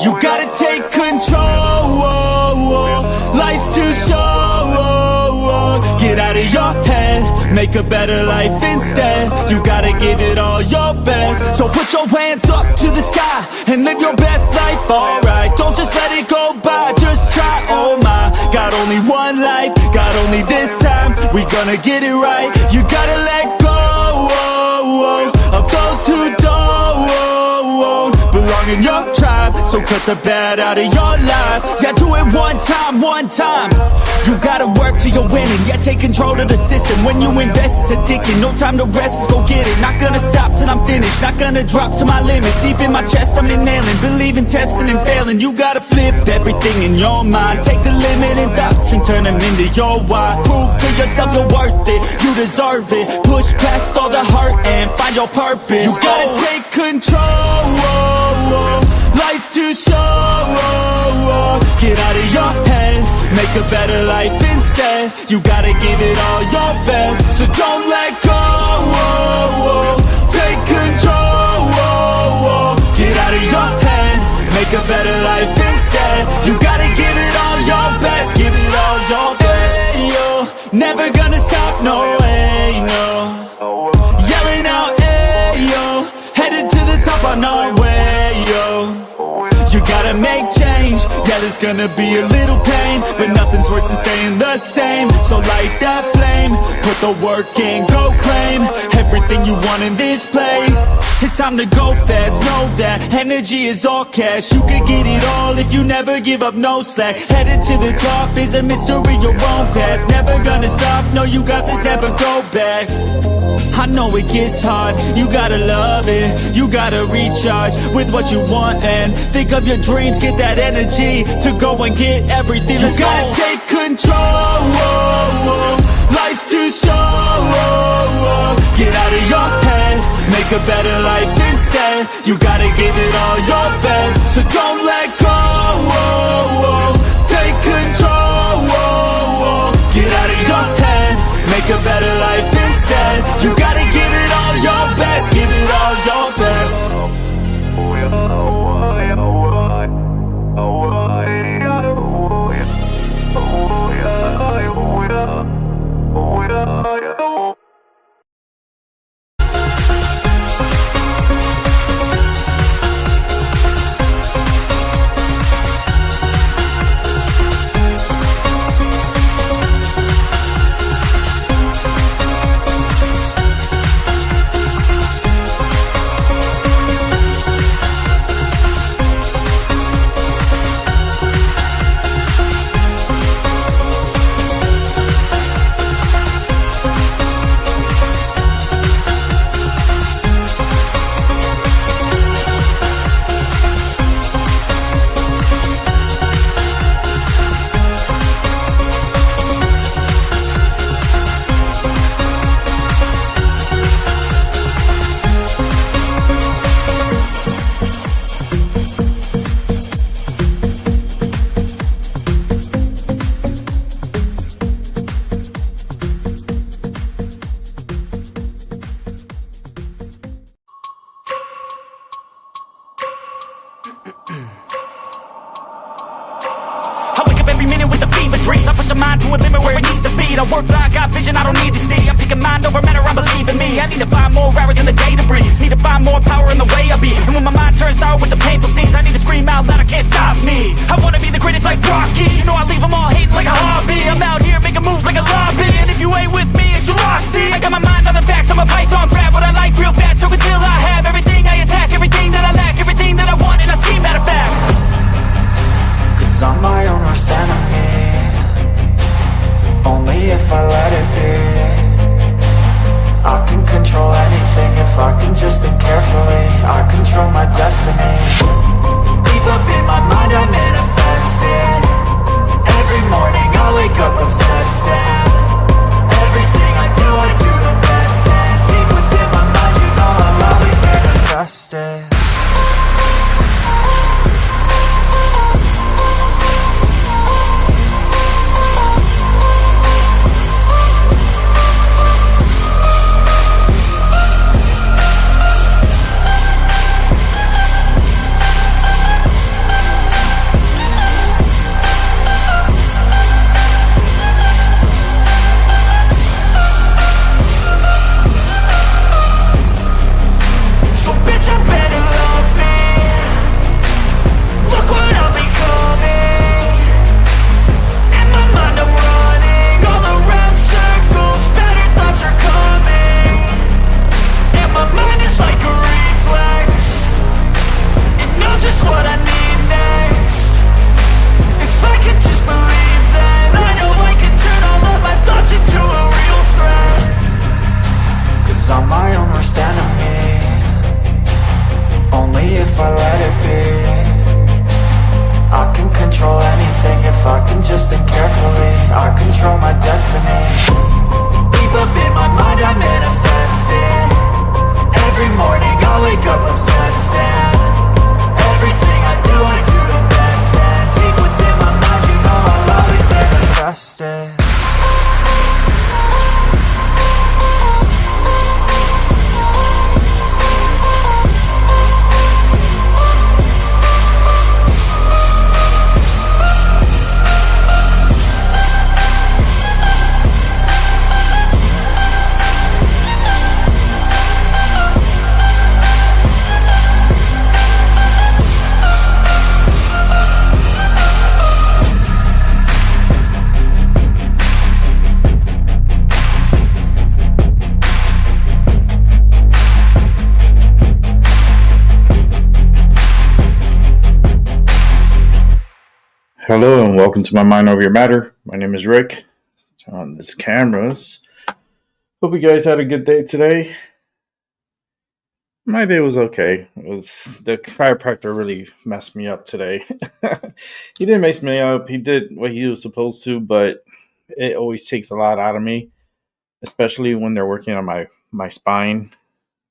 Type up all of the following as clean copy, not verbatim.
You gotta take control, life's too short. Get out of your head, make a better life instead. You gotta give it all your best. So put your hands up to the sky and live your best life, alright. Don't just let it go by, just try, oh my. Got only one life, got only this time. We gonna get it right. You gotta let go of those who don't belong in your tribe. So cut the bad out of your life. Yeah, do it one time, one time. You gotta work till you're winning. Yeah, take control of the system. When you invest, it's addicting. No time to rest, let's go get it. Not gonna stop till I'm finished. Not gonna drop to my limits. Deep in my chest, I'm inhaling. Believe in testing and failing. You gotta flip everything in your mind. Take the limiting thoughts and turn them into your why. Prove to yourself you're worth it. You deserve it. Push past all the hurt and find your purpose. You gotta take control. Life's too short. Get out of your head, make a better life instead. You gotta give it all your best. So don't let go. Take control. Get out of your head, make a better life instead. You gotta give it all your best. Give it all your best. Yo, never gonna stop, no way, no. Yelling out, hey, yo, headed to the top on our way, yo. You gotta make change, yeah, there's gonna be a little pain, but nothing's worse than staying the same. So light that flame, put the work in, go claim everything you want in this place. It's time to go fast, know that energy is all cash. You could get it all if you never give up, no slack. Headed to the top is a mystery, your own path. Never gonna stop, no, you got this, never go back. I know it gets hard, you gotta love it. You gotta recharge with what you want and think of your dreams. Get that energy to go and get everything. Let's go. You gotta take control. Life's too short. Get out of your head, make a better life instead. You gotta give it all your best. So don't let go. Take control. Get out of your head, make a better life instead. You gotta give it all your best. Give it all your best. I work blind, got vision I don't need to see. I'm picking mind over matter, I believe in me. I need to find more hours in the day to breathe. Need to find more power in the way I be. And when my mind turns sour with the painful scenes, I need to scream out loud, I can't stop me. I wanna be the greatest like Rocky. You know I leave them all hating like a hobby. I'm out here making moves like a lobby. And if you ain't with me, it's your loss. See, I got my mind on the facts, I'm a python. Grab what I like real fast, so until I have everything I attack, everything that I lack, everything that I want, and I see matter of fact. Cause I'm my own worst enemy. Only if I let it be. I can control anything if I can just think carefully. I control my destiny. Deep up in my mind I manifest it. control my destiny. Deep up in my mind I manifest it. Every morning I wake up obsessed, and everything I do the best. And deep within my mind, you know I'll always manifest it. Hello and welcome to my Mind Over Your Matter. My name is Rick. It's on this cameras. Hope you guys had a good day today. My day was okay. The chiropractor really messed me up today. He didn't mess me up. He did what he was supposed to, but it always takes a lot out of me, especially when they're working on my spine,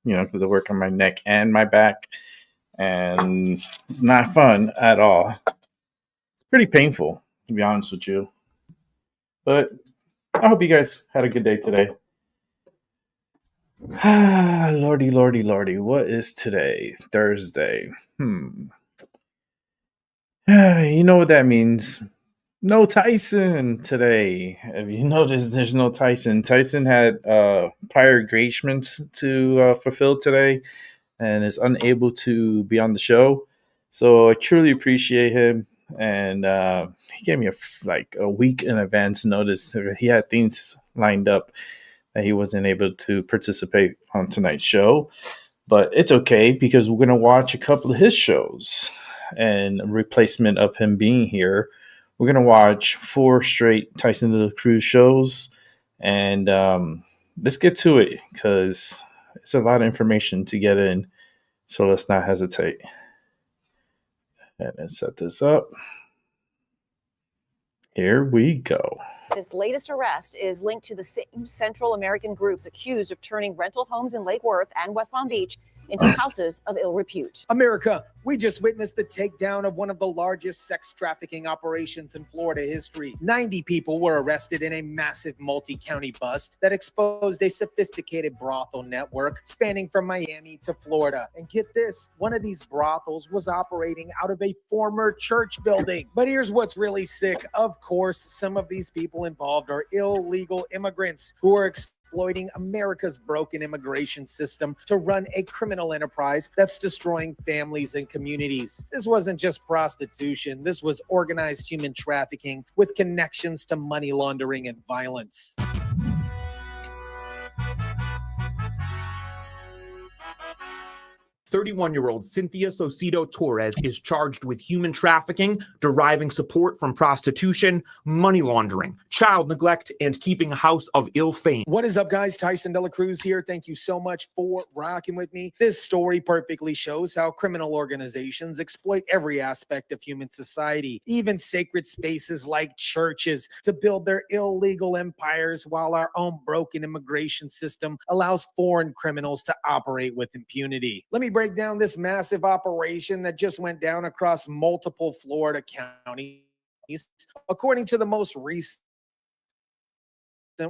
because they work on my neck and my back, and it's not fun at all. Pretty painful, to be honest with you. But I hope you guys had a good day today. Lordy, lordy, lordy. What is today? Thursday. You know what that means. No Tyson today. If you notice, there's no Tyson. Tyson had prior engagements to fulfill today and is unable to be on the show. So I truly appreciate him. And he gave me a week in advance notice. He had things lined up that he wasn't able to participate on tonight's show, but it's okay because we're gonna watch a couple of his shows and replacement of him being here. We're gonna watch 4 straight Tyson de la Cruz shows, and let's get to it because it's a lot of information to get in. So let's not hesitate. And set this up. Here we go. This latest arrest is linked to the same Central American groups accused of turning rental homes in Lake Worth and West Palm Beach into houses of ill repute. America, we just witnessed the takedown of one of the largest sex trafficking operations in Florida history. 90 people were arrested in a massive multi-county bust that exposed a sophisticated brothel network spanning from Miami to Florida. And get this, one of these brothels was operating out of a former church building. But here's what's really sick. Of course, some of these people involved are illegal immigrants who are exploiting America's broken immigration system to run a criminal enterprise that's destroying families and communities. This wasn't just prostitution. This was organized human trafficking with connections to money laundering and violence. 31-year-old Cynthia Saucedo Torres is charged with human trafficking, deriving support from prostitution, money laundering, child neglect, and keeping a house of ill fame. What is up, guys? Tyson de la Cruz here. Thank you so much for rocking with me. This story perfectly shows how criminal organizations exploit every aspect of human society, even sacred spaces like churches, to build their illegal empires, while our own broken immigration system allows foreign criminals to operate with impunity. Let me break down this massive operation that just went down across multiple Florida counties. According to the most recent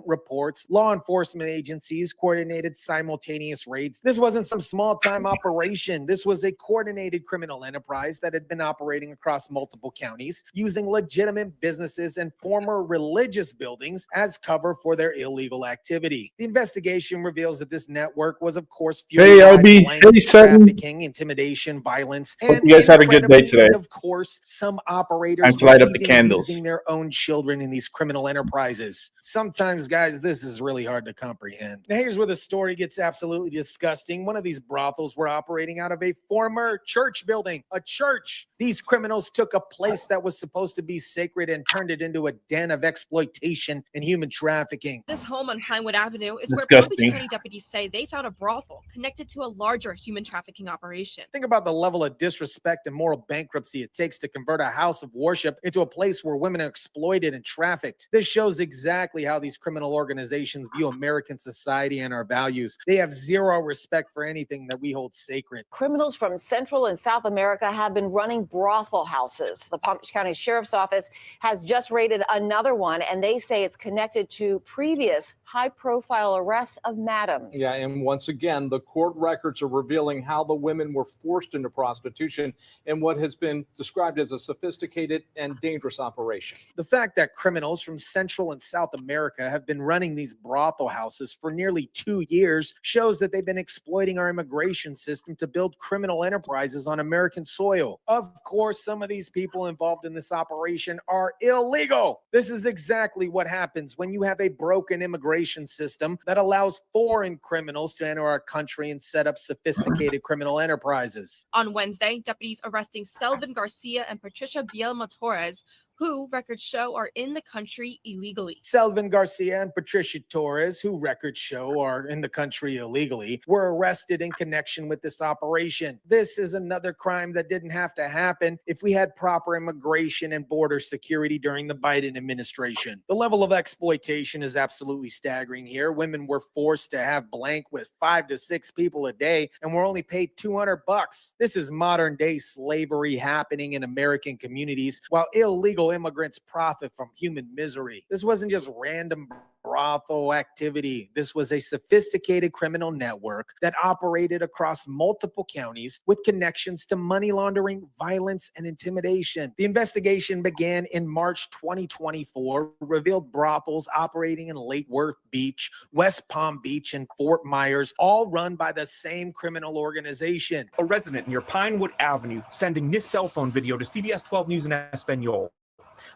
reports, law enforcement agencies coordinated simultaneous raids. This wasn't some small-time operation. This was a coordinated criminal enterprise that had been operating across multiple counties, using legitimate businesses and former religious buildings as cover for their illegal activity. The investigation reveals that this network was, of course, fueled by trafficking, intimidation, violence, and you guys had a good day today. Of course, some operators light up the candles. using their own children in these criminal enterprises. Sometimes Sometimes, guys, this is really hard to comprehend. Now, here's where the story gets absolutely disgusting. One of these brothels were operating out of a former church building, a church. These criminals took a place that was supposed to be sacred and turned it into a den of exploitation and human trafficking. This home on Pinewood Avenue is where Palm Beach Disgusting. County deputies say they found a brothel connected to a larger human trafficking operation. Think about the level of disrespect and moral bankruptcy it takes to convert a house of worship into a place where women are exploited and trafficked. This shows exactly how these criminal organizations view American society and our values. They have zero respect for anything that we hold sacred. Criminals from Central and South America have been running brothel houses. The Palm Beach County Sheriff's Office has just raided another one, and they say it's connected to previous high-profile arrests of madams. Yeah, and once again, the court records are revealing how the women were forced into prostitution in what has been described as a sophisticated and dangerous operation. The fact that criminals from Central and South America have been running these brothel houses for nearly 2 years shows that they've been exploiting our immigration system to build criminal enterprises on American soil. Of course, some of these people involved in this operation are illegal. This is exactly what happens when you have a broken immigration system that allows foreign criminals to enter our country and set up sophisticated criminal enterprises. On Wednesday, deputies arresting Selvin Garcia and Patricia Bielma Torres, who records show are in the country illegally. Selvin Garcia and Patricia Torres, who records show are in the country illegally, were arrested in connection with this operation. This is another crime that didn't have to happen if we had proper immigration and border security during the Biden administration. The level of exploitation is absolutely staggering here. Women were forced to have blank with 5 to 6 people a day and were only paid $200. This is modern day slavery happening in American communities while illegal immigrants profit from human misery. This wasn't just random brothel activity. This was a sophisticated criminal network that operated across multiple counties with connections to money laundering, violence, and intimidation. The investigation began in March 2024, revealed brothels operating in Lake Worth Beach, West Palm Beach, and Fort Myers, all run by the same criminal organization. A resident near Pinewood Avenue sending this cell phone video to CBS 12 News in Espanol.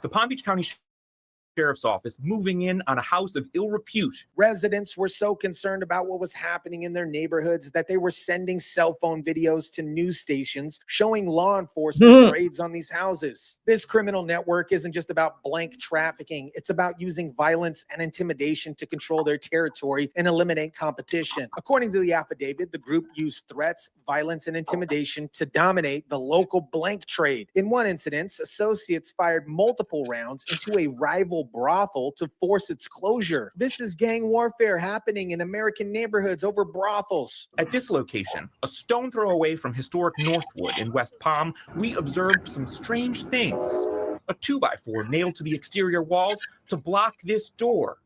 The Palm Beach County Sheriff's Office moving in on a house of ill repute. Residents were so concerned about what was happening in their neighborhoods that they were sending cell phone videos to news stations showing law enforcement raids on these houses. This criminal network isn't just about blank trafficking. It's about using violence and intimidation to control their territory and eliminate competition. According to the affidavit, the group used threats, violence, and intimidation to dominate the local blank trade. In one incident, associates fired multiple rounds into a rival brothel to force its closure. This is gang warfare happening in American neighborhoods over brothels. At this location, a stone throw away from historic Northwood in West Palm, we observed some strange things. A 2x4 nailed to the exterior walls to block this door,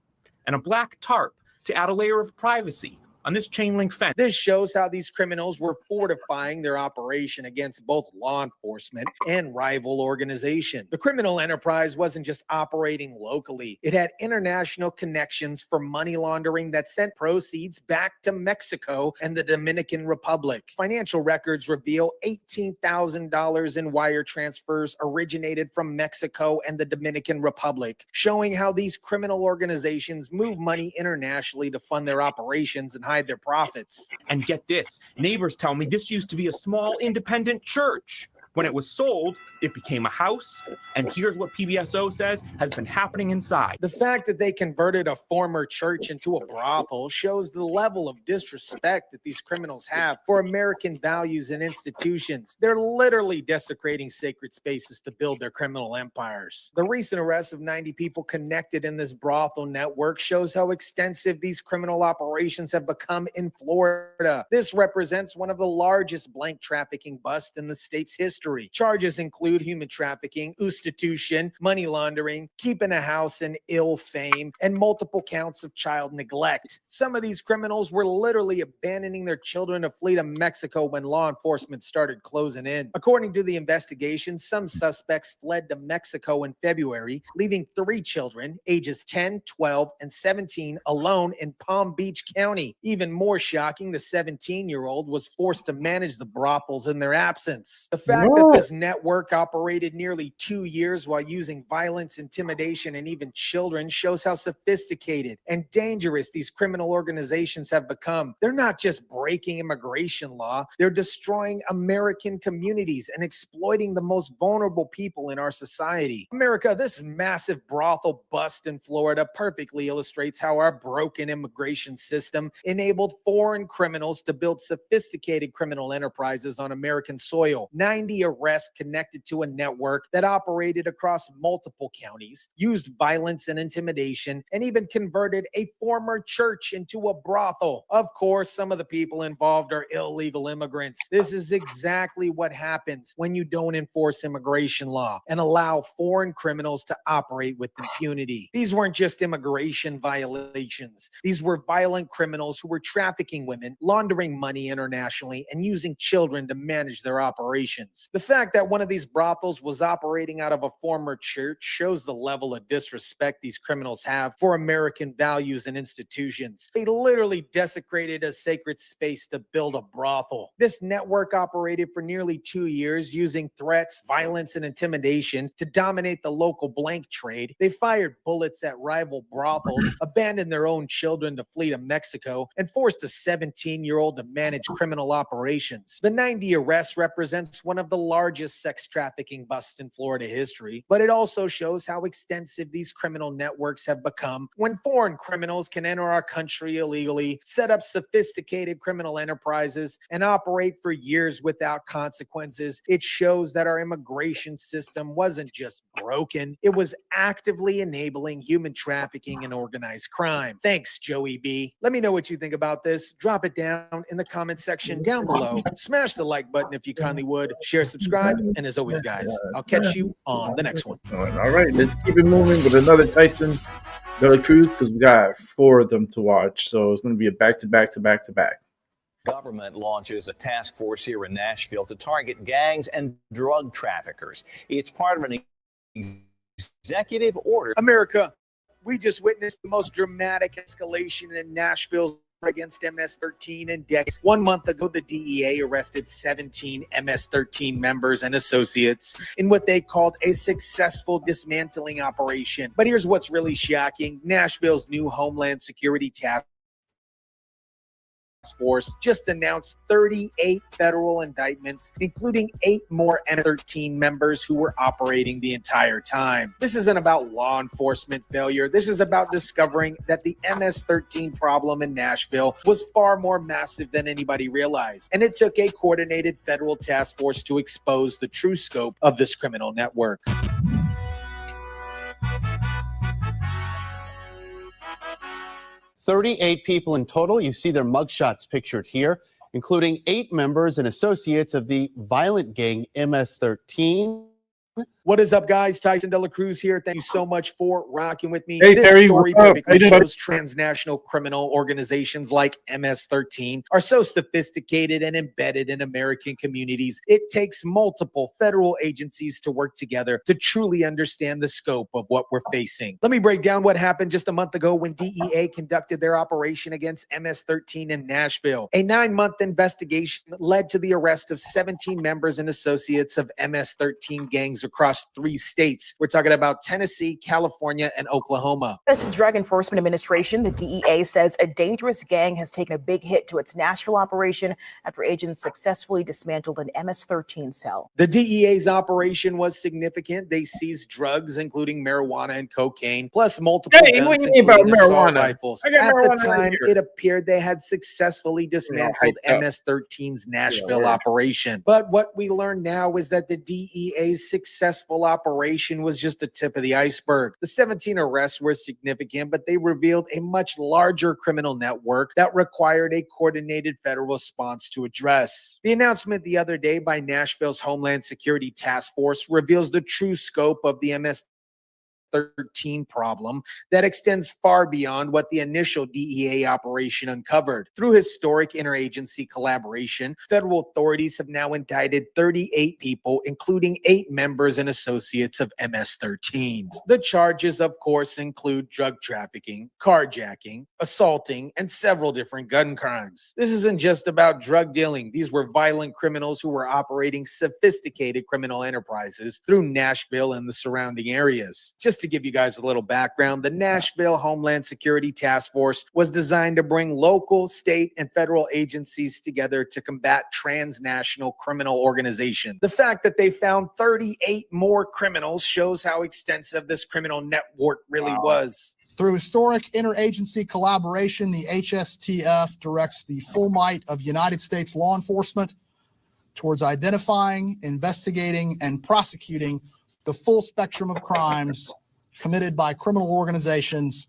and a black tarp to add a layer of privacy on this chain link fence. This shows how these criminals were fortifying their operation against both law enforcement and rival organization. The criminal enterprise wasn't just operating locally. It had international connections for money laundering that sent proceeds back to Mexico and the Dominican Republic. Financial records reveal $18,000 in wire transfers originated from Mexico and the Dominican Republic, showing how these criminal organizations move money internationally to fund their operations and hide their profits. And get this, neighbors tell me this used to be a small independent church. When it was sold, it became a house, and here's what PBSO says has been happening inside. The fact that they converted a former church into a brothel shows the level of disrespect that these criminals have for American values and institutions. They're literally desecrating sacred spaces to build their criminal empires. The recent arrest of 90 people connected in this brothel network shows how extensive these criminal operations have become in Florida. This represents one of the largest blank trafficking busts in the state's history. Charges include human trafficking, prostitution, money laundering, keeping a house in ill fame, and multiple counts of child neglect. Some of these criminals were literally abandoning their children to flee to Mexico when law enforcement started closing in. According to the investigation, some suspects fled to Mexico in February, leaving 3 children, ages 10, 12, and 17, alone in Palm Beach County. Even more shocking, the 17-year-old was forced to manage the brothels in their absence. The fact fact that this network operated nearly 2 years while using violence, intimidation, and even children shows how sophisticated and dangerous these criminal organizations have become. They're not just breaking immigration law, they're destroying American communities and exploiting the most vulnerable people in our society. America, this massive brothel bust in Florida perfectly illustrates how our broken immigration system enabled foreign criminals to build sophisticated criminal enterprises on American soil. 90 arrests connected to a network that operated across multiple counties, used violence and intimidation, and even converted a former church into a brothel. Of course, some of the people involved are illegal immigrants. This is exactly what happens when you don't enforce immigration law and allow foreign criminals to operate with impunity. These weren't just immigration violations. These were violent criminals who were trafficking women, laundering money internationally, and using children to manage their operations. The fact that one of these brothels was operating out of a former church shows the level of disrespect these criminals have for American values and institutions. They literally desecrated a sacred space to build a brothel. This network operated for nearly 2 years using threats, violence, and intimidation to dominate the local blank trade. They fired bullets at rival brothels, abandoned their own children to flee to Mexico, and forced a 17-year-old to manage criminal operations. The 90 arrests represents one of the largest sex trafficking busts in Florida history, but it also shows how extensive these criminal networks have become. When foreign criminals can enter our country illegally, set up sophisticated criminal enterprises, and operate for years without consequences, it shows that our immigration system wasn't just broken, it was actively enabling human trafficking and organized crime. Thanks, Joey B. Let me know what you think about this. Drop it down in the comment section down below. Smash the like button if you kindly would. Share, subscribe, and as always, guys, I'll catch you on the next one. All right, let's keep it moving with another Tyson Tonight because we got 4 of them to watch. So it's going to be a back-to-back-to-back-to-back. Government launches a task force here in Nashville to target gangs and drug traffickers. It's part of an executive order. America, we just witnessed the most dramatic escalation in Nashville against MS-13 in decades. 1 month ago, the DEA arrested 17 MS-13 members and associates in what they called a successful dismantling operation. But here's what's really shocking. Nashville's new Homeland Security Task Force just announced 38 federal indictments, including 8 more MS-13 members who were operating the entire time. This isn't about law enforcement failure. This is about discovering that the MS-13 problem in Nashville was far more massive than anybody realized. And it took a coordinated federal task force to expose the true scope of this criminal network. 38 people in total. You see their mugshots pictured here, including 8 members and associates of the violent gang MS-13. What is up, guys? Tyson De La Cruz here. Thank you so much for rocking with me. Hey, this Terry, story what's up? perfectly How you doing? shows transnational criminal organizations like MS-13 are so sophisticated and embedded in American communities. It takes multiple federal agencies to work together to truly understand the scope of what we're facing. Let me break down what happened just a month ago when DEA conducted their operation against MS-13 in Nashville. A 9-month investigation led to the arrest of 17 members and associates of MS-13 gangs across 3 states. We're talking about Tennessee, California, and Oklahoma. U.S. Drug Enforcement Administration, the DEA, says a dangerous gang has taken a big hit to its Nashville operation after agents successfully dismantled an MS-13 cell. The DEA's operation was significant. They seized drugs, including marijuana and cocaine, plus multiple guns, what do you mean about including assault marijuana? rifles. I got At the marijuana right time, here. it appeared they had successfully dismantled hyped up. MS-13's Nashville word. operation. But what we learn now is that the DEA's successful operation was just the tip of the iceberg. The 17 arrests were significant, but they revealed a much larger criminal network that required a coordinated federal response to address. The announcement the other day by Nashville's Homeland Security Task Force reveals the true scope of the MS MS-13 problem that extends far beyond what the initial DEA operation uncovered. Through historic interagency collaboration, federal authorities have now indicted 38 people, including 8 members and associates of MS-13. The charges, of course, include drug trafficking, carjacking, assaulting, and several different gun crimes. This isn't just about drug dealing. These were violent criminals who were operating sophisticated criminal enterprises through Nashville and the surrounding areas. Just to give you guys a little background, the Nashville Homeland Security Task Force was designed to bring local, state, and federal agencies together to combat transnational criminal organizations. The fact that they found 38 more criminals shows how extensive this criminal network really was. Through historic interagency collaboration, the HSTF directs the full might of United States law enforcement towards identifying, investigating, and prosecuting the full spectrum of crimes committed by criminal organizations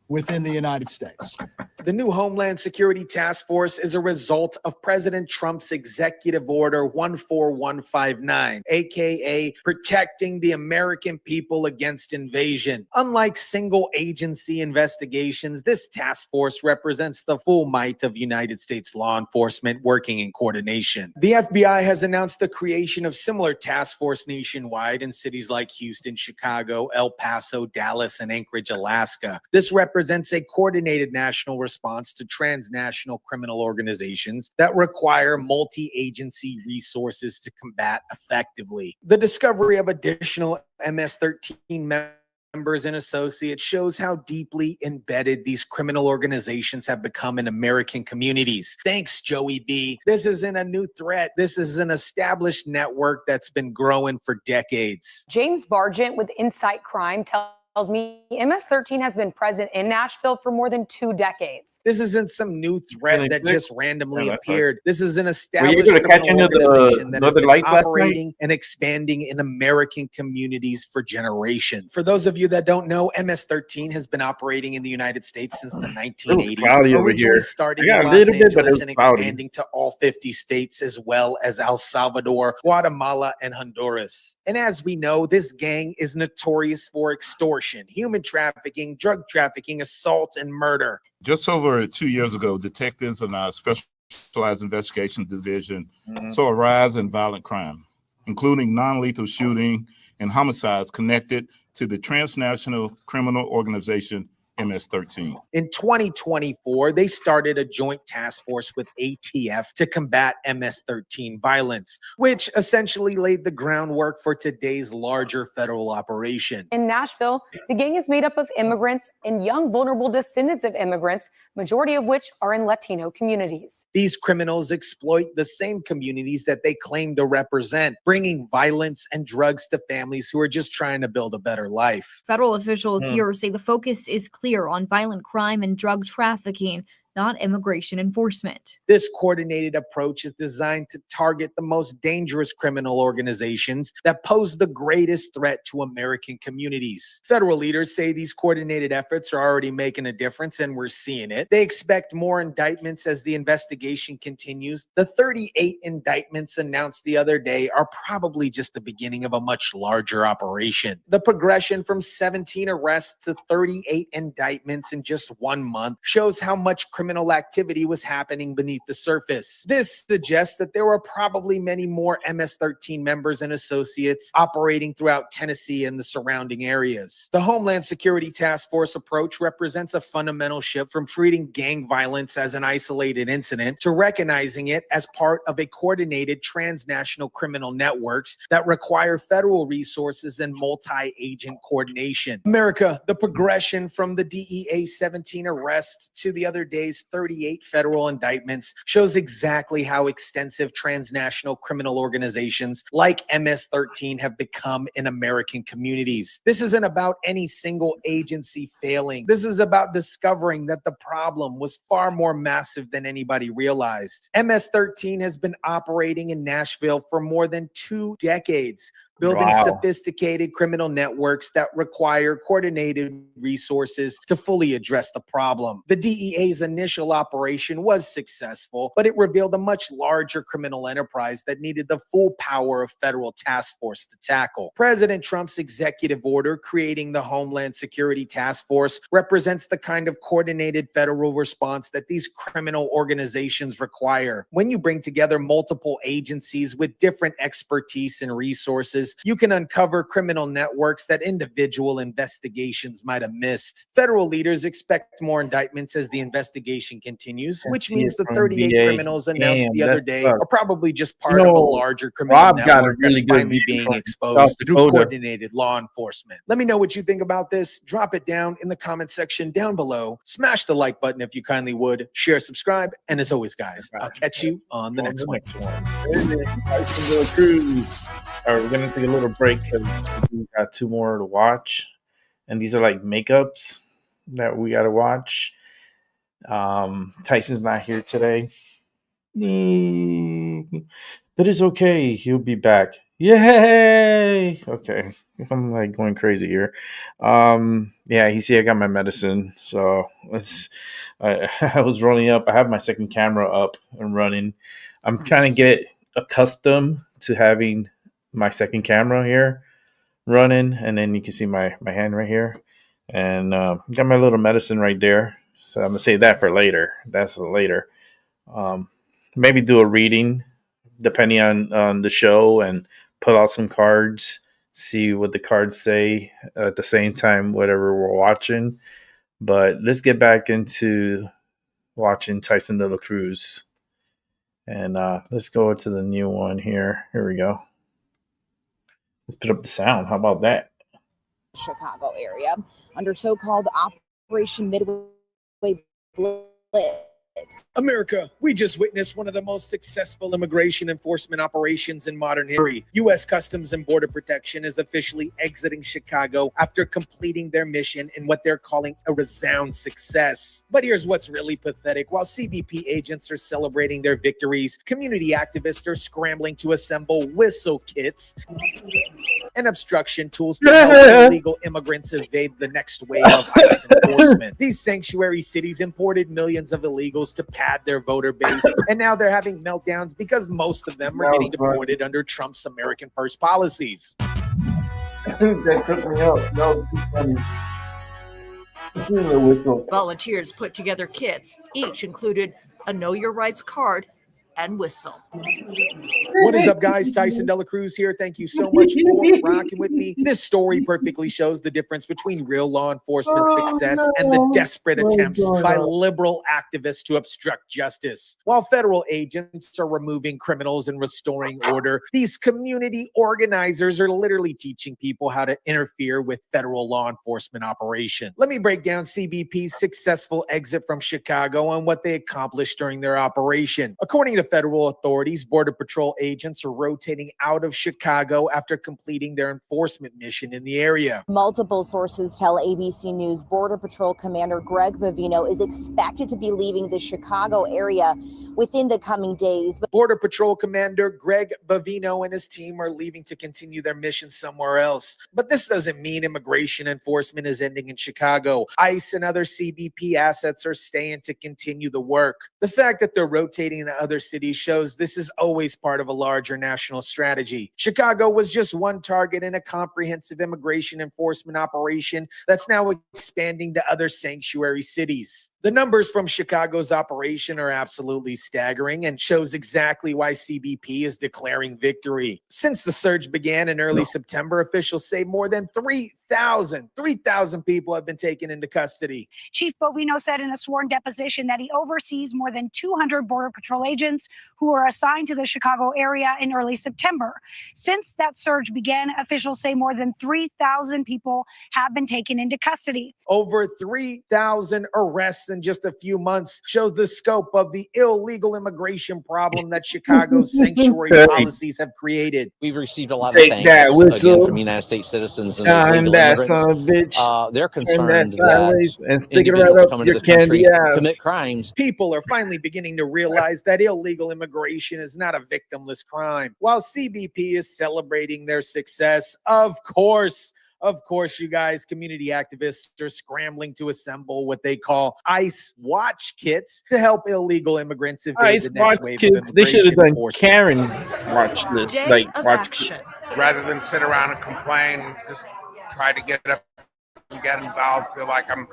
within the United States. The new Homeland Security Task Force is a result of President Trump's Executive Order 14159, aka protecting the American people against invasion. Unlike single agency investigations, this task force represents the full might of United States law enforcement working in coordination. The FBI has announced the creation of similar task force nationwide in cities like Houston, Chicago, El Paso, Dallas, and Anchorage, Alaska. This represents a coordinated national response to transnational criminal organizations that require multi-agency resources to combat effectively. The discovery of additional MS-13 members and associates shows how deeply embedded these criminal organizations have become in American communities. Thanks, Joey B. This isn't a new threat. This is an established network that's been growing for decades. James Bargent with Insight Crime tells me MS-13 has been present in Nashville for more than 2 decades. This isn't some new threat that just randomly appeared. This is an Were you established able to catch criminal any of organization that has the been lights last night? operating and expanding in American communities for generations. For those of you that don't know, MS-13 has been operating in the United States since the 1980s. Cloudy over Originally here. starting I got in a Los little bit, but it Angeles was and cloudy. expanding to all 50 states as well as El Salvador, Guatemala, and Honduras. And as we know, this gang is notorious for extortion, human trafficking, drug trafficking, assault, and murder. Just over 2 years ago, detectives in our Specialized Investigations Division saw a rise in violent crime, including non-lethal shooting and homicides connected to the transnational criminal organization MS-13. In 2024, they started a joint task force with ATF to combat MS-13 violence, which essentially laid the groundwork for today's larger federal operation. In Nashville, the gang is made up of immigrants and young, vulnerable descendants of immigrants, majority of which are in Latino communities. These criminals exploit the same communities that they claim to represent, bringing violence and drugs to families who are just trying to build a better life. Federal officials here say the focus is clear on violent crime and drug trafficking, not immigration enforcement. This coordinated approach is designed to target the most dangerous criminal organizations that pose the greatest threat to American communities. Federal leaders say these coordinated efforts are already making a difference, and we're seeing it. They expect more indictments as the investigation continues. The 38 indictments announced the other day are probably just the beginning of a much larger operation. The progression from 17 arrests to 38 indictments in just 1 month shows how much criminal activity was happening beneath the surface. This suggests that there were probably many more MS-13 members and associates operating throughout Tennessee and the surrounding areas. The Homeland Security Task Force approach represents a fundamental shift from treating gang violence as an isolated incident to recognizing it as part of a coordinated transnational criminal networks that require federal resources and multi-agent coordination. America, the progression from the DEA 17 arrests to the other day's 38 federal indictments shows exactly how extensive transnational criminal organizations like MS-13 have become in American communities. This isn't about any single agency failing. This is about discovering that the problem was far more massive than anybody realized. MS-13 has been operating in Nashville for more than 2 decades, building Wow. sophisticated criminal networks that require coordinated resources to fully address the problem. The DEA's initial operation was successful, but it revealed a much larger criminal enterprise that needed the full power of federal task force to tackle. President Trump's executive order creating the Homeland Security Task Force represents the kind of coordinated federal response that these criminal organizations require. When you bring together multiple agencies with different expertise and resources, you can uncover criminal networks that individual investigations might have missed. Federal leaders expect more indictments as the investigation continues, which means the 38 criminals announced the other day are probably just part of a larger criminal Rob got a network really that's good finally view being from South exposed through Dakota. coordinated law enforcement. Let me know what you think about this. Drop it down in the comment section down below. Smash the like button if you kindly would. Share, subscribe, and as always, guys, I'll catch you on the next one. Tyson De La Cruz. All right, we're gonna take a little break because we got 2 more to watch, and these are like makeups that we gotta watch. Tyson's not here today. But it's okay. He'll be back. Yay! Okay. I'm like going crazy here. Yeah, you see I got my medicine. So I was rolling up. I have my second camera up and running. I'm trying to get accustomed to having my second camera here running, and then you can see my hand right here. And got my little medicine right there. So I'm gonna save that for later. That's later. Maybe do a reading depending on the show and pull out some cards, see what the cards say at the same time, whatever we're watching. But let's get back into watching Tyson De La Cruz. And let's go to the new one here. Here we go. Let's put up the sound. How about that? Chicago area under so-called Operation Midway Blitz. America, we just witnessed one of the most successful immigration enforcement operations in modern history. U.S. Customs and Border Protection is officially exiting Chicago after completing their mission in what they're calling a resound success. But here's what's really pathetic. While CBP agents are celebrating their victories, community activists are scrambling to assemble whistle kits and obstruction tools to help illegal immigrants evade the next wave of ICE enforcement. These sanctuary cities imported millions of illegals to pad their voter base, and now they're having meltdowns because most of them are getting deported under Trump's American First policies. That took me up. No, funny. Volunteers put together kits. Each included a Know Your Rights card and whistle. What is up, guys? Tyson De La Cruz here. Thank you so much for rocking with me. This story perfectly shows the difference between real law enforcement success and the desperate attempts by liberal activists to obstruct justice. While federal agents are removing criminals and restoring order, these community organizers are literally teaching people how to interfere with federal law enforcement operation. Let me break down CBP's successful exit from Chicago and what they accomplished during their operation. According to federal authorities, Border Patrol agents are rotating out of Chicago after completing their enforcement mission in the area. Multiple sources tell ABC News Border Patrol Commander Greg Bavino is expected to be leaving the Chicago area within the coming days. Border Patrol Commander Greg Bavino and his team are leaving to continue their mission somewhere else. But this doesn't mean immigration enforcement is ending in Chicago. ICE and other CBP assets are staying to continue the work. The fact that they're rotating to other cities shows this is always part of a larger national strategy. Chicago was just one target in a comprehensive immigration enforcement operation that's now expanding to other sanctuary cities. The numbers from Chicago's operation are absolutely staggering and shows exactly why CBP is declaring victory. Since the surge began in early September, officials say more than 3,000 people have been taken into custody. Chief Bovino said in a sworn deposition that he oversees more than 200 Border Patrol agents who were assigned to the Chicago area in early September. Since that surge began, officials say more than 3,000 people have been taken into custody. Over 3,000 arrests in just a few months shows the scope of the illegal immigration problem that Chicago's sanctuary policies have created. We've received a lot of thanks again from United States citizens and those legal that immigrants. son of a bitch. They're Turn that concerned sideways that and stick it right individuals up come into your this country, candy commit ass. crimes. People are finally beginning to realize that illegal immigration is not a victimless crime. While CBP is celebrating their success, of course, you guys, community activists are scrambling to assemble what they call ICE watch kits to help illegal immigrants evade ICE the next watch wave of kids. They should have immigration done enforcement. Karen watch this. Day Like of watch. action. Rather than sit around and complain, just try to get up and get involved. Feel like I'm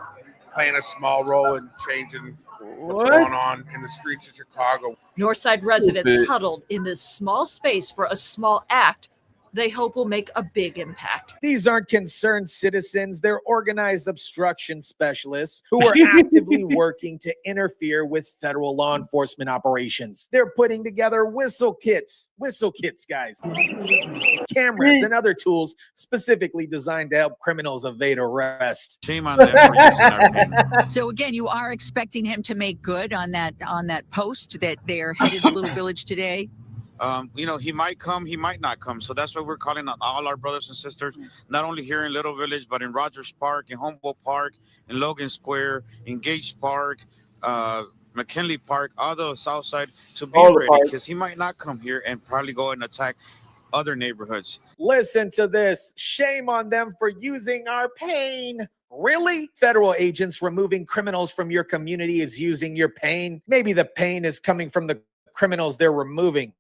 playing a small role in changing what's going on in the streets of Chicago. Northside residents Stupid. huddled in this small space for a small act they hope will make a big impact. These aren't concerned citizens. They're organized obstruction specialists who are actively working to interfere with federal law enforcement operations. They're putting together whistle kits, guys, cameras and other tools specifically designed to help criminals evade arrest. Shame on them for using our pain. So again, you are expecting him to make good on that post that they're headed to Little Village today? He might come, he might not come. So that's why we're calling on all our brothers and sisters, not only here in Little Village, but in Rogers Park, in Humboldt Park, in Logan Square, in Gage Park, McKinley Park, all the south side, to be ready, because he might not come here and probably go and attack other neighborhoods. Listen to this. Shame on them for using our pain. Really? Federal agents removing criminals from your community is using your pain? Maybe the pain is coming from the criminals they're removing,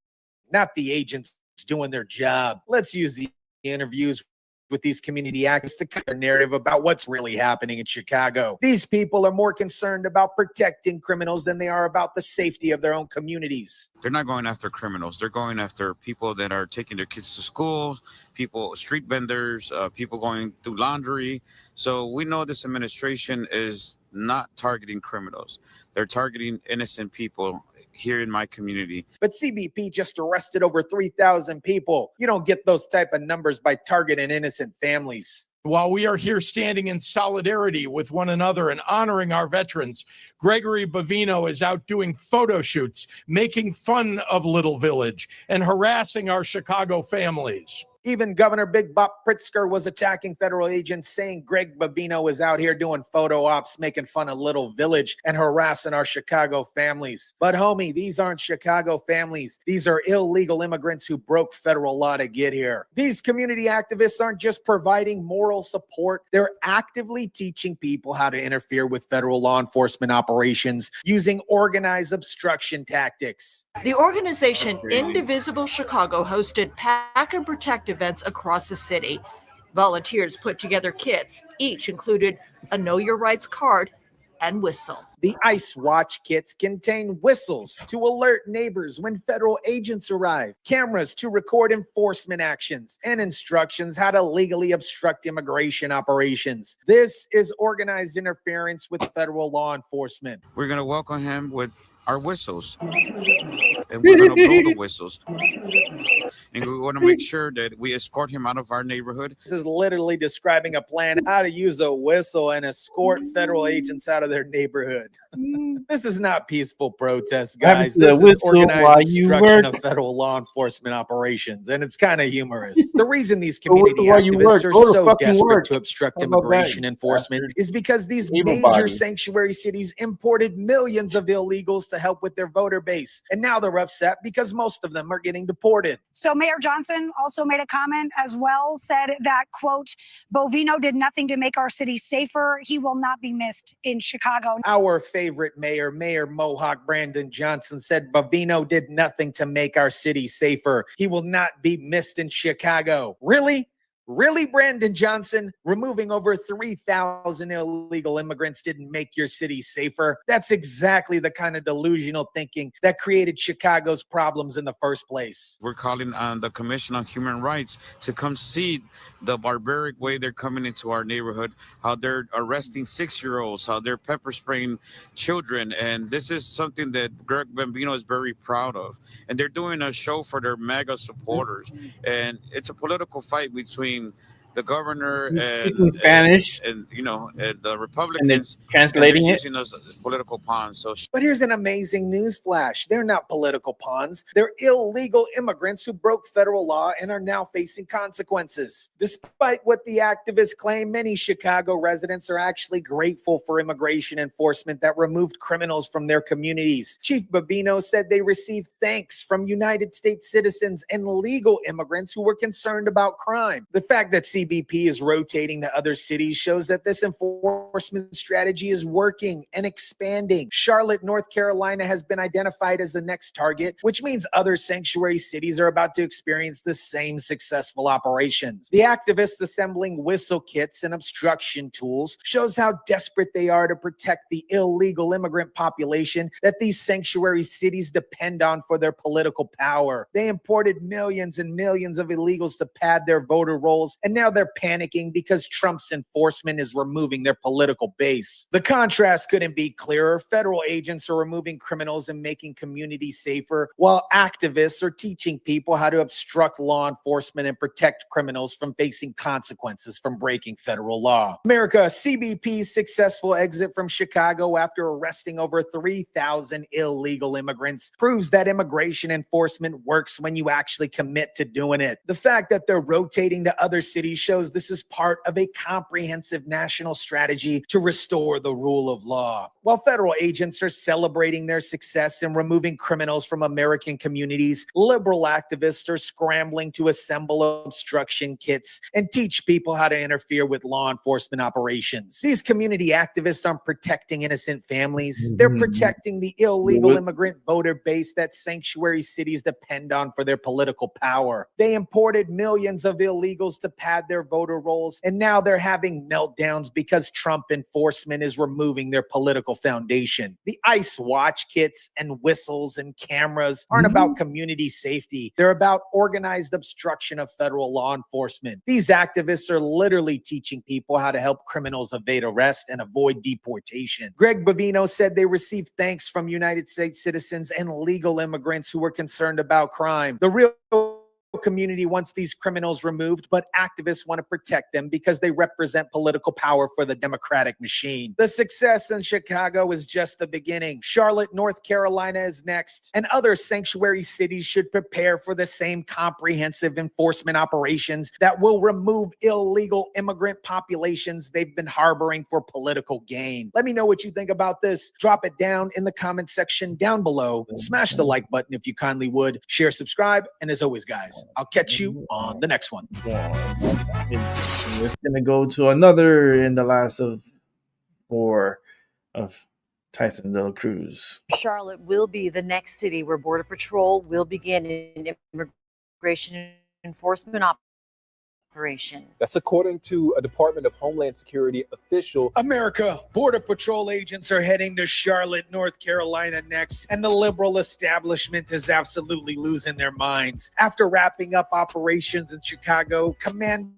not the agents doing their job. Let's use the interviews with these community activists to cut their narrative about what's really happening in Chicago. These people are more concerned about protecting criminals than they are about the safety of their own communities. They're not going after criminals. They're going after people that are taking their kids to school, people, street vendors, people going through laundry. So we know this administration is not targeting criminals. They're targeting innocent people here in my community. But CBP just arrested over 3,000 people. You don't get those type of numbers by targeting innocent families. While we are here standing in solidarity with one another and honoring our veterans, Gregory Bavino is out doing photo shoots, making fun of Little Village and harassing our Chicago families. Even Governor Big Bob Pritzker was attacking federal agents, saying Greg Bavino is out here doing photo ops, making fun of Little Village and harassing our Chicago families. But homie, these aren't Chicago families. These are illegal immigrants who broke federal law to get here. These community activists aren't just providing moral support. They're actively teaching people how to interfere with federal law enforcement operations using organized obstruction tactics. The organization Indivisible Chicago hosted Pack and Protect events across the city. Volunteers put together kits. Each included a Know Your Rights card and whistle. The ICE Watch kits contain whistles to alert neighbors when federal agents arrive, cameras to record enforcement actions, and instructions how to legally obstruct immigration operations. This is organized interference with federal law enforcement. We're going to welcome him with our whistles, and we're going to blow the whistles, and we want to make sure that we escort him out of our neighborhood. This is literally describing a plan how to use a whistle and escort federal agents out of their neighborhood. This is not peaceful protest, guys. This is organized obstruction of federal law enforcement operations, and it's kind of humorous. The reason these community activists are so desperate to obstruct immigration enforcement is because these major sanctuary cities imported millions of illegals to help with their voter base. And now they're upset because most of them are getting deported. So Mayor Johnson also made a comment as well, said that, quote, Bovino did nothing to make our city safer. He will not be missed in Chicago. Our favorite mayor, Mayor Mohawk Brandon Johnson, said Bovino did nothing to make our city safer. He will not be missed in Chicago. Really? Really, Brandon Johnson? Removing over 3,000 illegal immigrants didn't make your city safer? That's exactly the kind of delusional thinking that created Chicago's problems in the first place. We're calling on the Commission on Human Rights to come see the barbaric way they're coming into our neighborhood, how they're arresting 6-year-olds, how they're pepper spraying children. And this is something that Greg Bambino is very proud of. And they're doing a show for their MAGA supporters. And it's a political fight between the governor He's and, speaking Spanish and the and Republicans, then translating they're it. using us as political pawns. So But here's an amazing news flash. They're not political pawns. They're illegal immigrants who broke federal law and are now facing consequences. Despite what the activists claim, many Chicago residents are actually grateful for immigration enforcement that removed criminals from their communities. Chief Bavino said they received thanks from United States citizens and legal immigrants who were concerned about crime. The fact that CBP is rotating to other cities shows that this enforcement strategy is working and expanding. Charlotte, North Carolina has been identified as the next target, which means other sanctuary cities are about to experience the same successful operations. The activists assembling whistle kits and obstruction tools shows how desperate they are to protect the illegal immigrant population that these sanctuary cities depend on for their political power. They imported millions and millions of illegals to pad their voter rolls, and now they're panicking because Trump's enforcement is removing their political base. The contrast couldn't be clearer. Federal agents are removing criminals and making communities safer, while activists are teaching people how to obstruct law enforcement and protect criminals from facing consequences from breaking federal law. America, CBP's successful exit from Chicago after arresting over 3,000 illegal immigrants proves that immigration enforcement works when you actually commit to doing it. The fact that they're rotating to other cities shows this is part of a comprehensive national strategy to restore the rule of law. While federal agents are celebrating their success in removing criminals from American communities, liberal activists are scrambling to assemble obstruction kits and teach people how to interfere with law enforcement operations. These community activists aren't protecting innocent families. They're protecting the illegal immigrant voter base that sanctuary cities depend on for their political power. They imported millions of illegals to pad their voter rolls, and now they're having meltdowns because Trump enforcement is removing their political foundation. The ICE watch kits and whistles and cameras aren't about community safety. They're about organized obstruction of federal law enforcement. These activists are literally teaching people how to help criminals evade arrest and avoid deportation. Greg Bavino said they received thanks from United States citizens and legal immigrants who were concerned about crime. The real community wants these criminals removed, but activists want to protect them because they represent political power for the Democratic machine. The success in Chicago is just the beginning. Charlotte, North Carolina is next, and other sanctuary cities should prepare for the same comprehensive enforcement operations that will remove illegal immigrant populations they've been harboring for political gain. Let me know what you think about this. Drop it down in the comment section down below. Smash the like button if you kindly would. Share, subscribe, and as always, guys, I'll catch you on the next one. It's going to go to another in the last of 4 of Tyson de la Cruz. Charlotte will be the next city where Border Patrol will begin an immigration enforcement operation. That's according to a Department of Homeland Security official. America, Border Patrol agents are heading to Charlotte, North Carolina next, and the liberal establishment is absolutely losing their minds. After wrapping up operations in Chicago, Commander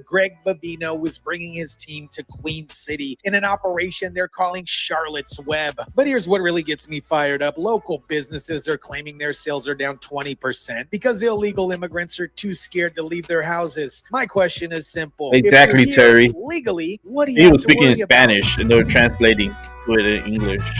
Greg Bavino was bringing his team to Queen City in an operation they're calling Charlotte's Web. But here's what really gets me fired up. Local businesses are claiming their sales are down 20% because illegal immigrants are too scared to leave their houses. My question is simple. Exactly, If you're here Terry. legally, what do you He have was to speaking in worry about? Spanish and they were translating to it in English.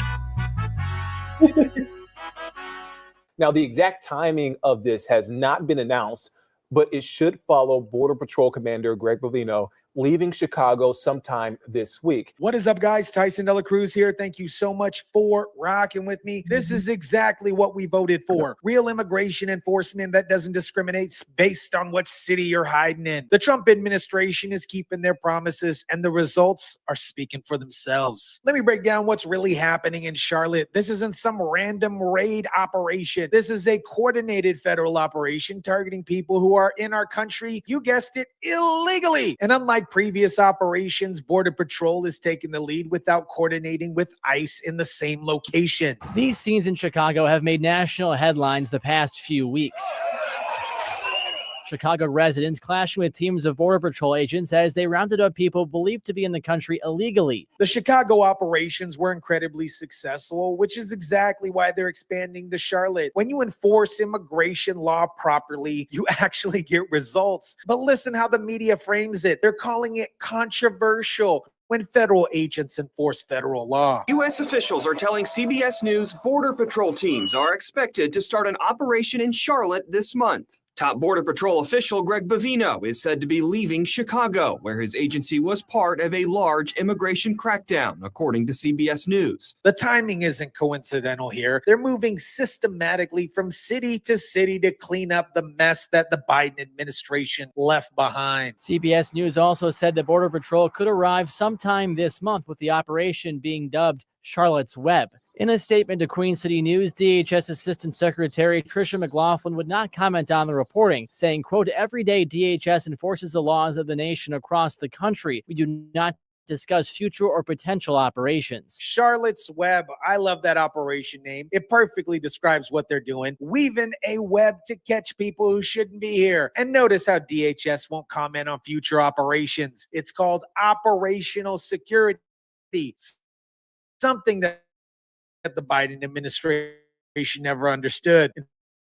Now, the exact timing of this has not been announced, but it should follow Border Patrol Commander Greg Bavino leaving Chicago sometime this week. What is up, guys? Tyson de la Cruz here. Thank you so much for rocking with me. This is exactly what we voted for. Real immigration enforcement that doesn't discriminate based on what city you're hiding in. The Trump administration is keeping their promises, and the results are speaking for themselves. Let me break down what's really happening in Charlotte. This isn't some random raid operation. This is a coordinated federal operation targeting people who are in our country, you guessed it, illegally. And unlike previous operations, Border Patrol is taking the lead without coordinating with ICE in the same location. These scenes in Chicago have made national headlines the past few weeks. Chicago residents clashing with teams of Border Patrol agents as they rounded up people believed to be in the country illegally. The Chicago operations were incredibly successful, which is exactly why they're expanding to Charlotte. When you enforce immigration law properly, you actually get results. But listen how the media frames it. They're calling it controversial when federal agents enforce federal law. U.S. officials are telling CBS News Border Patrol teams are expected to start an operation in Charlotte this month. Top Border Patrol official Greg Bavino is said to be leaving Chicago, where his agency was part of a large immigration crackdown, according to CBS News. The timing isn't coincidental here. They're moving systematically from city to city to clean up the mess that the Biden administration left behind. CBS News also said the Border Patrol could arrive sometime this month, with the operation being dubbed Charlotte's Web. In a statement to Queen City News, DHS Assistant Secretary Tricia McLaughlin would not comment on the reporting, saying, quote, "Every day DHS enforces the laws of the nation across the country. We do not discuss future or potential operations." Charlotte's Web. I love that operation name. It perfectly describes what they're doing, weaving a web to catch people who shouldn't be here. And notice how DHS won't comment on future operations. It's called operational security, something that the Biden administration never understood. In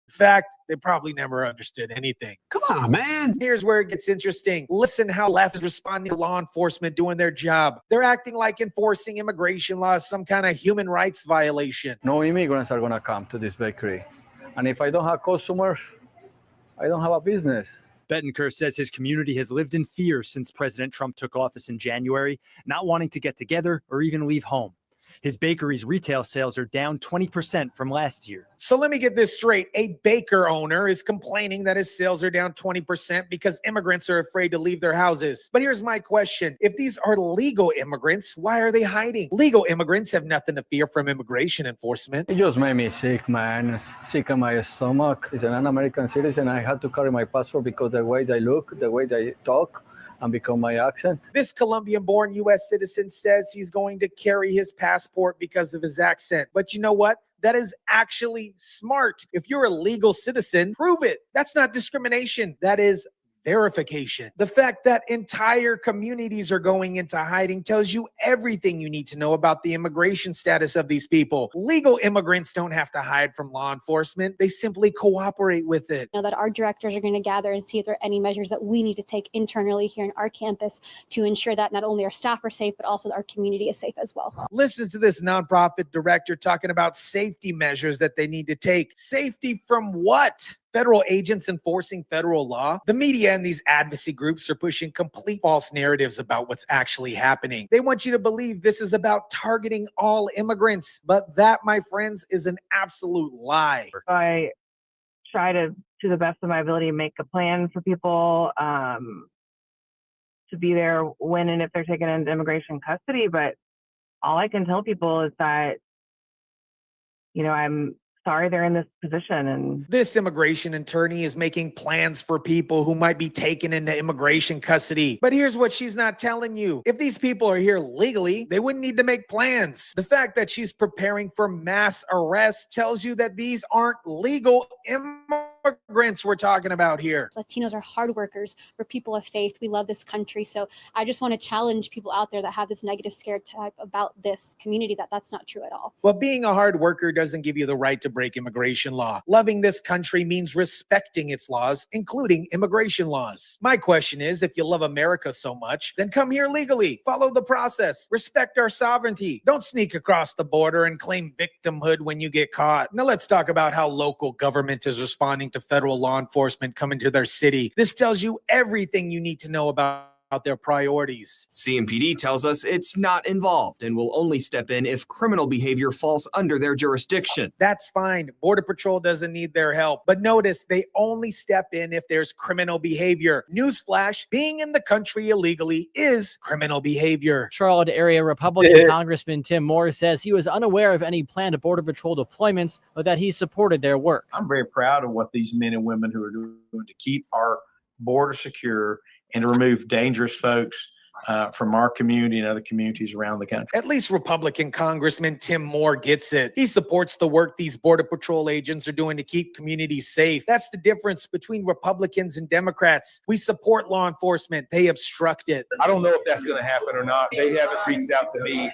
fact, they probably never understood anything. Come on, man. Here's where it gets interesting. Listen how left is responding to law enforcement doing their job. They're acting like enforcing immigration law is some kind of human rights violation. No immigrants are going to come to this bakery. And if I don't have customers, I don't have a business. Bettencourt says his community has lived in fear since President Trump took office in January, not wanting to get together or even leave home. His bakery's retail sales are down 20% from last year. So let me get this straight. A baker owner is complaining that his sales are down 20% because immigrants are afraid to leave their houses. But here's my question. If these are legal immigrants, why are they hiding? Legal immigrants have nothing to fear from immigration enforcement. It just made me sick, man. Sick in my stomach. As an American citizen, I had to carry my passport because the way they look, the way they talk, and become my accent. This Colombian-born U.S. citizen says he's going to carry his passport because of his accent. But you know what? That is actually smart. If you're a legal citizen, prove it. That's not discrimination. That is verification. The fact that entire communities are going into hiding tells you everything you need to know about the immigration status of these people. Legal immigrants don't have to hide from law enforcement. They simply cooperate with it. That our directors are going to gather and see if there are any measures that we need to take internally here in our campus to ensure that not only our staff are safe, but also that our community is safe as well. Listen to this nonprofit director talking about safety measures that they need to take. Safety from what? Federal agents enforcing federal law? The media and these advocacy groups are pushing complete false narratives about what's actually happening. They want you to believe this is about targeting all immigrants, but that, my friends, is an absolute lie. I try to the best of my ability, make a plan for people to be there when and if they're taken into immigration custody. But all I can tell people is that, I'm sorry they're in this position. And this immigration attorney is making plans for people who might be taken into immigration custody. But here's what she's not telling you. If these people are here legally, they wouldn't need to make plans. The fact that she's preparing for mass arrest tells you that these aren't legal immigrants we're talking about here. Latinos are hard workers. We're people of faith. We love this country. So I just want to challenge people out there that have this negative stereotype about this community that that's not true at all. Well, being a hard worker doesn't give you the right to break immigration law. Loving this country means respecting its laws, including immigration laws. My question is, if you love America so much, then come here legally. Follow the process. Respect our sovereignty. Don't sneak across the border and claim victimhood when you get caught. Now let's talk about how local government is responding to federal law enforcement coming to their city. This tells you everything you need to know about their priorities. CMPD tells us it's not involved and will only step in if criminal behavior falls under their jurisdiction. That's fine. Border Patrol doesn't need their help. But notice they only step in if there's criminal behavior. Newsflash, being in the country illegally is criminal behavior. Charlotte area Republican Congressman Tim Moore says he was unaware of any planned Border Patrol deployments, but that he supported their work. I'm very proud of what these men and women who are doing to keep our border secure and to remove dangerous folks from our community and other communities around the country. At least Republican Congressman Tim Moore gets it. He supports the work these Border Patrol agents are doing to keep communities safe. That's the difference between Republicans and Democrats. We support law enforcement. They obstruct it. I don't know if that's going to happen or not. They haven't reached out to me,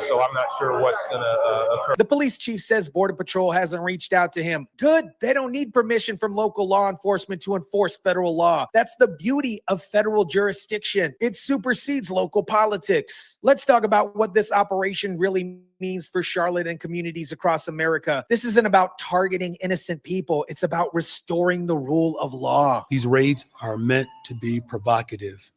so I'm not sure what's going to occur. The police chief says Border Patrol hasn't reached out to him. Good. They don't need permission from local law enforcement to enforce federal law. That's the beauty of federal jurisdiction. It supersedes local politics. Let's talk about what this operation really means for Charlotte and communities across America. This isn't about targeting innocent people. It's about restoring the rule of law. These raids are meant to be provocative.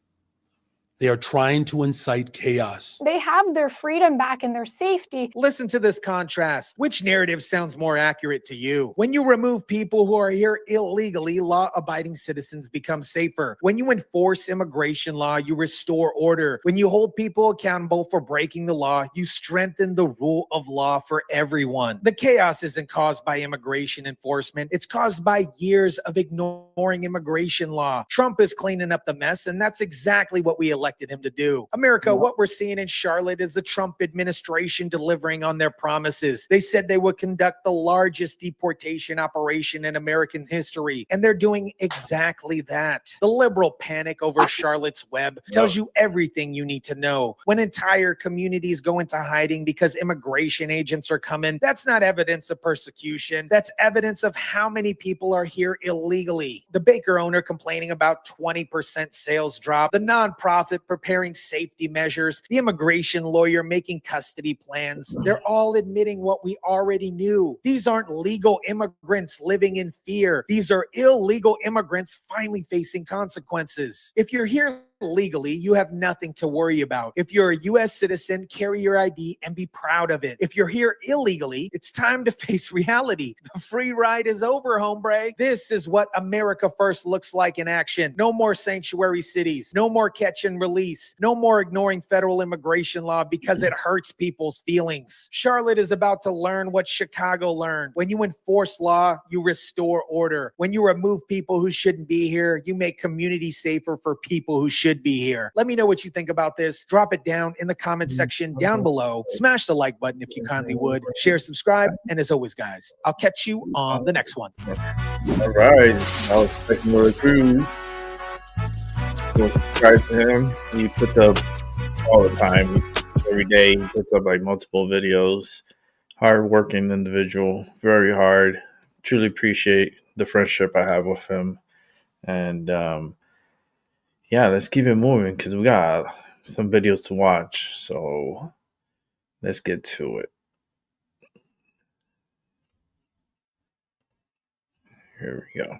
They are trying to incite chaos. They have their freedom back and their safety. Listen to this contrast. Which narrative sounds more accurate to you? When you remove people who are here illegally, law-abiding citizens become safer. When you enforce immigration law, you restore order. When you hold people accountable for breaking the law, you strengthen the rule of law for everyone. The chaos isn't caused by immigration enforcement. It's caused by years of ignoring immigration law. Trump is cleaning up the mess, and that's exactly what we elected him to do. America, what we're seeing in Charlotte is the Trump administration delivering on their promises. They said they would conduct the largest deportation operation in American history, and they're doing exactly that. The liberal panic over Charlotte's Web tells you everything you need to know. When entire communities go into hiding because immigration agents are coming, that's not evidence of persecution. That's evidence of how many people are here illegally. The baker owner complaining about 20% sales drop, the nonprofit preparing safety measures, the immigration lawyer making custody plans. They're all admitting what we already knew. These aren't legal immigrants living in fear. These are illegal immigrants finally facing consequences. If you're here legally, you have nothing to worry about. If you're a U.S. citizen, carry your ID and be proud of it. If you're here illegally, it's time to face reality. The free ride is over, hombre. This is what America First looks like in action. No more sanctuary cities. No more catch and release. No more ignoring federal immigration law because it hurts people's feelings. Charlotte is about to learn what Chicago learned. When you enforce law, you restore order. When you remove people who shouldn't be here, you make communities safer for people who should be here. Let me know what you think about this. Drop it down in the comment section down below. Smash the like button if you kindly would. Share, subscribe, and as always, guys, I'll catch you on the next one. All right. I was expecting more crew. So subscribe to him. He puts up all the time. Every day he puts up like multiple videos. Hard working individual. Very hard. Truly appreciate the friendship I have with him. And yeah, let's keep it moving because we got some videos to watch. So let's get to it. Here we go.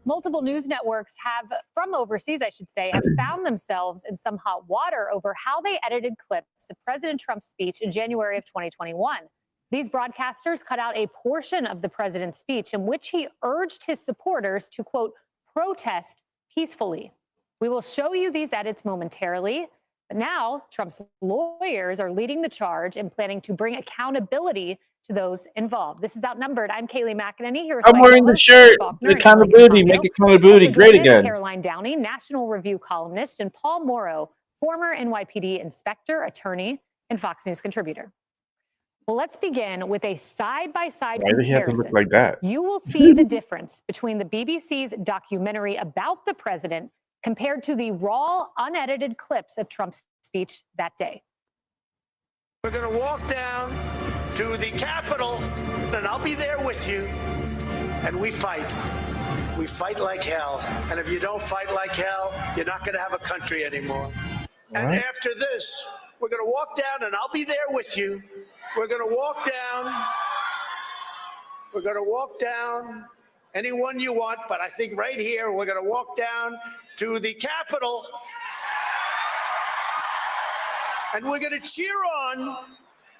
Multiple news networks from overseas, I should say, have found themselves in some hot water over how they edited clips of President Trump's speech in January of 2021. These broadcasters cut out a portion of the president's speech in which he urged his supporters to, quote, protest peacefully. We will show you these edits momentarily, but now Trump's lawyers are leading the charge and planning to bring accountability to those involved. This is Outnumbered. I'm Kaylee McEnany here with I'm wearing the shirt. Accountability, make accountability great again. Caroline Downey, National Review columnist, and Paul Morrow, former NYPD inspector, attorney, and Fox News contributor. Well, let's begin with a side-by-side comparison. Why did he have to look like that? You will see the difference between the BBC's documentary about the president compared to the raw, unedited clips of Trump's speech that day. We're going to walk down to the Capitol, and I'll be there with you, and we fight. We fight like hell, and if you don't fight like hell, you're not going to have a country anymore. And after this, we're going to walk down, and I'll be there with you. We're going to walk down. We're going to walk down anyone you want, but I think right here, we're going to walk down to the Capitol, and we're going to cheer on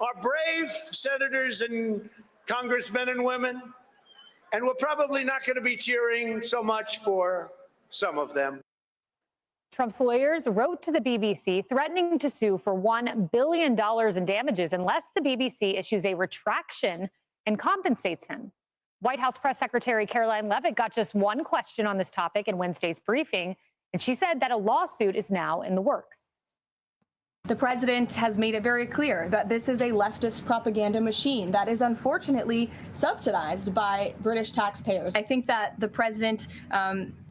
our brave senators and congressmen and women, and we're probably not going to be cheering so much for some of them. Trump's lawyers wrote to the BBC threatening to sue for $1 billion in damages unless the BBC issues a retraction and compensates him. White House Press Secretary Caroline Leavitt got just one question on this topic in Wednesday's briefing. And she said that a lawsuit is now in the works. The president has made it very clear that this is a leftist propaganda machine that is unfortunately subsidized by British taxpayers. I think that the president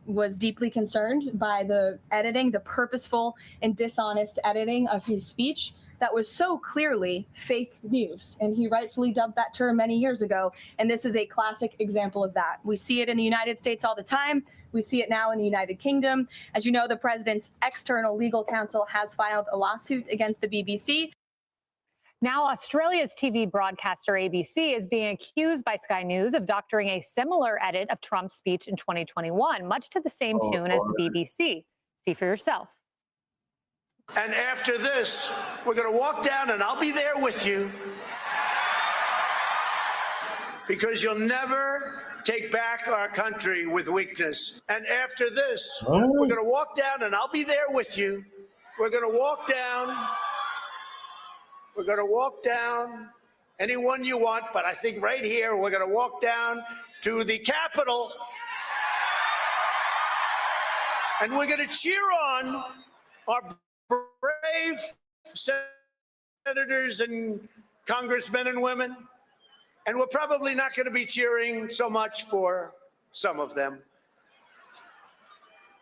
was deeply concerned by the editing, the purposeful and dishonest editing of his speech that was so clearly fake news. And he rightfully dubbed that term many years ago. And this is a classic example of that. We see it in the United States all the time. We see it now in the United Kingdom. As you know, the president's external legal counsel has filed a lawsuit against the BBC. Now, Australia's TV broadcaster ABC is being accused by Sky News of doctoring a similar edit of Trump's speech in 2021, much to the same tune as the BBC. See for yourself. And after this, we're going to walk down and I'll be there with you, because you'll never take back our country with weakness. And after this, we're going to walk down and I'll be there with you. We're going to walk down. We're going to walk down anyone you want, but I think right here, we're going to walk down to the Capitol and we're going to cheer on our brave senators and congressmen and women. And we're probably not going to be cheering so much for some of them,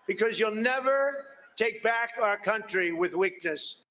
because you'll never take back our country with weakness.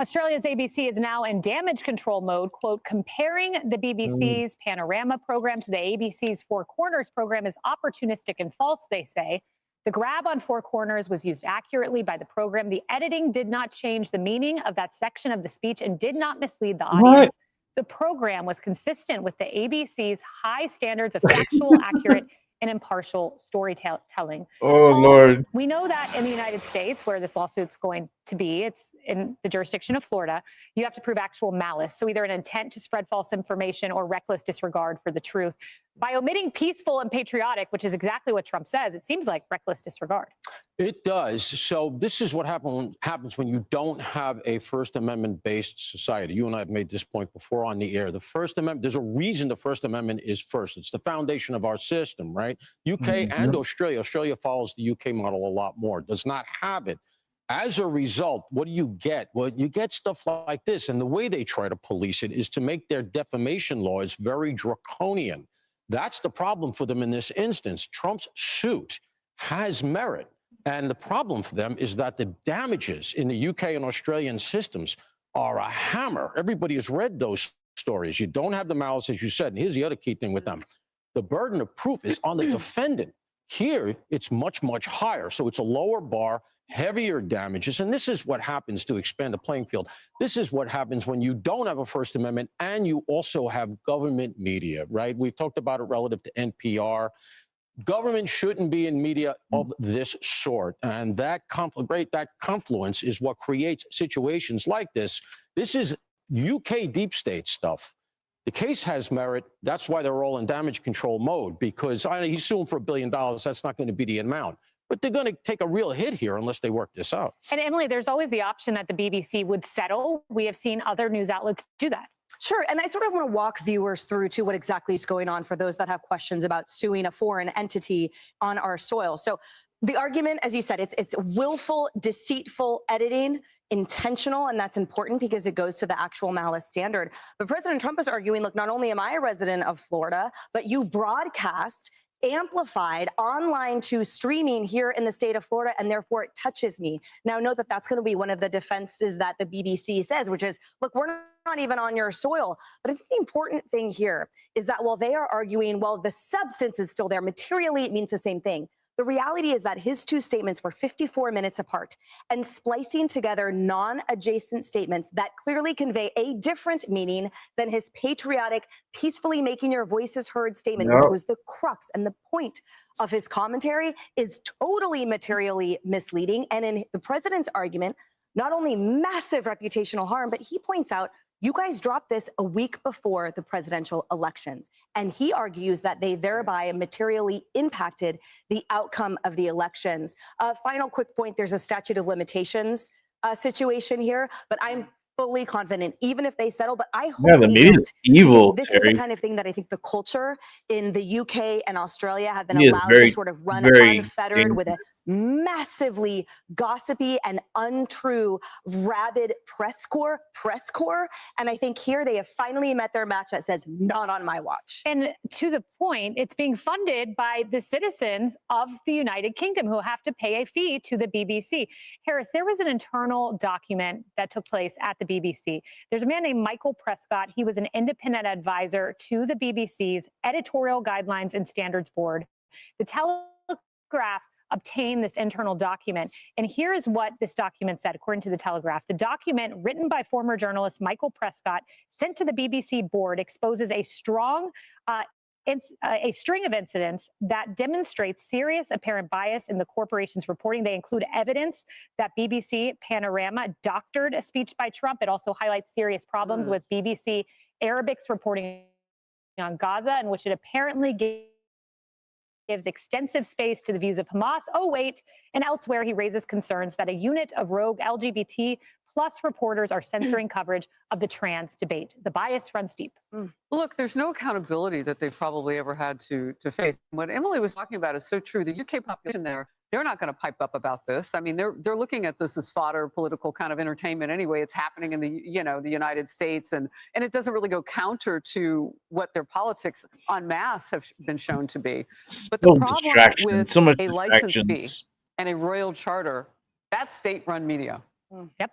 Australia's ABC is now in damage control mode, quote, comparing the BBC's Panorama program to the ABC's Four Corners program is opportunistic and false, they say. The grab on Four Corners was used accurately by the program. The editing did not change the meaning of that section of the speech and did not mislead the audience. The program was consistent with the ABC's high standards of factual, accurate, and impartial storytelling. Oh, Lord. We know that in the United States, where this lawsuit's going to be, it's in the jurisdiction of Florida, you have to prove actual malice. So either an intent to spread false information or reckless disregard for the truth. By omitting peaceful and patriotic, which is exactly what Trump says, it seems like reckless disregard. It does. So this is what happens when you don't have a First Amendment-based society. You and I have made this point before on the air. The First Amendment, there's a reason the First Amendment is first. It's the foundation of our system, right? UK and Australia. Australia follows the UK model a lot more, does not have it. As a result, what do you get? Well, you get stuff like this. And the way they try to police it is to make their defamation laws very draconian. That's the problem for them in this instance. Trump's suit has merit. And the problem for them is that the damages in the UK and Australian systems are a hammer. Everybody has read those stories. You don't have the malice, as you said. And here's the other key thing with them. The burden of proof is on the defendant. Here, it's much, much higher. So it's a lower bar, heavier damages. And this is what happens to expand the playing field. This is what happens when you don't have a First Amendment and you also have government media, right? We've talked about it relative to NPR. Government shouldn't be in media of this sort. And that confluence is what creates situations like this. This is UK deep state stuff. The case has merit. That's why they're all in damage control mode, because he's suing for $1 billion. That's not going to be the amount. But they're going to take a real hit here unless they work this out. And Emily, there's always the option that the BBC would settle. We have seen other news outlets do that. Sure. And I sort of want to walk viewers through to what exactly is going on for those that have questions about suing a foreign entity on our soil. So the argument, as you said, it's willful, deceitful editing, intentional, and that's important because it goes to the actual malice standard. But President Trump is arguing, look, not only am I a resident of Florida, but you broadcast amplified online to streaming here in the state of Florida, and therefore it touches me. Now, note that that's going to be one of the defenses that the BBC says, which is, look, we're not even on your soil. But I think the important thing here is that while they are arguing, well, the substance is still there, materially it means the same thing. The reality is that his two statements were 54 minutes apart, and splicing together non-adjacent statements that clearly convey a different meaning than his patriotic, peacefully making your voices heard statement, which was the crux and the point of his commentary, is totally materially misleading. And in the president's argument, not only massive reputational harm, but he points out, you guys dropped this a week before the presidential elections. And he argues that they thereby materially impacted the outcome of the elections. Final quick point, there's a statute of limitations situation here, but I'm fully confident, even if they settle. But I hope Yeah, the they media don't, is evil, because this is the Terry. kind of thing that I think the culture in the UK and Australia have been He is allowed to very, sort of run very unfettered with a dangerous. massively gossipy and untrue, rabid press corps. And I think here they have finally met their match that says, not on my watch. And to the point, it's being funded by the citizens of the United Kingdom who have to pay a fee to the BBC. Harris, there was an internal document that took place at the BBC. There's a man named Michael Prescott. He was an independent advisor to the BBC's Editorial Guidelines and Standards Board. The Telegraph obtain this internal document. And here is what this document said, according to the Telegraph. The document, written by former journalist Michael Prescott, sent to the BBC board, exposes a string of incidents that demonstrates serious apparent bias in the corporation's reporting. They include evidence that BBC Panorama doctored a speech by Trump. It also highlights serious problems with BBC Arabic's reporting on Gaza, in which it apparently gives extensive space to the views of Hamas. Oh, wait. And elsewhere, he raises concerns that a unit of rogue LGBT plus reporters are censoring coverage of the trans debate. The bias runs deep. Look, there's no accountability that they've probably ever had to face. What Emily was talking about is so true. The UK population there, they're not going to pipe up about this. I mean, they're looking at this as fodder, political kind of entertainment anyway. It's happening in the United States, and it doesn't really go counter to what their politics en masse have been shown to be. But the problem with so much a license fee distractions. and a royal charter, that's state-run media. Yep.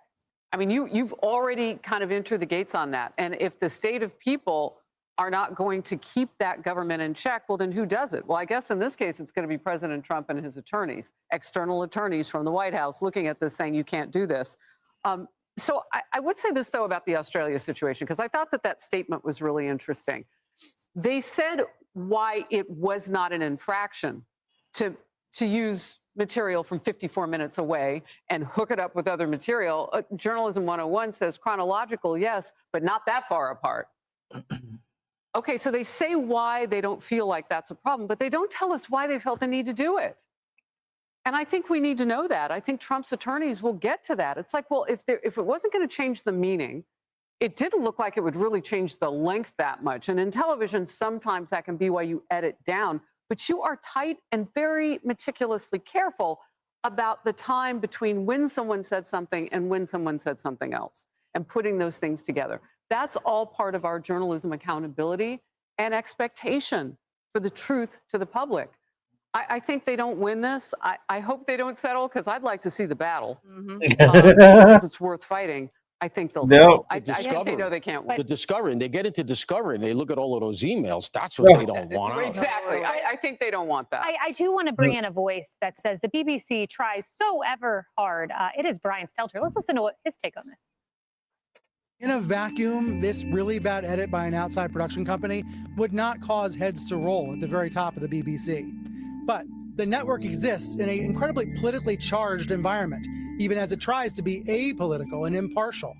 I mean, you've already kind of entered the gates on that. And if the state of people are not going to keep that government in check, well, then who does it? Well, I guess in this case, it's going to be President Trump and his attorneys, external attorneys from the White House looking at this saying, you can't do this. So I would say this, though, about the Australia situation, because I thought that statement was really interesting. They said why it was not an infraction to use material from 54 minutes away and hook it up with other material. Journalism 101 says chronological, yes, but not that far apart. Okay, so they say why they don't feel like that's a problem, but they don't tell us why they felt the need to do it. And I think we need to know that. I think Trump's attorneys will get to that. It's like, well, if it wasn't going to change the meaning, it didn't look like it would really change the length that much. And in television, sometimes that can be why you edit down. But you are tight and very meticulously careful about the time between when someone said something and when someone said something else and putting those things together. That's all part of our journalism accountability and expectation for the truth to the public. I think they don't win this. I hope they don't settle, because I'd like to see the battle. Because it's worth fighting. I think they'll settle. I think they know they can't win. The discovery, and they get into discovery, and they look at all of those emails. That's what they don't want. Exactly. I think they don't want that. I do want to bring in a voice that says the BBC tries so ever hard. It is Brian Stelter. Let's listen to his take on this. In a vacuum, this really bad edit by an outside production company would not cause heads to roll at the very top of the BBC. But the network exists in an incredibly politically charged environment, even as it tries to be apolitical and impartial.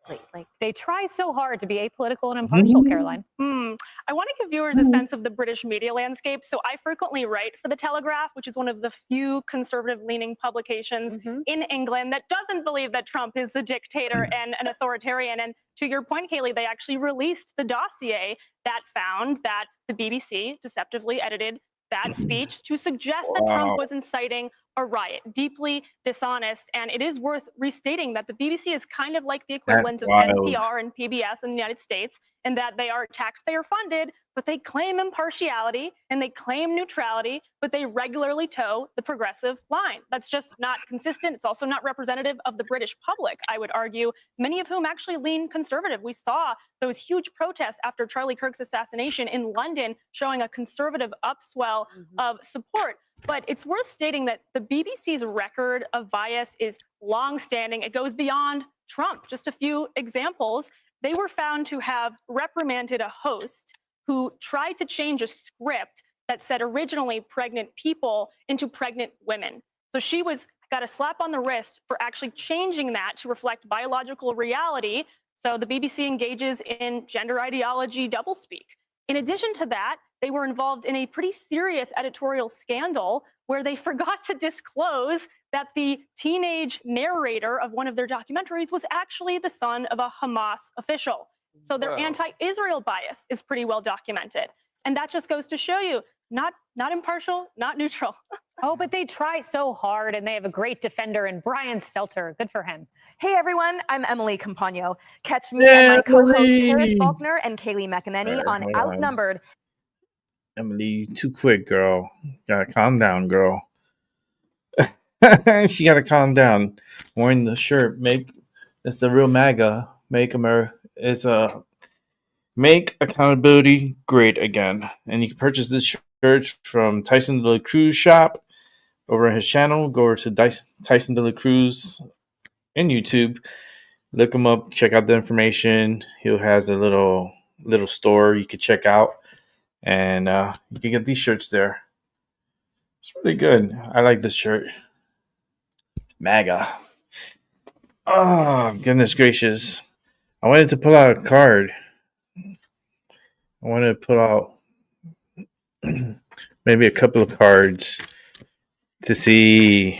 Like they try so hard to be apolitical and impartial, Caroline. I want to give viewers a sense of the British media landscape. So I frequently write for the Telegraph, which is one of the few conservative-leaning publications in England that doesn't believe that Trump is a dictator and an authoritarian. And to your point, Kaylee, they actually released the dossier that found that the BBC deceptively edited that speech to suggest that Trump was inciting a riot. Deeply dishonest. And it is worth restating that the BBC is kind of like the equivalent of NPR and PBS in the United States, in that they are taxpayer funded, but they claim impartiality and they claim neutrality, but they regularly toe the progressive line. That's just not consistent. It's also not representative of the British public, I would argue, many of whom actually lean conservative. We saw those huge protests after Charlie Kirk's assassination in London showing a conservative upswell of support. But it's worth stating that the BBC's record of bias is longstanding. It goes beyond Trump. Just a few examples. They were found to have reprimanded a host who tried to change a script that said originally pregnant people into pregnant women. So she got a slap on the wrist for actually changing that to reflect biological reality. So the BBC engages in gender ideology doublespeak. In addition to that, they were involved in a pretty serious editorial scandal where they forgot to disclose that the teenage narrator of one of their documentaries was actually the son of a Hamas official. So their anti-Israel bias is pretty well documented. And that just goes to show you, not impartial, not neutral. Oh, but they try so hard, and they have a great defender in Brian Stelter. Good for him. Hey everyone, I'm Emily Campagno. Catch me and my co-hosts Harris Faulkner and Kaylee McEnany on Outnumbered. Emily, you too quick, girl. Gotta calm down, girl. She gotta calm down. Wearing the shirt, it's the real MAGA. Make America make accountability great again. And you can purchase this shirt from Tyson De La Cruz shop over on his channel. Go over to Tyson De La Cruz in YouTube. Look him up. Check out the information. He has a little store you could check out, and you can get these shirts there. It's really good. I like this shirt. It's MAGA. Oh, goodness gracious. I wanted to pull out a card. I wanted to put out maybe a couple of cards to see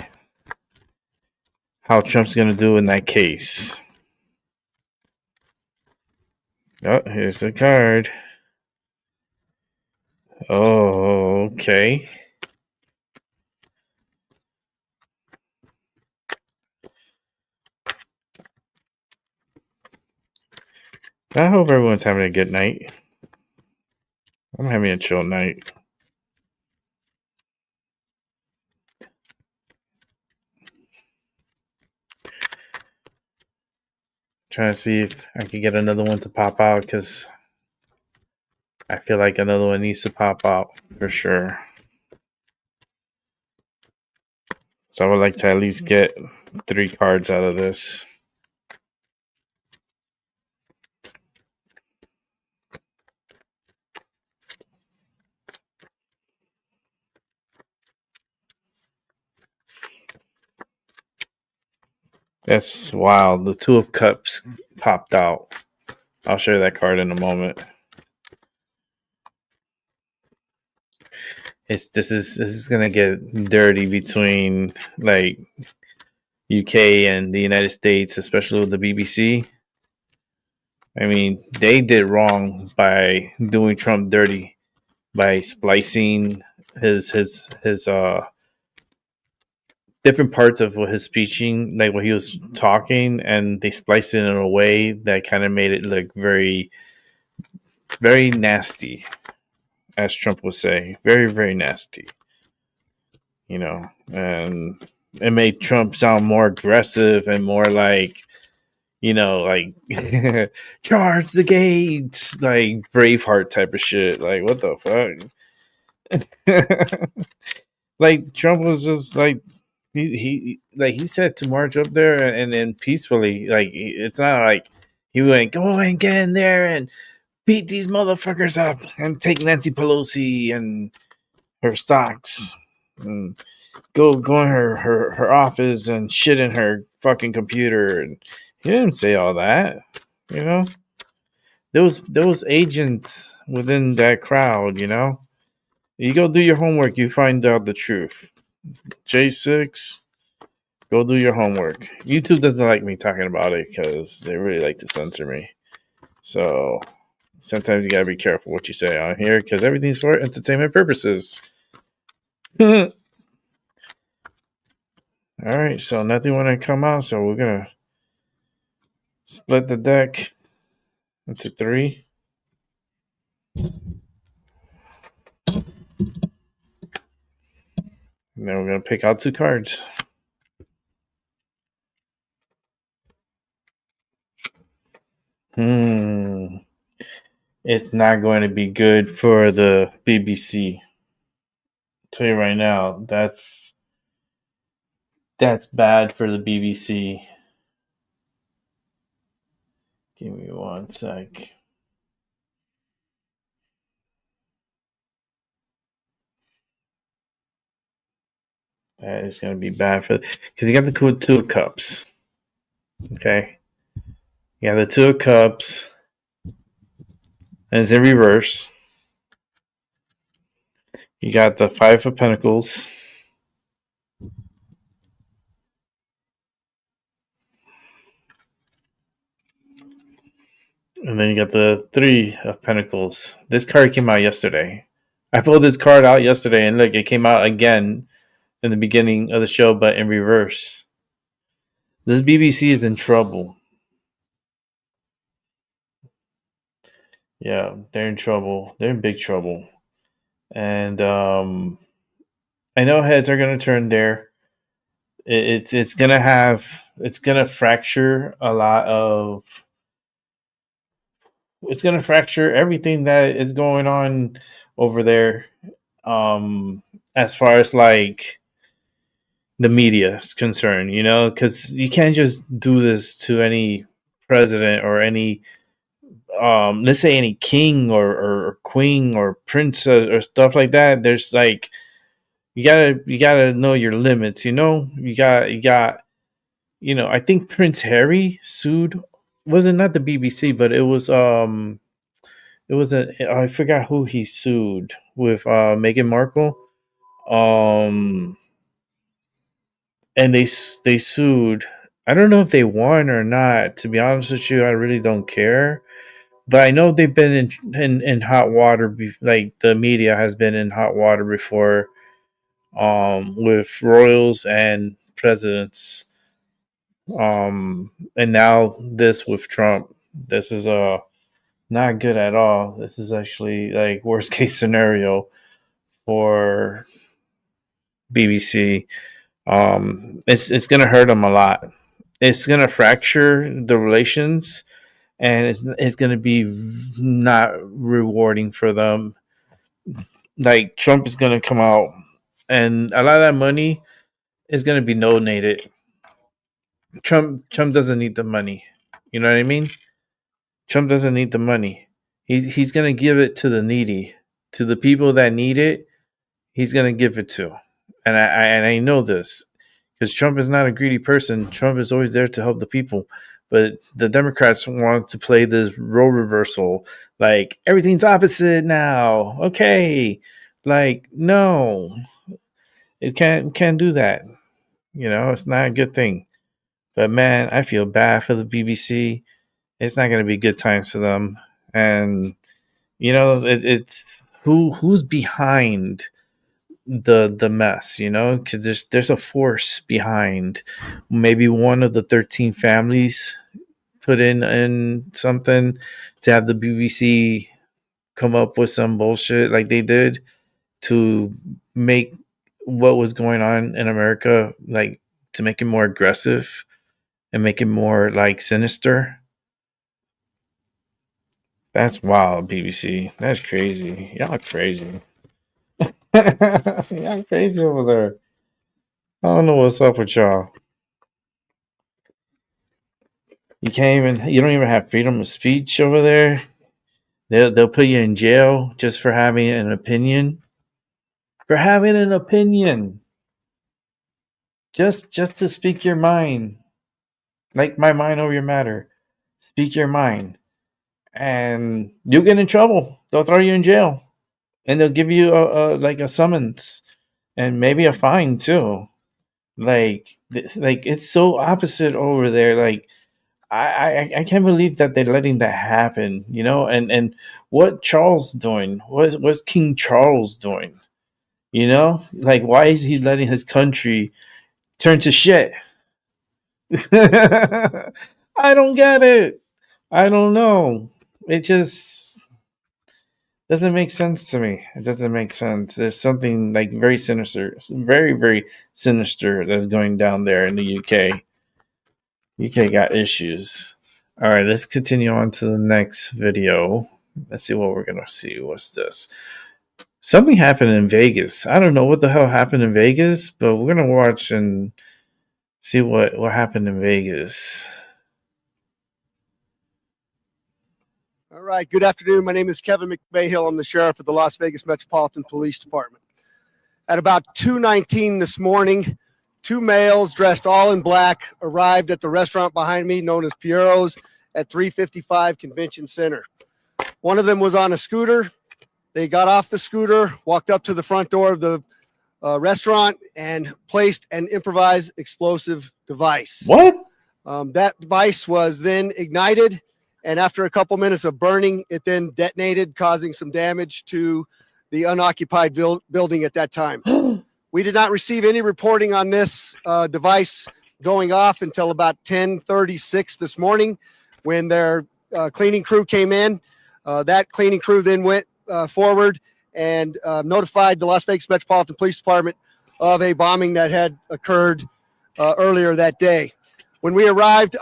how Trump's going to do in that case. Oh, here's the card. Oh, okay. I hope everyone's having a good night. I'm having a chill night. Trying to see if I can get another one to pop out, because I feel like another one needs to pop out for sure. So I would like to at least get 3 cards out of this. That's wild. The 2 of Cups popped out. I'll show you that card in a moment. This is gonna get dirty between like UK and the United States, especially with the BBC. I mean, they did wrong by doing Trump dirty by splicing his different parts of what his speeching, like what he was talking, and they spliced it in a way that kind of made it look very, very nasty, as Trump would say. Very, very nasty. You know, and it made Trump sound more aggressive and more like, you know, like charge the gates, like Braveheart type of shit. Like, what the fuck? Like, Trump was just like, he said to march up there and then peacefully. Like, it's not like he went, go and get in there and beat these motherfuckers up and take Nancy Pelosi and her stocks and go in her office and shit in her fucking computer. And he didn't say all that, you know. There was agents within that crowd, you know. You go do your homework, you find out the truth. J6, go do your homework. YouTube doesn't like me talking about it because they really like to censor me. So sometimes you gotta be careful what you say on here because everything's for entertainment purposes. All right, so nothing want to come out, so we're gonna split the deck into 3. And then we're going to pick out 2 cards. It's not going to be good for the BBC. I'll tell you right now, that's bad for the BBC. Give me 1 sec. That is going to be bad for, because you got the 2 of Cups. Okay, you got the 2 of Cups, and it's in reverse. You got the Five of Pentacles. And then you got the Three of Pentacles. This card came out yesterday. I pulled this card out yesterday, and look, it came out again in the beginning of the show, but in reverse. This BBC is in trouble. Yeah, they're in trouble. They're in big trouble. And I know heads are going to turn there. It's gonna fracture a lot of. It's gonna fracture everything that is going on over there. As far as like the media is concerned, you know, because you can't just do this to any president or any, let's say any king or queen or princess or stuff like that. There's like you gotta know your limits. You know, you got. You know, I think Prince Harry sued. Wasn't not the BBC, but it was I forgot who he sued with Meghan Markle. And they sued. I don't know if they won or not. To be honest with you, I really don't care. But I know they've been in hot water. Like the media has been in hot water before, with royals and presidents. And now this with Trump. This is not good at all. This is actually like worst case scenario for BBC. It's gonna hurt them a lot. It's gonna fracture the relations, and it's gonna be not rewarding for them. Like Trump is gonna come out, and a lot of that money is gonna be donated. Trump doesn't need the money. You know what I mean? Trump doesn't need the money. He's gonna give it to the needy, to the people that need it. He's gonna give it to, and I know this because Trump is not a greedy person. Trump is always there to help the people, but the Democrats want to play this role reversal, like everything's opposite now. Okay, like no, it can't do that. You know, it's not a good thing. But man, I feel bad for the BBC. It's not going to be good times for them, and you know, it's who's behind the mess, you know, because there's a force behind. Maybe one of the 13 families put in something to have the BBC come up with some bullshit like they did to make what was going on in America, like to make it more aggressive and make it more like sinister. That's wild, BBC. That's crazy. Y'all crazy. Y'all crazy over there. I don't know what's up with y'all. You don't even have freedom of speech over there. They'll put you in jail just for having an opinion. For having an opinion. Just to speak your mind. Like my mind over your matter. Speak your mind. And you'll get in trouble. They'll throw you in jail. And they'll give you a summons. And maybe a fine too. Like it's so opposite over there. Like I can't believe that they're letting that happen, you know. And what Charles doing? What's King Charles doing? You know, like why is he letting his country turn to shit? I don't get it. I don't know. It just doesn't make sense to me. It doesn't make sense. There's something like very sinister, very, very sinister that's going down there in the UK. UK got issues. All right, let's continue on to the next video. Let's see what we're going to see. What's this? Something happened in Vegas. I don't know what the hell happened in Vegas, but we're going to watch and see what happened in Vegas. All right. Good afternoon. My name is Kevin McVahill. I'm the sheriff of the Las Vegas Metropolitan Police Department. At about 2:19 this morning, two males dressed all in black arrived at the restaurant behind me known as Piero's at 355 Convention Center. One of them was on a scooter They got off the scooter, walked up to the front door of the restaurant, and placed an improvised explosive device. What? That device was then ignited, and after a couple minutes of burning, it then detonated, causing some damage to the unoccupied building at that time. We did not receive any reporting on this device going off until about 10:36 this morning when their cleaning crew came in. That cleaning crew then went forward and notified the Las Vegas Metropolitan Police Department of a bombing that had occurred earlier that day. When we arrived,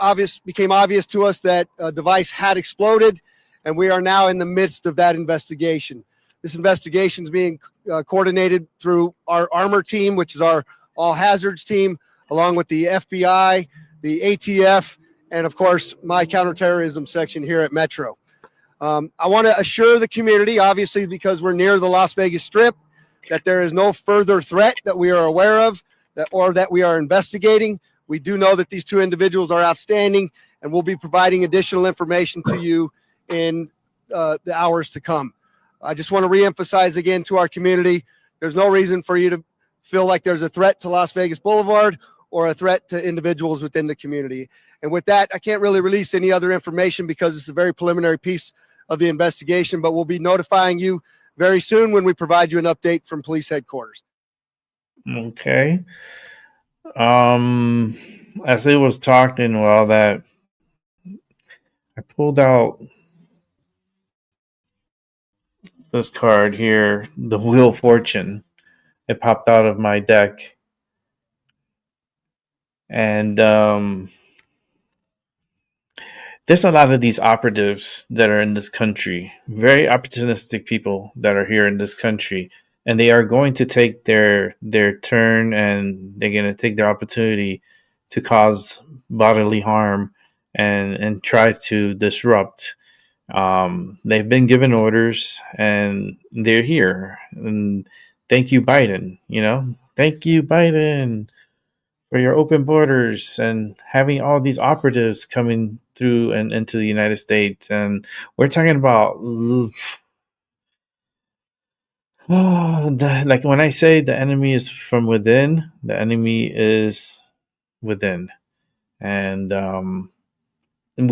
became obvious to us that a device had exploded, and we are now in the midst of that investigation. This investigation is being coordinated through our armor team, which is our all hazards team, along with the FBI, the ATF, and of course, my counterterrorism section here at Metro. I want to assure the community, obviously, because we're near the Las Vegas Strip, that there is no further threat that we are aware of or that we are investigating. We do know that these two individuals are outstanding, and we'll be providing additional information to you in the hours to come. I just want to reemphasize again to our community, there's no reason for you to feel like there's a threat to Las Vegas Boulevard or a threat to individuals within the community. And with that, I can't really release any other information because it's a very preliminary piece of the investigation, but we'll be notifying you very soon when we provide you an update from police headquarters. Okay. As it was talking, well, that I pulled out this card here, the Wheel of Fortune. It popped out of my deck. And there's a lot of these operatives that are in this country, very opportunistic people that are here in this country, and they are going to take their turn, and they're going to take their opportunity to cause bodily harm and try to disrupt. They've been given orders, and they're here. And thank you, Biden. Thank you, Biden, for your open borders and having all these operatives coming through and into the United States. And we're talking about, like when I say the enemy is from within, the enemy is within. And we're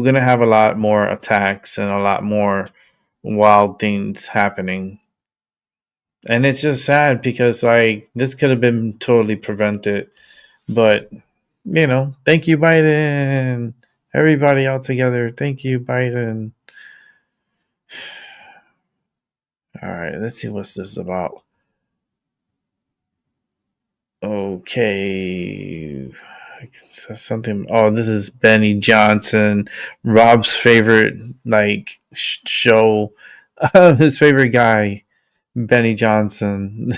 going to have a lot more attacks and a lot more wild things happening. And it's just sad because this could have been totally prevented. But, thank you, Biden. Everybody all together. Thank you, Biden. All right, let's see what's this about. Okay. Something. Oh, this is Benny Johnson, Rob's favorite show. His favorite guy, Benny Johnson.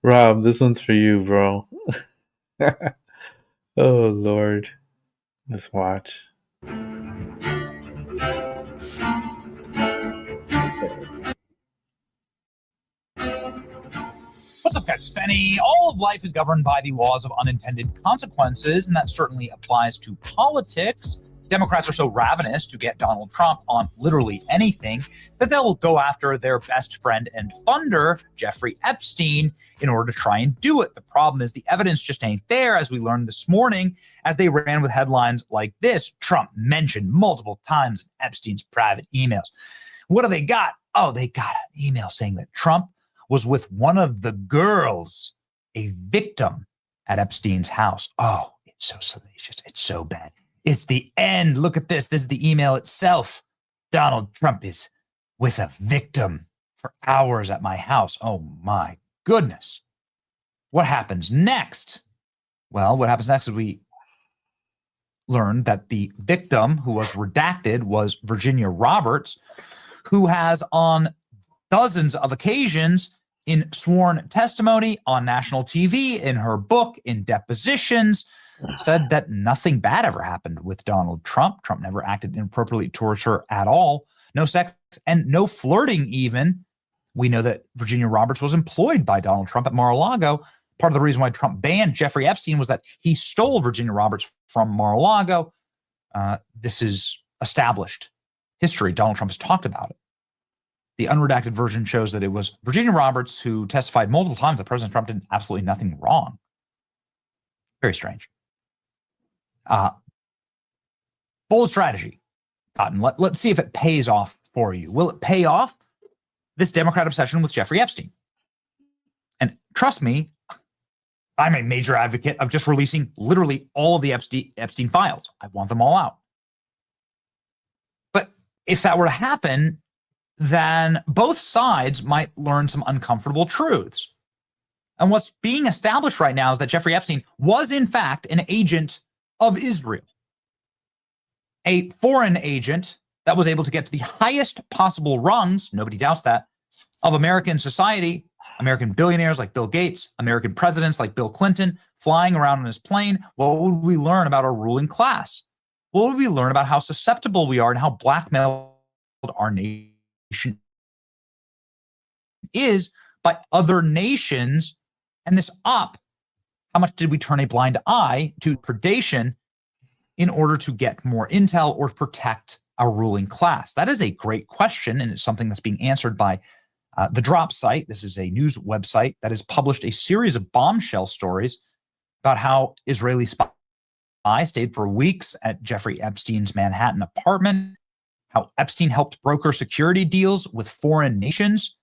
Rob, this one's for you, bro. Oh Lord, let's watch. What's up, guys? It's Benny. All of life is governed by the laws of unintended consequences, and that certainly applies to politics. Democrats are so ravenous to get Donald Trump on literally anything that they'll go after their best friend and funder, Jeffrey Epstein, in order to try and do it. The problem is the evidence just ain't there, as we learned this morning, as they ran with headlines like this. Trump mentioned multiple times in Epstein's private emails. What do they got? Oh, they got an email saying that Trump was with one of the girls, a victim at Epstein's house. Oh, it's so salacious. It's so bad. It's the end. Look at this. This is the email itself. Donald Trump is with a victim for hours at my house. Oh, my goodness. What happens next? Well, what happens next is we learned that the victim, who was redacted, was Virginia Roberts, who has on dozens of occasions in sworn testimony on national TV, in her book, in depositions, said that nothing bad ever happened with Donald Trump. Trump never acted inappropriately towards her at all. No sex and no flirting even. We know that Virginia Roberts was employed by Donald Trump at Mar-a-Lago. Part of the reason why Trump banned Jeffrey Epstein was that he stole Virginia Roberts from Mar-a-Lago. This is established history. Donald Trump has talked about it. The unredacted version shows that it was Virginia Roberts who testified multiple times that President Trump did absolutely nothing wrong. Very strange. Bold strategy, Cotton. Let's see if it pays off for you. Will it pay off? This Democrat obsession with Jeffrey Epstein. And trust me, I'm a major advocate of just releasing literally all of the Epstein files. I want them all out. But if that were to happen, then both sides might learn some uncomfortable truths. And what's being established right now is that Jeffrey Epstein was, in fact, an agent of Israel, a foreign agent that was able to get to the highest possible rungs, nobody doubts that, of American society, American billionaires like Bill Gates, American presidents like Bill Clinton, flying around on his plane. What would we learn about our ruling class? What would we learn about how susceptible we are and how blackmailed our nation is by other nations? And this how much did we turn a blind eye to predation in order to get more intel or protect our ruling class? That is a great question, and it's something that's being answered by The Drop site. This is a news website that has published a series of bombshell stories about how Israeli spies stayed for weeks at Jeffrey Epstein's Manhattan apartment, how Epstein helped broker security deals with foreign nations,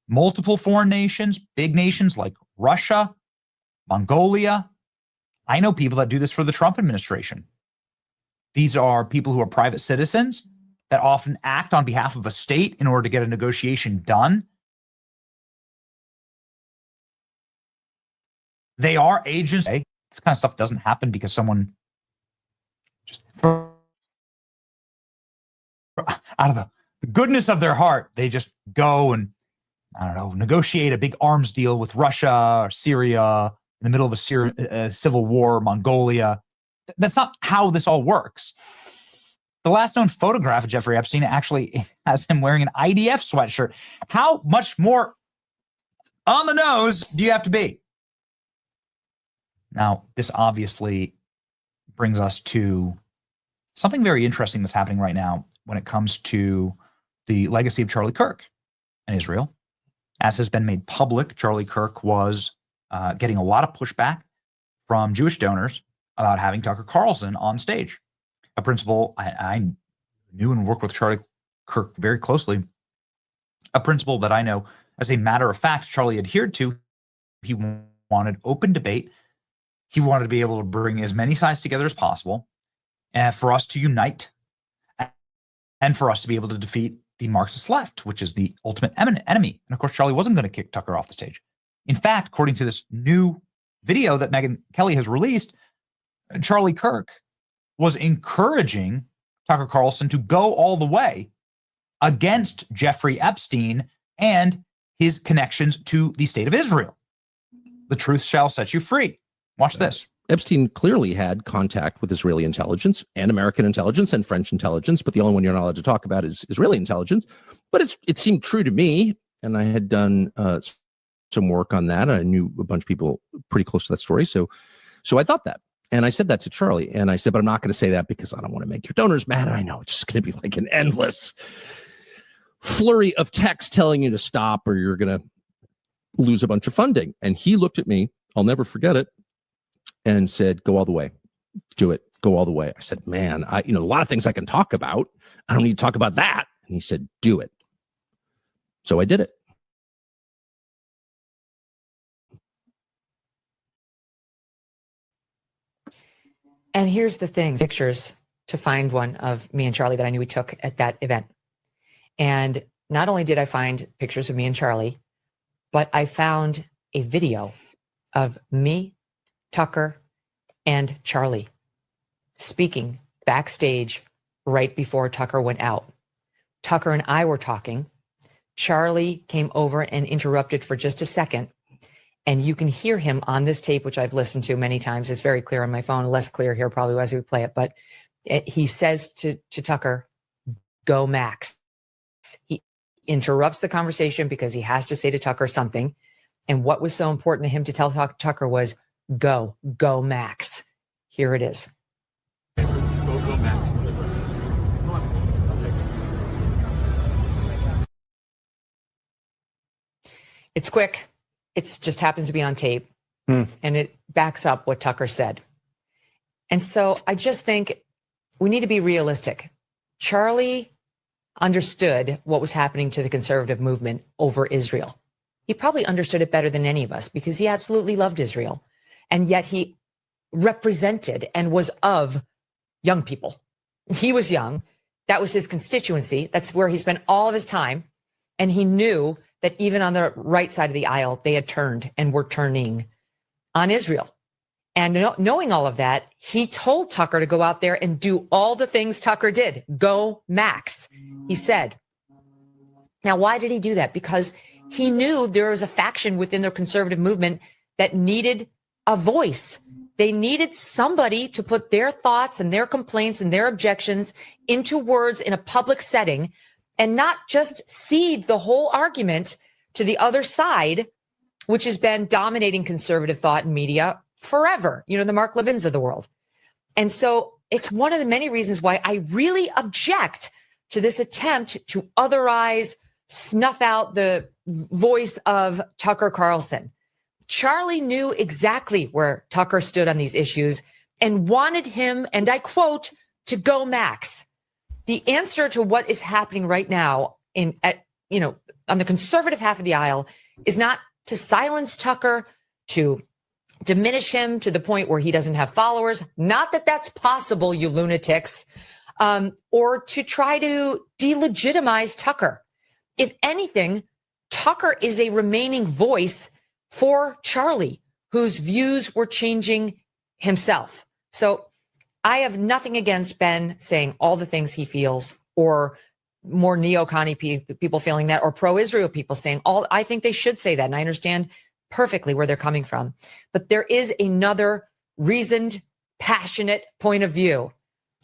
multiple foreign nations, big nations like Russia, Mongolia. I know people that do this for the Trump administration. These are people who are private citizens that often act on behalf of a state in order to get a negotiation done. They are agents. This kind of stuff doesn't happen because someone just out of the goodness of their heart, they just go and, I don't know, negotiate a big arms deal with Russia or Syria in the middle of a civil war, Mongolia. That's not how this all works. The last known photograph of Jeffrey Epstein actually has him wearing an IDF sweatshirt. How much more on the nose do you have to be? Now, this obviously brings us to something very interesting that's happening right now when it comes to the legacy of Charlie Kirk in Israel. As has been made public, Charlie Kirk was getting a lot of pushback from Jewish donors about having Tucker Carlson on stage. A principle I knew and worked with Charlie Kirk very closely, a principle that I know as a matter of fact Charlie adhered to. He wanted open debate. He wanted to be able to bring as many sides together as possible and for us to unite and for us to be able to defeat the Marxist left, which is the ultimate enemy. And of course, Charlie wasn't going to kick Tucker off the stage. In fact, according to this new video that Megyn Kelly has released, Charlie Kirk was encouraging Tucker Carlson to go all the way against Jeffrey Epstein and his connections to the state of Israel. The truth shall set you free. Watch this. Epstein clearly had contact with Israeli intelligence and American intelligence and French intelligence, but the only one you're not allowed to talk about is Israeli intelligence. But it seemed true to me, and I had done some work on that. I knew a bunch of people pretty close to that story, so I thought that. And I said that to Charlie, and I said, but I'm not going to say that because I don't want to make your donors mad. I know it's just going to be like an endless flurry of text telling you to stop or you're going to lose a bunch of funding. And he looked at me, I'll never forget it, and said, go all the way, do it, go all the way. I said, man, a lot of things I can talk about. I don't need to talk about that. And he said, do it. So I did it. And here's the thing, pictures to find one of me and Charlie that I knew we took at that event. And not only did I find pictures of me and Charlie, but I found a video of me, Tucker, and Charlie speaking backstage right before Tucker went out. Tucker and I were talking. Charlie came over and interrupted for just a second. And you can hear him on this tape, which I've listened to many times. It's very clear on my phone, less clear here probably as we play it. But he says to Tucker, go Max. He interrupts the conversation because he has to say to Tucker something. And what was so important to him to tell Tucker was, go Max. Here it is. Go Max. It's quick. It just happens to be on tape. And it backs up what Tucker said. And so I just think we need to be realistic. Charlie understood what was happening to the conservative movement over Israel. He probably understood it better than any of us because he absolutely loved Israel. And yet he represented and was of young people. He was young. That was his constituency. That's where he spent all of his time. And he knew that even on the right side of the aisle, they had turned and were turning on Israel. And knowing all of that, he told Tucker to go out there and do all the things Tucker did. Go Max, he said. Now, why did he do that? Because he knew there was a faction within the conservative movement that needed a voice. They needed somebody to put their thoughts and their complaints and their objections into words in a public setting and not just cede the whole argument to the other side, which has been dominating conservative thought and media forever, the Mark Levins of the world. And so it's one of the many reasons why I really object to this attempt to otherize, snuff out the voice of Tucker Carlson. Charlie knew exactly where Tucker stood on these issues and wanted him, and I quote, to go Max. The answer to what is happening right now on the conservative half of the aisle is not to silence Tucker, to diminish him to the point where he doesn't have followers. Not that that's possible, you lunatics, or to try to delegitimize Tucker. If anything, Tucker is a remaining voice for Charlie, whose views were changing himself. So I have nothing against Ben saying all the things he feels, or more neo-Connie people feeling that, or pro-Israel people saying all. I think they should say that, and I understand perfectly where they're coming from. But there is another reasoned, passionate point of view,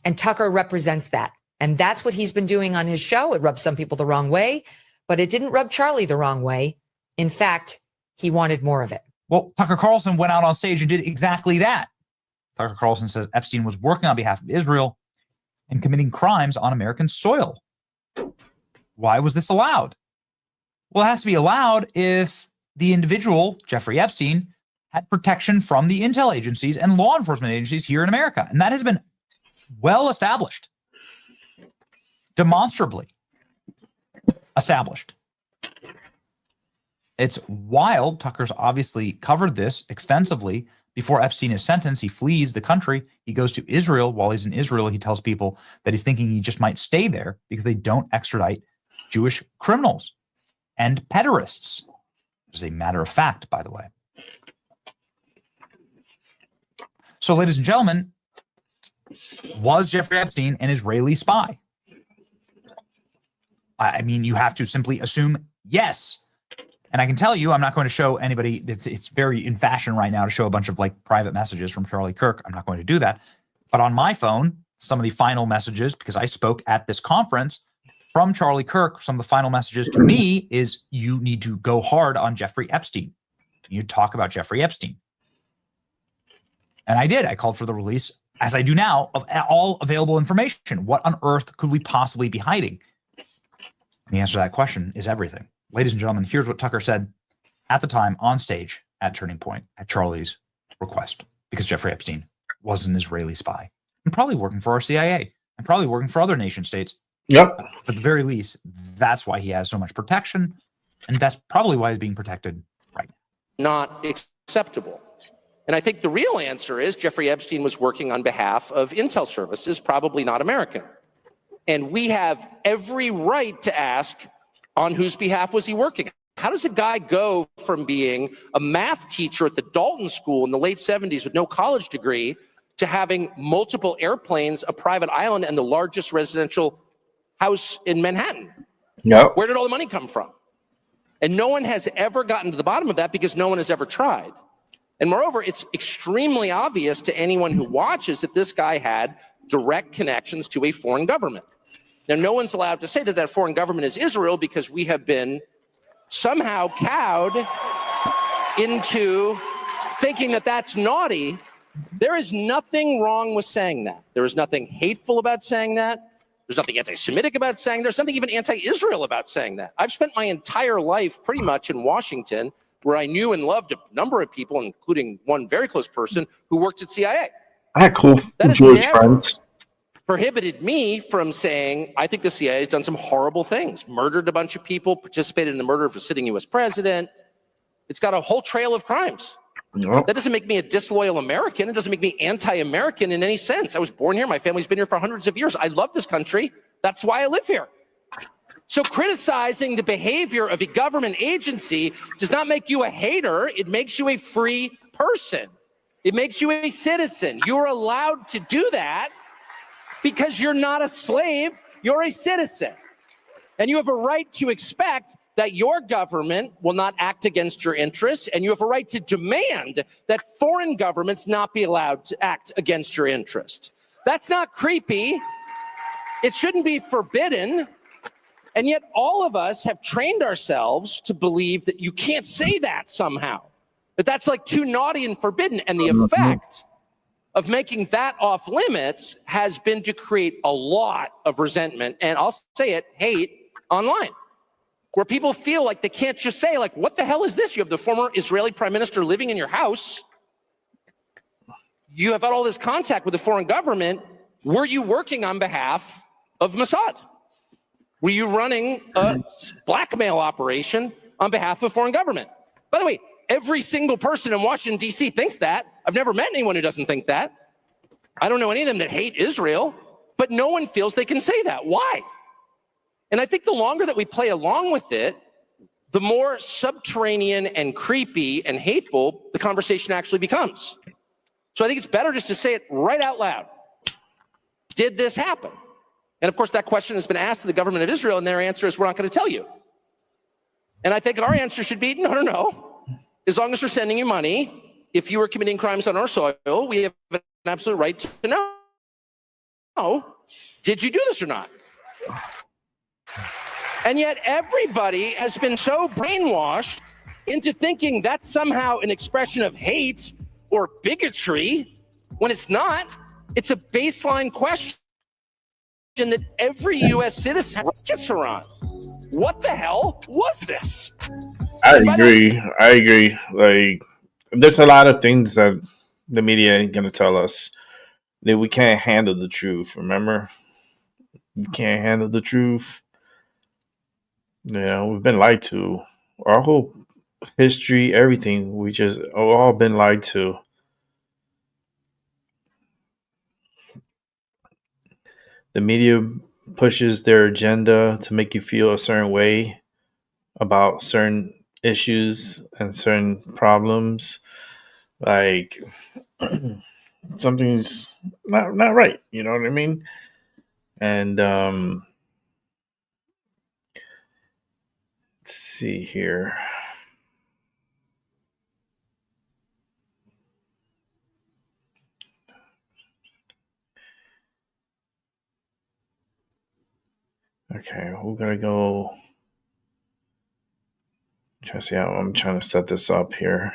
and Tucker represents that. And that's what he's been doing on his show. It rubbed some people the wrong way, but it didn't rub Charlie the wrong way. In fact, he wanted more of it. Well, Tucker Carlson went out on stage and did exactly that. Tucker Carlson says Epstein was working on behalf of Israel and committing crimes on American soil. Why was this allowed? Well, it has to be allowed if the individual, Jeffrey Epstein, had protection from the intel agencies and law enforcement agencies here in America. And that has been well established, demonstrably established. It's wild. Tucker's obviously covered this extensively. Before Epstein is sentenced, he flees the country. He goes to Israel. While he's in Israel, he tells people that he's thinking he just might stay there because they don't extradite Jewish criminals and pederasts. As a matter of fact, by the way. So, ladies and gentlemen, was Jeffrey Epstein an Israeli spy? I mean, you have to simply assume yes. And I can tell you, I'm not going to show anybody. It's very in fashion right now to show a bunch of private messages from Charlie Kirk. I'm not going to do that. But on my phone, some of the final messages, because I spoke at this conference from Charlie Kirk, some of the final messages to me is you need to go hard on Jeffrey Epstein. You talk about Jeffrey Epstein. And I did. I called for the release, as I do now, of all available information. What on earth could we possibly be hiding? The answer to that question is everything. Ladies and gentlemen, here's what Tucker said at the time on stage at Turning Point at Charlie's request, because Jeffrey Epstein was an Israeli spy and probably working for our CIA and probably working for other nation states. Yep. At the very least, that's why he has so much protection, and that's probably why he's being protected right now. Not acceptable. And I think the real answer is Jeffrey Epstein was working on behalf of intel services, probably not American. And we have every right to ask, on whose behalf was he working? How does a guy go from being a math teacher at the Dalton School in the late 70s with no college degree to having multiple airplanes, a private island, and the largest residential house in Manhattan? No. Where did all the money come from? And no one has ever gotten to the bottom of that because no one has ever tried. And moreover, it's extremely obvious to anyone who watches that this guy had direct connections to a foreign government. Now, no one's allowed to say that that foreign government is Israel because we have been somehow cowed into thinking that that's naughty. There is nothing wrong with saying that. There is nothing hateful about saying that. There's nothing anti-Semitic about saying. There's nothing even anti-Israel about saying that. I've spent my entire life pretty much in Washington, where I knew and loved a number of people, including one very close person who worked at CIA. I had cool That has Jewish never friends. prohibited me from saying, I think the CIA has done some horrible things, murdered a bunch of people, participated in the murder of a sitting U.S. president. It's got a whole trail of crimes. Yep. That doesn't make me a disloyal American. It doesn't make me anti-American in any sense. I was born here. My family's been here for hundreds of years. I love this country. That's why I live here. So criticizing the behavior of a government agency does not make you a hater. It makes you a free person. It makes you a citizen. You're allowed to do that because you're not a slave. You're a citizen. And you have a right to expect that your government will not act against your interests, and you have a right to demand that foreign governments not be allowed to act against your interest. That's not creepy. It shouldn't be forbidden. And yet all of us have trained ourselves to believe that you can't say that somehow, that that's like too naughty and forbidden. And the effect of making that off limits has been to create a lot of resentment, and I'll say it, hate online, where people feel like they can't just say, like, what the hell is this? You have the former Israeli prime minister living in your house. You have had all this contact with the foreign government. Were you working on behalf of Mossad? Were you running a blackmail operation on behalf of foreign government? By the way, every single person in Washington, D.C. thinks that. I've never met anyone who doesn't think that. I don't know any of them that hate Israel, but no one feels they can say that. Why? And I think the longer that we play along with it, the more subterranean and creepy and hateful the conversation actually becomes. So I think it's better just to say it right out loud. Did this happen? And of course, that question has been asked to the government of Israel, and their answer is, we're not going to tell you. And I think our answer should be, no. As long as we're sending you money, if you were committing crimes on our soil, we have an absolute right to know, did you do this or not? And yet everybody has been so brainwashed into thinking that's somehow an expression of hate or bigotry, when it's not. It's a baseline question that every U.S. citizen gets around. What the hell was this? I agree. Like, there's a lot of things that the media ain't gonna tell us, that we can't handle the truth. Remember, we can't handle the truth. You know, we've been lied to. Our whole history, everything, we've all been lied to. The media pushes their agenda to make you feel a certain way about certain issues and certain problems. Like, something's not right. You know what I mean? And let's see here. Okay, we're gonna go. Try to see how I'm trying to set this up here.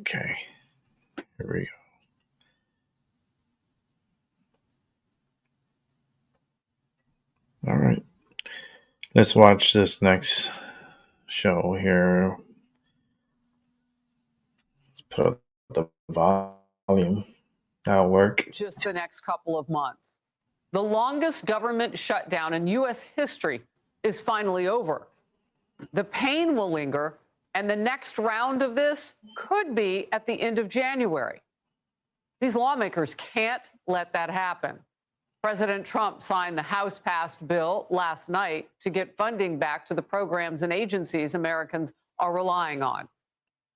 Okay, here we go. All right, let's watch this next show here. Let's put up the volume. That'll work. Just the next couple of months. The longest government shutdown in U.S. history is finally over. The pain will linger, and the next round of this could be at the end of January. These lawmakers can't let that happen. President Trump signed the House-passed bill last night to get funding back to the programs and agencies Americans are relying on.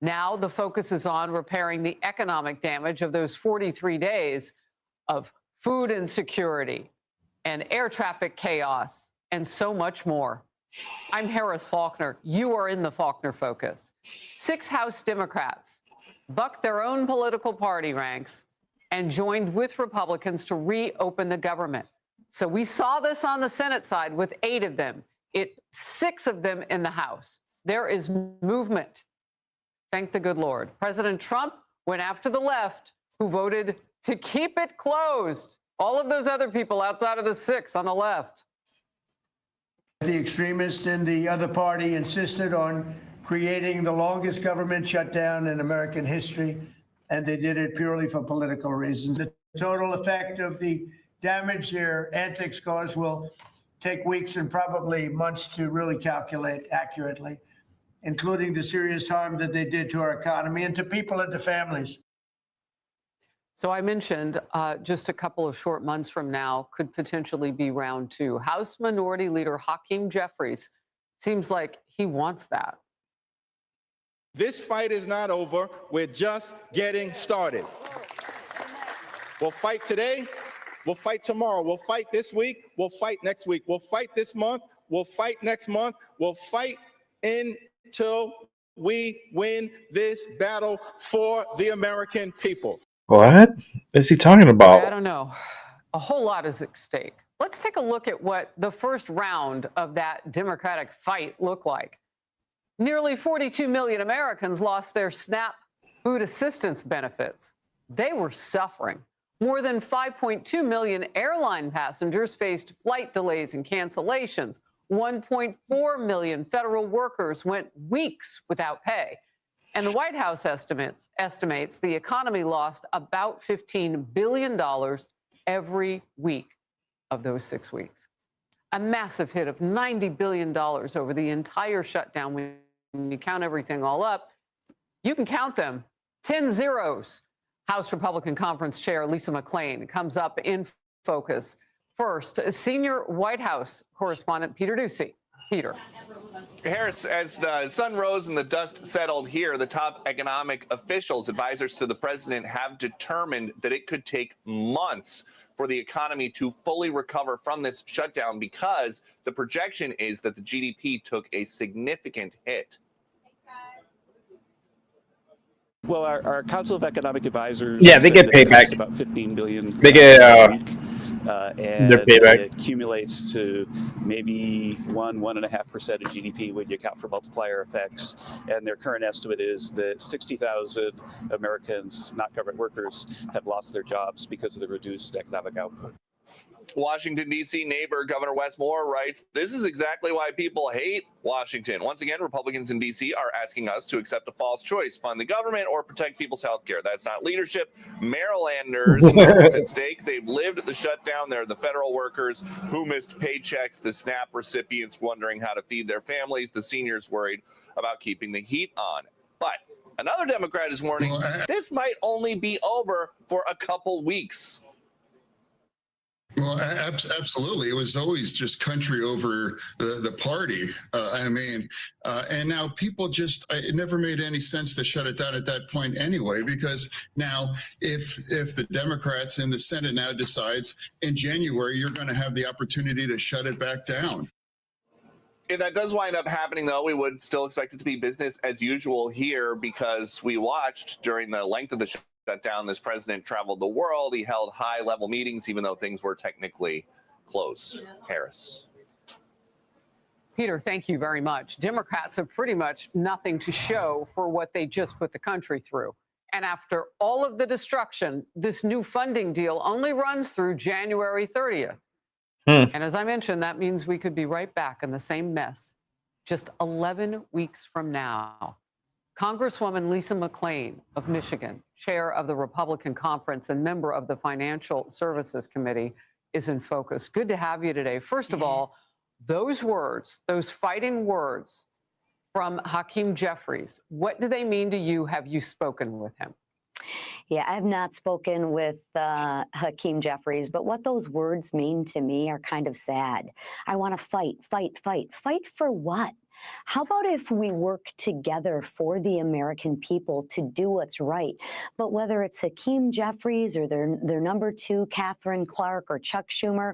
Now the focus is on repairing the economic damage of those 43 days of food insecurity and air traffic chaos and so much more. I'm Harris Faulkner. You are in the Faulkner Focus. 6 House Democrats bucked their own political party ranks and joined with Republicans to reopen the government. So we saw this on the Senate side with 8 of them, 6 of them in the House. There is movement. Thank the good Lord. President Trump went after the left, who voted to keep it closed. All of those other people outside of the 6 on the left. The extremists in the other party insisted on creating the longest government shutdown in American history, and they did it purely for political reasons. The total effect of the damage their antics caused will take weeks and probably months to really calculate accurately, including the serious harm that they did to our economy and to people and to families. So I mentioned just a couple of short months from now could potentially be round 2. House Minority Leader Hakeem Jeffries seems like he wants that. This fight is not over. We're just getting started. We'll fight today. We'll fight tomorrow. We'll fight this week. We'll fight next week. We'll fight this month. We'll fight next month. We'll fight until we win this battle for the American people. What is he talking about? I don't know. A whole lot is at stake. Let's take a look at what the first round of that Democratic fight looked like. Nearly 42 million Americans lost their SNAP food assistance benefits. They were suffering. More than 5.2 million airline passengers faced flight delays and cancellations. 1.4 million federal workers went weeks without pay. And the White House estimates the economy lost about $15 billion every week of those 6 weeks. A massive hit of $90 billion over the entire shutdown. When you count everything all up, you can count them. 10 zeros. House Republican Conference Chair Lisa McClain comes up in focus. First, senior White House correspondent Peter Doocy. Peter. Harris, as the sun rose and the dust settled here, the top economic officials, advisors to the president, have determined that it could take months for the economy to fully recover from this shutdown because the projection is that the GDP took a significant hit. Well, our Council of Economic Advisors, yeah, they get paid back. About $15 billion. They get and their payback. it accumulates to maybe 1.5% of GDP when you account for multiplier effects. And their current estimate is that 60,000 Americans, not government workers, have lost their jobs because of the reduced economic output. Washington, D.C. neighbor Governor Wes Moore writes, this is exactly why people hate Washington. Once again, Republicans in D.C. are asking us to accept a false choice, fund the government or protect people's health care. That's not leadership. Marylanders know what's at stake. They've lived the shutdown. They're the federal workers who missed paychecks, the SNAP recipients wondering how to feed their families, the seniors worried about keeping the heat on. But another Democrat is warning this might only be over for a couple weeks. Well, absolutely. It was always just country over the party. And now people just, it never made any sense to shut it down at that point anyway, because now if the Democrats in the Senate now decides in January, you're going to have the opportunity to shut it back down. If that does wind up happening, though, we would still expect it to be business as usual here because we watched during the length of the shutdown, this president traveled the world. He held high-level meetings, even though things were technically closed. Harris. Peter, thank you very much. Democrats have pretty much nothing to show for what they just put the country through. And after all of the destruction, this new funding deal only runs through January 30th. And as I mentioned, that means we could be right back in the same mess just 11 weeks from now. Congresswoman Lisa McClain of Michigan, chair of the Republican Conference and member of the Financial Services Committee, is in focus. Good to have you today. First of all, those words, those fighting words from Hakeem Jeffries, what do they mean to you? Have you spoken with him? Yeah, I have not spoken with Hakeem Jeffries, but what those words mean to me are kind of sad. I want to fight, fight, fight. Fight for what? How about if we work together for the American people to do what's right? But whether it's Hakeem Jeffries or their number two, Catherine Clark or Chuck Schumer,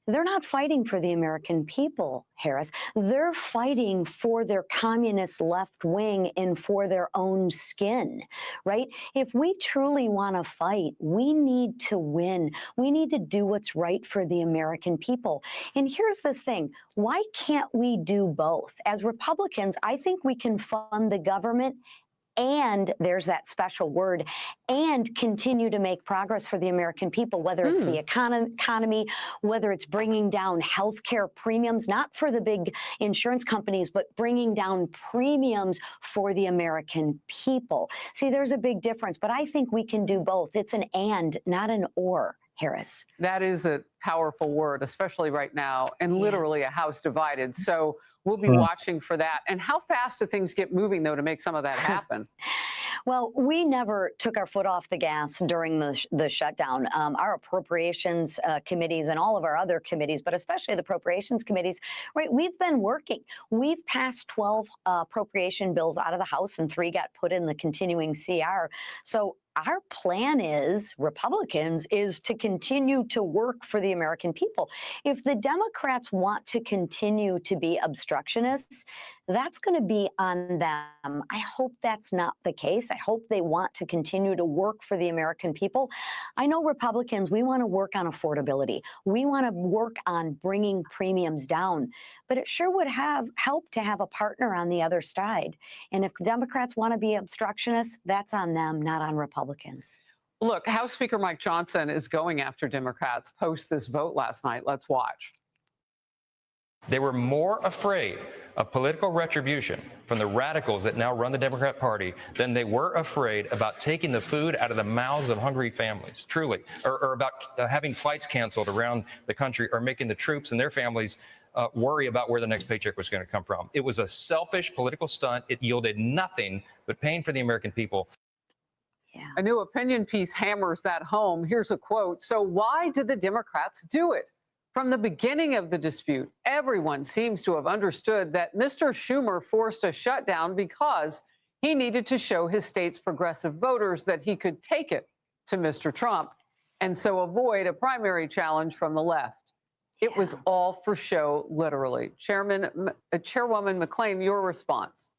They're not fighting for the American people, Harris. They're fighting for their communist left wing and for their own skin, right? If we truly want to fight, we need to win. We need to do what's right for the American people. And here's this thing. Why can't we do both? As Republicans, I think we can fund the government and there's that special word, and continue to make progress for the American people, whether it's the economy, whether it's bringing down healthcare premiums, not for the big insurance companies, but bringing down premiums for the American people. See, there's a big difference, but I think we can do both. It's an and, not an or, Harris. That is a powerful word, especially right now, and literally a house divided. So we'll be watching for that. And how fast do things get moving, though, to make some of that happen? Well, we never took our foot off the gas during the shutdown. Our appropriations committees and all of our other committees, but especially the appropriations committees, right? We've been working. We've passed 12 appropriation bills out of the House and 3 got put in the continuing CR. So our plan is, Republicans, is to continue to work for the American people. If the Democrats want to continue to be obstructionists, that's going to be on them. I hope that's not the case. I hope they want to continue to work for the American people. I know Republicans, we want to work on affordability. We want to work on bringing premiums down. But it sure would have helped to have a partner on the other side. And if the Democrats want to be obstructionists, that's on them, not on Republicans. Look, House Speaker Mike Johnson is going after Democrats post this vote last night. Let's watch. They were more afraid of political retribution from the radicals that now run the Democrat Party than they were afraid about taking the food out of the mouths of hungry families, truly, or about having flights canceled around the country or making the troops and their families worry about where the next paycheck was going to come from. It was a selfish political stunt. It yielded nothing but pain for the American people. Yeah. A new opinion piece hammers that home. Here's a quote. So why did the Democrats do it? From the beginning of the dispute, everyone seems to have understood that Mr. Schumer forced a shutdown because he needed to show his state's progressive voters that he could take it to Mr. Trump and so avoid a primary challenge from the left. It was all for show, literally. Chairwoman McClain, your response.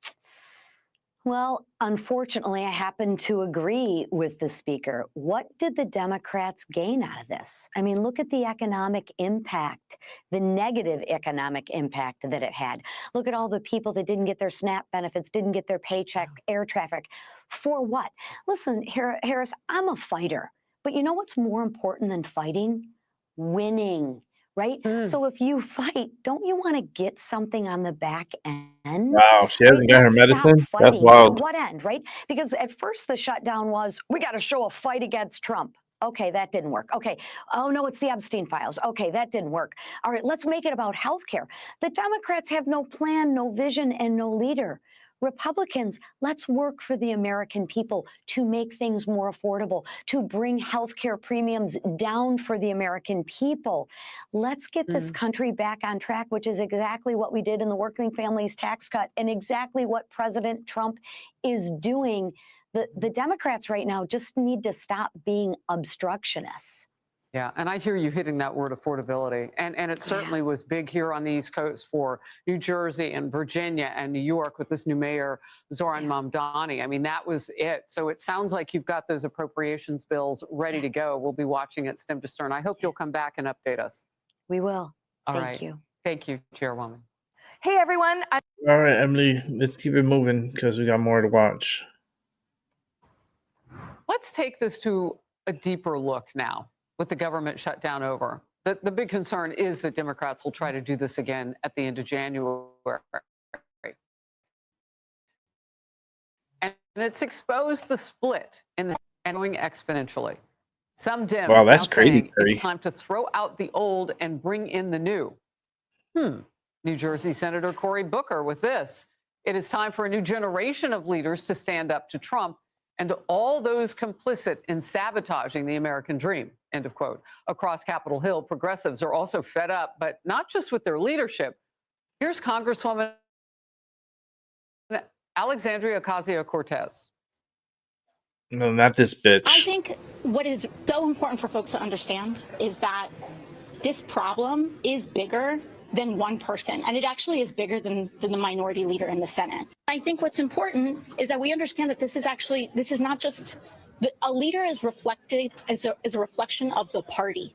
Well, unfortunately, I happen to agree with the speaker. What did the Democrats gain out of this? I mean, look at the economic impact, the negative economic impact that it had. Look at all the people that didn't get their SNAP benefits, didn't get their paycheck, air traffic. For what? Listen, Harris, I'm a fighter. But you know what's more important than fighting? Winning. Right? So if you fight, don't you want to get something on the back end? Wow, she hasn't got her medicine? That's wild. To what end, right? Because at first the shutdown was, we got to show a fight against Trump. Okay, that didn't work. Okay. Oh, no, it's the Epstein files. Okay, that didn't work. All right, let's make it about health care. The Democrats have no plan, no vision, and no leader. Republicans, let's work for the American people to make things more affordable, to bring health care premiums down for the American people. Let's get this country back on track, which is exactly what we did in the working families tax cut and exactly what President Trump is doing. The Democrats right now just need to stop being obstructionists. Yeah, and I hear you hitting that word affordability. And it certainly was big here on the East Coast for New Jersey and Virginia and New York with this new mayor, Zoran Mamdani. I mean, that was it. So it sounds like you've got those appropriations bills ready to go. We'll be watching it stem to stern. I hope you'll come back and update us. We will. All Thank right. you. Thank you, Chairwoman. Hey, everyone. All right, Emily, let's keep it moving because we got more to watch. Let's take this to a deeper look now with the government shutdown over. The big concern is that Democrats will try to do this again at the end of January. And it's exposed the split in the and going exponentially. Some Dems Wow, that's now crazy, saying Terry. it's time to throw out the old and bring in the new. New Jersey Senator Cory Booker with this. It is time for a new generation of leaders to stand up to Trump and to all those complicit in sabotaging the American dream, end of quote. Across Capitol Hill, progressives are also fed up, but not just with their leadership. Here's Congresswoman Alexandria Ocasio-Cortez. No, not this bitch. I think what is so important for folks to understand is that this problem is bigger than one person, and it actually is bigger than the minority leader in the Senate. I think what's important is that we understand that this is not just a leader is reflected as a reflection of the party.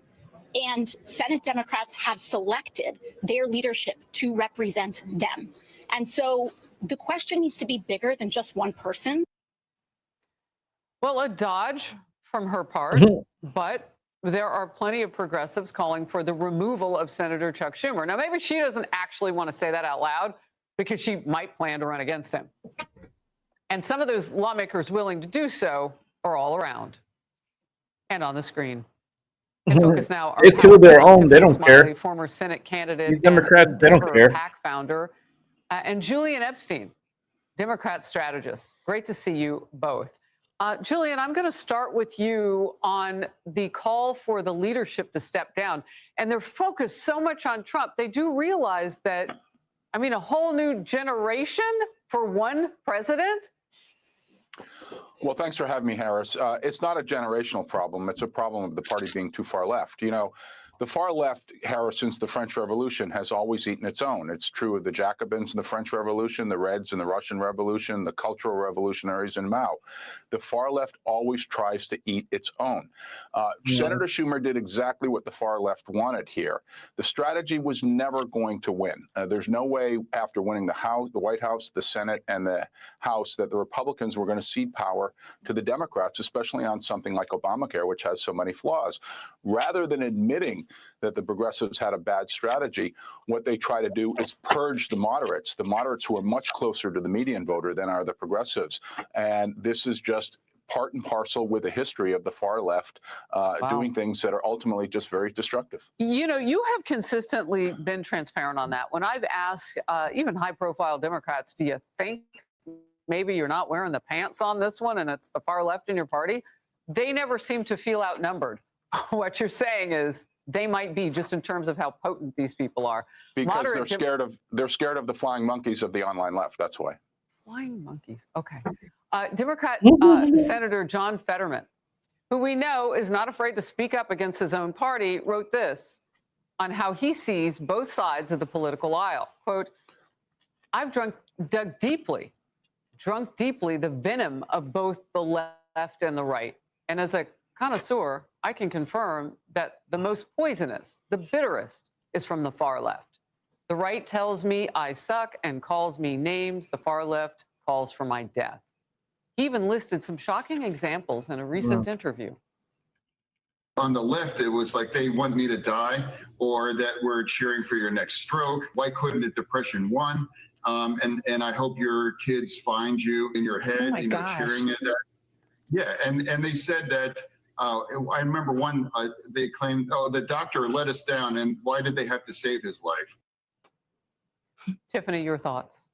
And Senate Democrats have selected their leadership to represent them. And so the question needs to be bigger than just one person. Well, a dodge from her part, but there are plenty of progressives calling for the removal of Senator Chuck Schumer. Now, maybe she doesn't actually want to say that out loud because she might plan to run against him. And some of those lawmakers willing to do so are all around and on the screen. And focus now. They kill their own. They don't care. Former Senate candidate. These Democrats, they don't care. PAC founder, and Julian Epstein, Democrat strategist. Great to see you both. Julian, I'm going to start with you on the call for the leadership to step down. And they're focused so much on Trump. They do realize that, I mean, a whole new generation for one president. Well, thanks for having me, Harris. It's not a generational problem. It's a problem of the party being too far left. You know, the far left, Harris, since the French Revolution, has always eaten its own. It's true of the Jacobins in the French Revolution, the Reds in the Russian Revolution, the cultural revolutionaries in Mao. The far left always tries to eat its own. Senator Schumer did exactly what the far left wanted here. The strategy was never going to win. There's no way after winning the House, the White House, the Senate, and the House that the Republicans were going to cede power to the Democrats, especially on something like Obamacare, which has so many flaws. Rather than admitting that the progressives had a bad strategy, what they try to do is purge the moderates who are much closer to the median voter than are the progressives. And this is just part and parcel with the history of the far left doing things that are ultimately just very destructive. You know, you have consistently been transparent on that. When I've asked even high-profile Democrats, do you think maybe you're not wearing the pants on this one and it's the far left in your party? They never seem to feel outnumbered. What you're saying is they might be, just in terms of how potent these people are. Because they're scared of the flying monkeys of the online left. That's why. Flying monkeys. Okay. Democrat Senator John Fetterman, who we know is not afraid to speak up against his own party, wrote this on how he sees both sides of the political aisle. Quote, I've drunk deeply the venom of both the left and the right. And as a connoisseur, I can confirm that the most poisonous, the bitterest, is from the far left. The right tells me I suck and calls me names. The far left calls for my death. He even listed some shocking examples in a recent interview. On the left, it was like they want me to die, or that we're cheering for your next stroke. Why couldn't a depression won? And I hope your kids find you in your head, cheering at that. Yeah, and they said that. I remember one, they claimed, oh, the doctor let us down, and why did they have to save his life? Tiffany, your thoughts?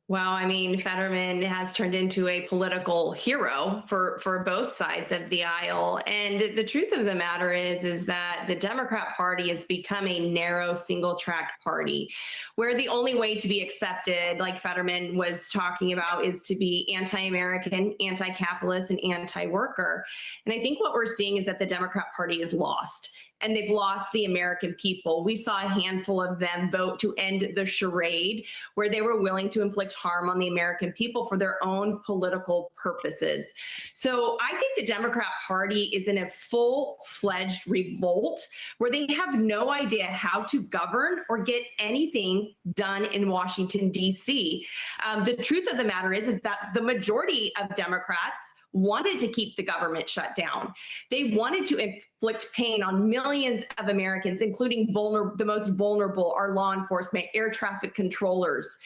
Well, I mean, Fetterman has turned into a political hero for both sides of the aisle. And the truth of the matter is that the Democrat Party has become a narrow single-track party where the only way to be accepted, like Fetterman was talking about, is to be anti-American, anti-capitalist, and anti-worker. And I think what we're seeing is that the Democrat Party is lost. And they've lost the American people. We saw a handful of them vote to end the charade, where they were willing to inflict harm on the American people for their own political purposes. So I think the Democrat Party is in a full-fledged revolt where they have no idea how to govern or get anything done in Washington, D.C. The truth of the matter is that the majority of Democrats wanted to keep the government shut down. They wanted to inflict pain on millions of Americans, including the most vulnerable, our law enforcement, air traffic controllers,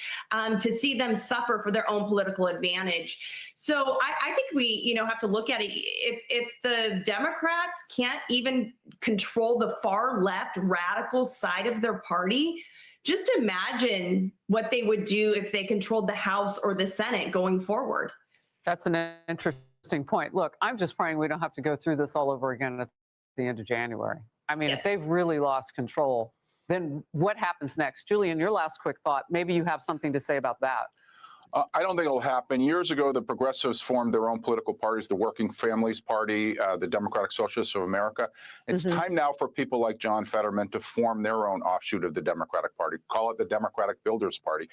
to see them suffer for their own political advantage. So I think we, have to look at it. If the Democrats can't even control the far left radical side of their party, just imagine what they would do if they controlled the House or the Senate going forward. That's an interesting point. Look, I'm just praying we don't have to go through this all over again at the end of January. I mean, if they've really lost control, then what happens next? Julian, your last quick thought. Maybe you have something to say about that. I don't think it'll happen. Years ago, the progressives formed their own political parties, the Working Families Party, the Democratic Socialists of America. It's time now for people like John Fetterman to form their own offshoot of the Democratic Party. Call it the Democratic Builders Party.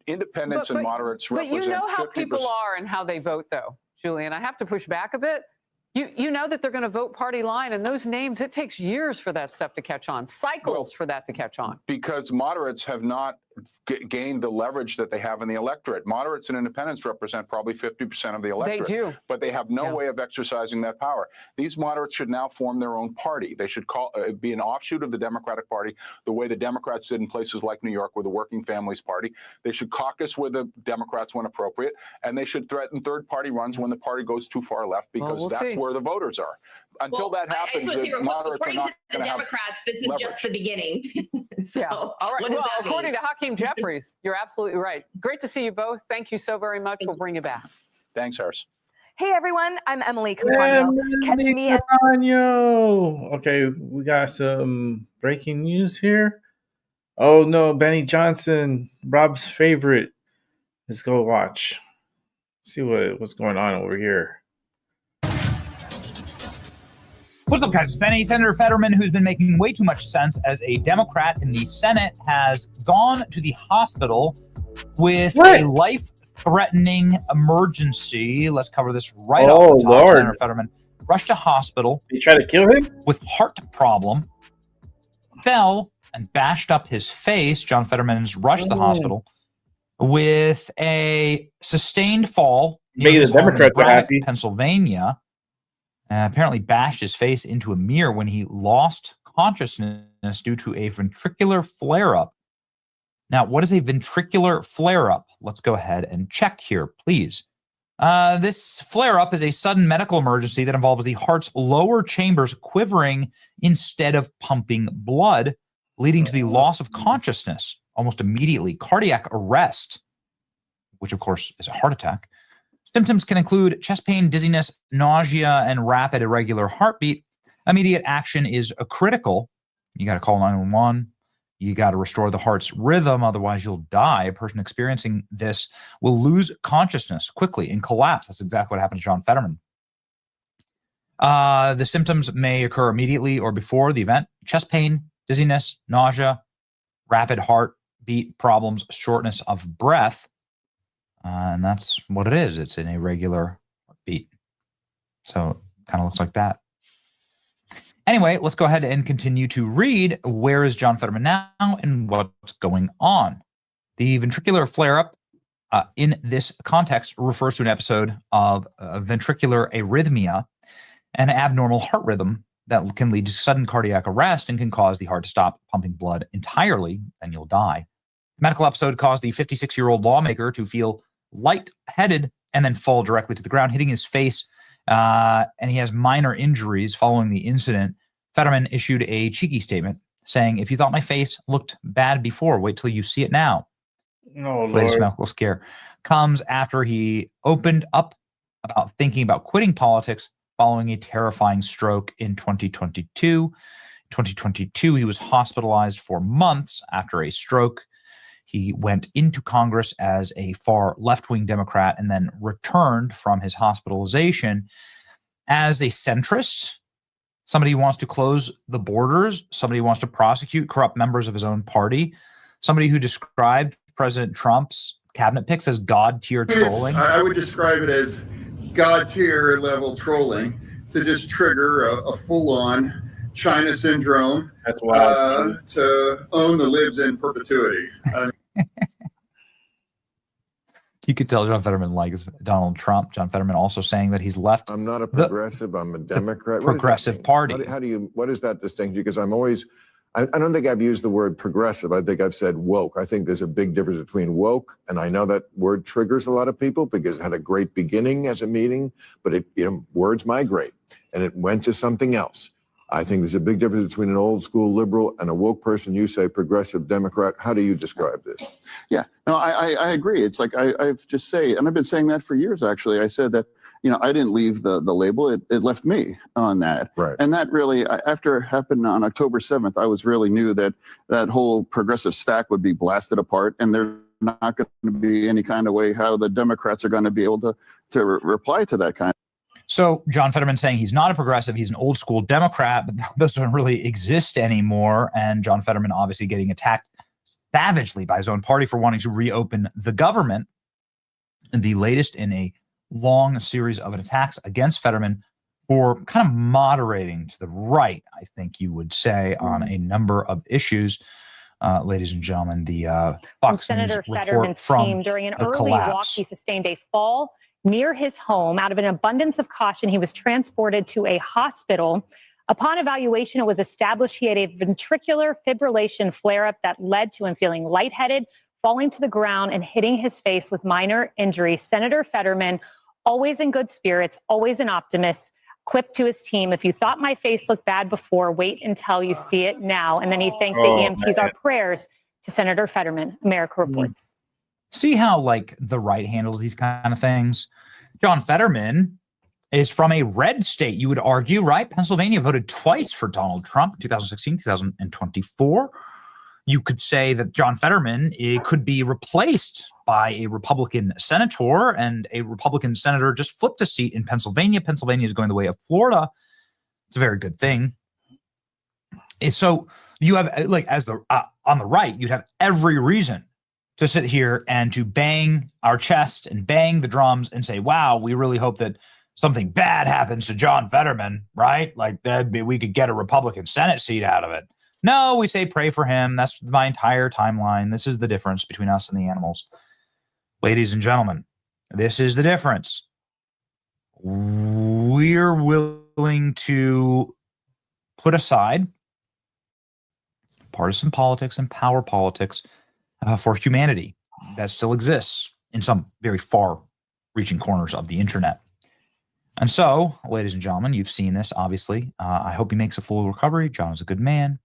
Independents and moderates represent 50%. But you know how people are and how they vote, though, Julian. I have to push back a bit. You know that they're going to vote party line, and those names, it takes years for that stuff to catch on, cycles for that to catch on. Because moderates have not gained the leverage that they have in the electorate. Moderates and independents represent probably 50% of the electorate. They do. But they have no way of exercising that power. These moderates should now form their own party. They should be an offshoot of the Democratic Party, the way the Democrats did in places like New York with the Working Families Party. They should caucus with the Democrats when appropriate, and they should threaten third-party runs when the party goes too far left, because that's where the voters are. Until that happens, according to the Democrats, this is just the beginning. So, all right. what does Well, that mean? according to Hakeem Jeffries, you're absolutely right. Great to see you both. Thank you so very much. We'll bring you back. Thanks, Harris. Hey everyone, I'm Emily Campagno. Catch me at Okay, we got some breaking news here. Oh no, Benny Johnson, Rob's favorite. Let's go watch. See what's going on over here. What's up, guys? It's Benny. Senator Fetterman, who's been making way too much sense as a Democrat in the Senate, has gone to the hospital with a life-threatening emergency. Let's cover this right off the top. Lord. Senator Fetterman rushed to hospital. They tried to kill him? With heart problem. Fell and bashed up his face. John Fetterman's rushed to the hospital with a sustained fall near Maybe his the home in Democrats are Braddock, happy. Pennsylvania. Apparently bashed his face into a mirror when he lost consciousness due to a ventricular flare-up. Now, what is a ventricular flare-up? Let's go ahead and check here, please. This flare-up is a sudden medical emergency that involves the heart's lower chambers quivering instead of pumping blood, leading to the loss of consciousness almost immediately. Cardiac arrest, which of course is a heart attack. Symptoms can include chest pain, dizziness, nausea, and rapid irregular heartbeat. Immediate action is critical. You got to call 911. You got to restore the heart's rhythm, otherwise you'll die. A person experiencing this will lose consciousness quickly and collapse. That's exactly what happened to John Fetterman. The symptoms may occur immediately or before the event. Chest pain, dizziness, nausea, rapid heartbeat problems, shortness of breath. And that's what it is. It's an irregular beat. So it kind of looks like that. Anyway, let's go ahead and continue to read. Where is John Fetterman now and what's going on? The ventricular flare-up in this context refers to an episode of ventricular arrhythmia, an abnormal heart rhythm that can lead to sudden cardiac arrest and can cause the heart to stop pumping blood entirely, and you'll die. The medical episode caused the 56-year-old lawmaker to feel lightheaded and then fall directly to the ground, hitting his face, and he has minor injuries following the incident. Fetterman issued a cheeky statement saying, "If you thought my face looked bad before, wait till you see it now." Oh, This latest Lord. medical scare comes after he opened up about thinking about quitting politics following a terrifying stroke in 2022. 2022, he was hospitalized for months after a stroke. He went into Congress as a far left-wing Democrat and then returned from his hospitalization as a centrist, somebody who wants to close the borders, somebody who wants to prosecute corrupt members of his own party, somebody who described President Trump's cabinet picks as God-tier trolling. I would describe it as God-tier level trolling to just trigger a full-on China syndrome. That's wild. To own the libs in perpetuity. You could tell John Fetterman likes Donald Trump. John Fetterman also saying that he's left. I'm not a progressive. I'm a Democrat. What does that Progressive mean? Party. How do you? What is that distinction? Because I'm always. I don't think I've used the word progressive. I think I've said woke. I think there's a big difference between woke, and I know that word triggers a lot of people because it had a great beginning as a meaning, but words migrate, and it went to something else. I think there's a big difference between an old school liberal and a woke person. You say progressive Democrat. How do you describe this? Yeah, no, I agree. It's like I've just say, and I've been saying that for years, actually. I said that, I didn't leave the label. It left me on that. Right. And that really, after it happened on October 7th, I was really knew that that whole progressive stack would be blasted apart. And there's not going to be any kind of way how the Democrats are going to be able to reply to that kind. So John Fetterman saying he's not a progressive, he's an old school Democrat, but those don't really exist anymore. And John Fetterman obviously getting attacked savagely by his own party for wanting to reopen the government. And the latest in a long series of attacks against Fetterman for kind of moderating to the right, I think you would say, on a number of issues. Ladies and gentlemen, the Fox News Senator report Fetterman's from team during an the early walk, collapse. he sustained a fall near his home. Out of an abundance of caution, he was transported to a hospital. Upon evaluation, it was established he had a ventricular fibrillation flare-up that led to him feeling lightheaded, falling to the ground, and hitting his face with minor injury. Senator Fetterman, always in good spirits, always an optimist, quipped to his team, "If you thought my face looked bad before, wait until you see it now." And then he thanked the EMTs. Our prayers to Senator Fetterman. America Reports. See how like the right handles these kind of things? John Fetterman is from a red state, you would argue, right? Pennsylvania voted twice for Donald Trump, 2016, 2024. You could say that John Fetterman could be replaced by a Republican senator, and a Republican senator just flipped a seat in Pennsylvania. Pennsylvania is going the way of Florida. It's a very good thing. So you have, like, as the on the right, you'd have every reason to sit here and to bang our chest and bang the drums and say, wow, we really hope that something bad happens to John Fetterman, right? Like we could get a Republican Senate seat out of it. No, we say pray for him. That's my entire timeline. This is the difference between us and the animals. Ladies and gentlemen, this is the difference. We're willing to put aside partisan politics and power politics for humanity that still exists in some very far-reaching corners of the internet. And so, ladies and gentlemen, you've seen this, obviously. I hope he makes a full recovery. John is a good man,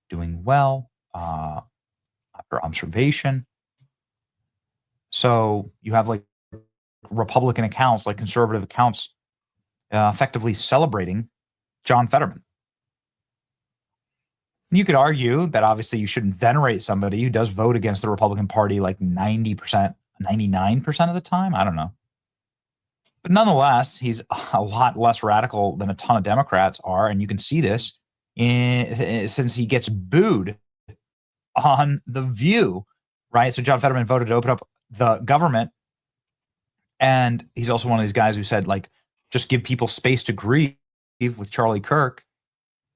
doing well after observation. So you have like Republican accounts, like conservative accounts, effectively celebrating John Fetterman. You could argue that obviously you shouldn't venerate somebody who does vote against the Republican Party like 90%, 99% of the time. I don't know. But nonetheless, he's a lot less radical than a ton of Democrats are. And you can see this since he gets booed on The View, right? So John Fetterman voted to open up the government. And he's also one of these guys who said, like, just give people space to grieve with Charlie Kirk.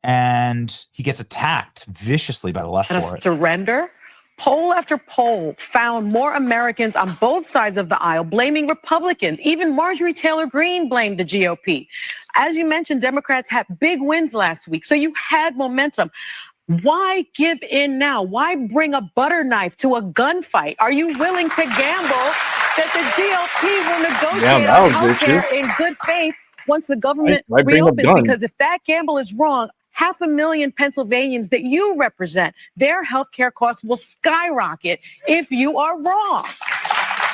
And he gets attacked viciously by the left for it. Surrender. Poll after poll found more Americans on both sides of the aisle blaming Republicans. Even Marjorie Taylor Greene blamed the GOP. As you mentioned, Democrats had big wins last week, so you had momentum. Why give in now? Why bring a butter knife to a gunfight? Are you willing to gamble that the GOP will negotiate on health care in good faith once the government reopens? Because if that gamble is wrong, 500,000 Pennsylvanians that you represent, their health care costs will skyrocket if you are wrong.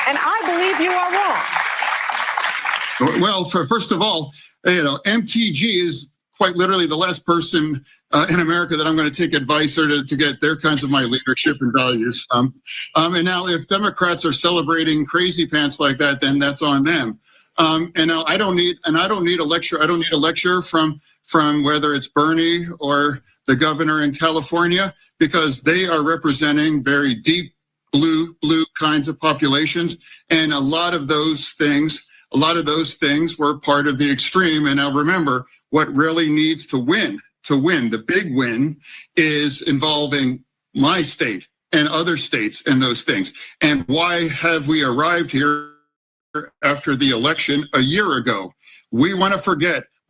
And I believe you are wrong. Well, first of all, MTG is quite literally the last person in America that I'm going to take advice or to get their kinds of my leadership and values from. And now if Democrats are celebrating crazy pants like that, then that's on them. And now I don't need a lecture. I don't need a lecture from whether it's Bernie or the governor in California, because they are representing very deep blue kinds of populations. And a lot of those things were part of the extreme. And now remember, what really needs to win, the big win is involving my state and other states and those things. And why have we arrived here after the election a year ago? We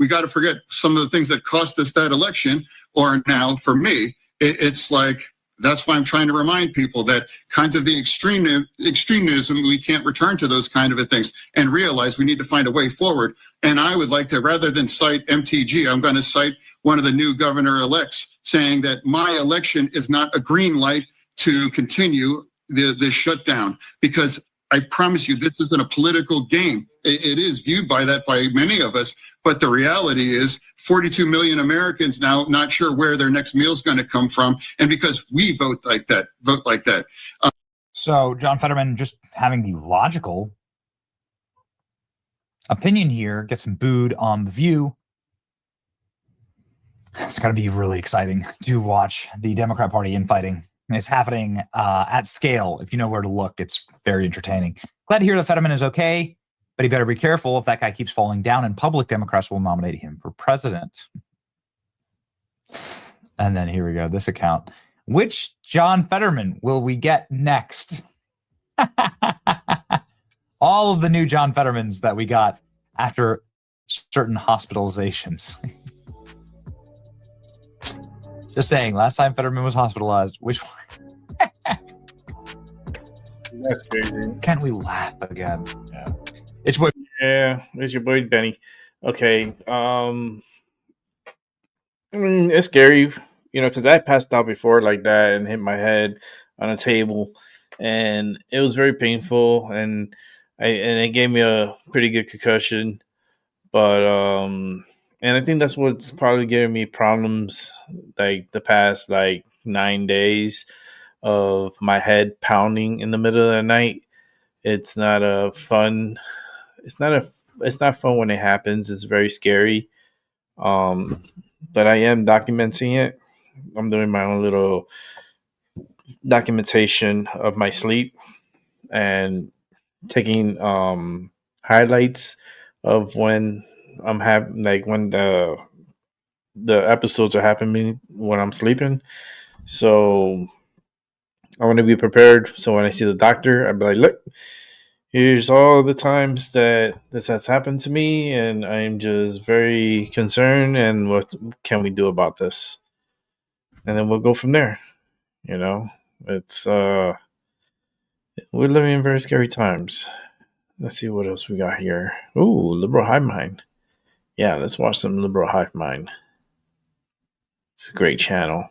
got to forget some of the things that cost us that election. Or now, for me, it's like, that's why I'm trying to remind people that kinds of the extremism, we can't return to those kind of things and realize we need to find a way forward. And I would like to, rather than cite MTG, I'm going to cite one of the new governor-elects saying that my election is not a green light to continue the shutdown, because I promise you, this isn't a political game. It is viewed by many of us, but the reality is 42 million Americans now not sure where their next meal is going to come from, and because we vote like that. So John Fetterman just having the logical opinion here gets him booed on The View. It's going to be really exciting to watch the Democrat Party infighting. It's happening at scale. If you know where to look, it's very entertaining. Glad to hear that Fetterman is okay, but he better be careful. If that guy keeps falling down in public, Democrats will nominate him for president. And then here we go, this account. Which John Fetterman will we get next? All of the new John Fettermans that we got after certain hospitalizations. Just saying, last time Fetterman was hospitalized, which one? That's crazy. Can we laugh again? Yeah. It's what. Yeah, it's your boy Benny. Okay. I mean, it's scary, because I passed out before like that and hit my head on a table, and it was very painful, and it gave me a pretty good concussion. But and I think that's what's probably giving me problems like the past 9 days of my head pounding in the middle of the night. It's not fun. It's not fun when it happens. It's very scary. But I am documenting it. I'm doing my own little documentation of my sleep and taking highlights of when I'm having when the episodes are happening when I'm sleeping. So I want to be prepared. So when I see the doctor, I'd be like, look, here's all the times that this has happened to me, and I'm just very concerned, and what can we do about this? And then we'll go from there. It's we're living in very scary times. Let's see what else we got here. Ooh, Liberal Hive Mind. Yeah, let's watch some Liberal Hive Mind. It's a great channel.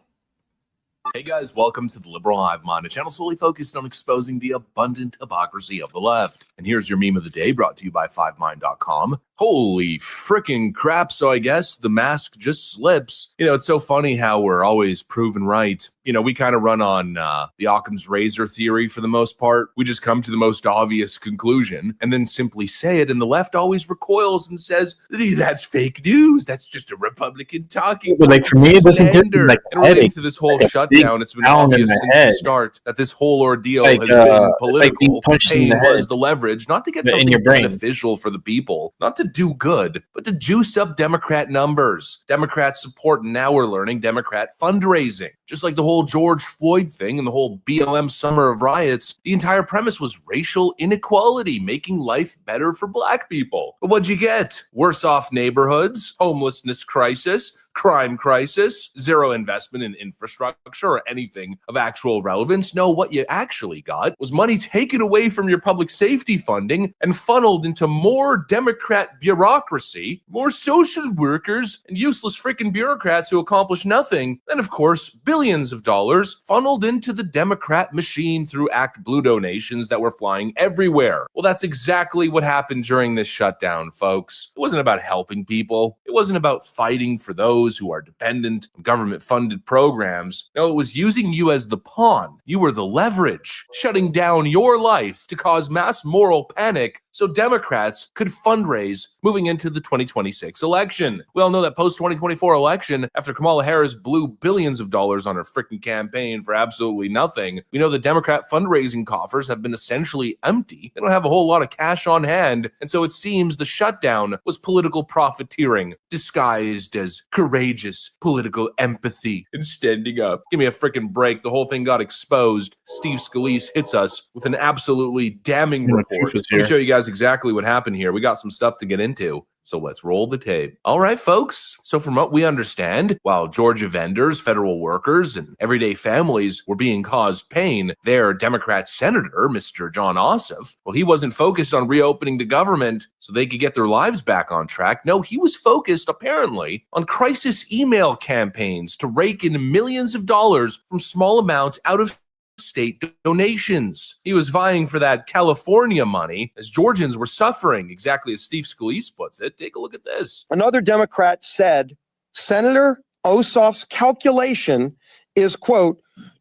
Hey guys, welcome to the Liberal Hive Mind, a channel solely focused on exposing the abundant hypocrisy of the left. And here's your meme of the day, brought to you by 5mind.com. Holy freaking crap, so I guess the mask just slips. It's so funny how we're always proven right. We kind of run on the Occam's razor theory for the most part. We just come to the most obvious conclusion and then simply say it, and the left always recoils and says, that's fake news. That's just a Republican talking. But for me, it doesn't get and relating to this whole shutdown, it's been obvious since the start that this whole ordeal has been political. Pain was the leverage, not to get something beneficial for the people, not to do good, but to juice up Democrat numbers, Democrat support, and now we're learning Democrat fundraising. Just like the whole George Floyd thing and the whole BLM summer of riots, the entire premise was racial inequality, making life better for black people. But what'd you get? Worse off neighborhoods, homelessness crisis, crime crisis, zero investment in infrastructure or anything of actual relevance. No, what you actually got was money taken away from your public safety funding and funneled into more Democrat bureaucracy, more social workers, and useless freaking bureaucrats who accomplish nothing. And of course, billions of dollars funneled into the Democrat machine through Act Blue donations that were flying everywhere. Well, that's exactly what happened during this shutdown, folks. It wasn't about helping people. It wasn't about fighting for those who are dependent on government-funded programs. No, it was using you as the pawn. You were the leverage, shutting down your life to cause mass moral panic so Democrats could fundraise moving into the 2026 election. We all know that post-2024 election, after Kamala Harris blew billions of dollars on her freaking campaign for absolutely nothing, we know the Democrat fundraising coffers have been essentially empty. They don't have a whole lot of cash on hand, and so it seems the shutdown was political profiteering disguised as courageous political empathy and standing up. Give me a freaking break. The whole thing got exposed. Steve Scalise hits us with an absolutely damning report. Let me show you guys exactly what happened here. We got some stuff to get into, so let's roll the tape. All right, folks. So from what we understand, while Georgia vendors, federal workers, and everyday families were being caused pain, their Democrat senator, Mr. John Ossoff, well, he wasn't focused on reopening the government so they could get their lives back on track. No, he was focused, apparently, on crisis email campaigns to rake in millions of dollars from small amounts out of state donations. He was vying for that California money as Georgians were suffering, exactly as Steve Scalise puts it. Take a look at this. Another Democrat said Senator Ossoff's calculation is, quote,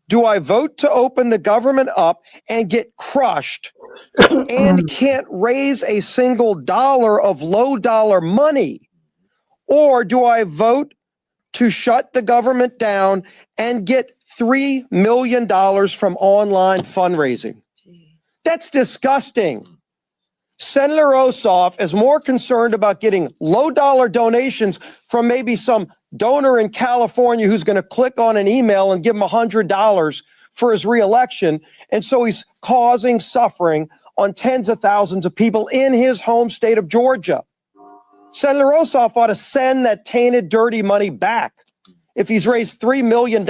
Do I vote to open the government up and get crushed and can't raise a single dollar of low dollar money? Or do I vote to shut the government down and get $3 million from online fundraising? That's disgusting. Senator Ossoff is more concerned about getting low dollar donations from maybe some donor in California who's going to click on an email and give him $100 for his reelection. And so he's causing suffering on tens of thousands of people in his home state of Georgia. Senator Ossoff ought to send that tainted, dirty money back if he's raised $3 million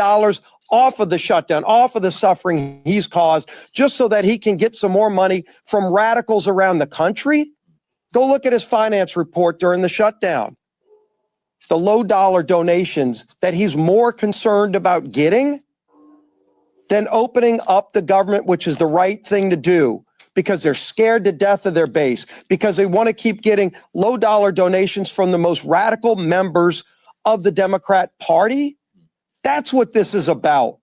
off of the shutdown, off of the suffering he's caused, just so that he can get some more money from radicals around the country. Go look at his finance report during the shutdown. The low dollar donations that he's more concerned about getting than opening up the government, which is the right thing to do, because they're scared to death of their base, because they want to keep getting low dollar donations from the most radical members of the Democrat Party. That's what this is about.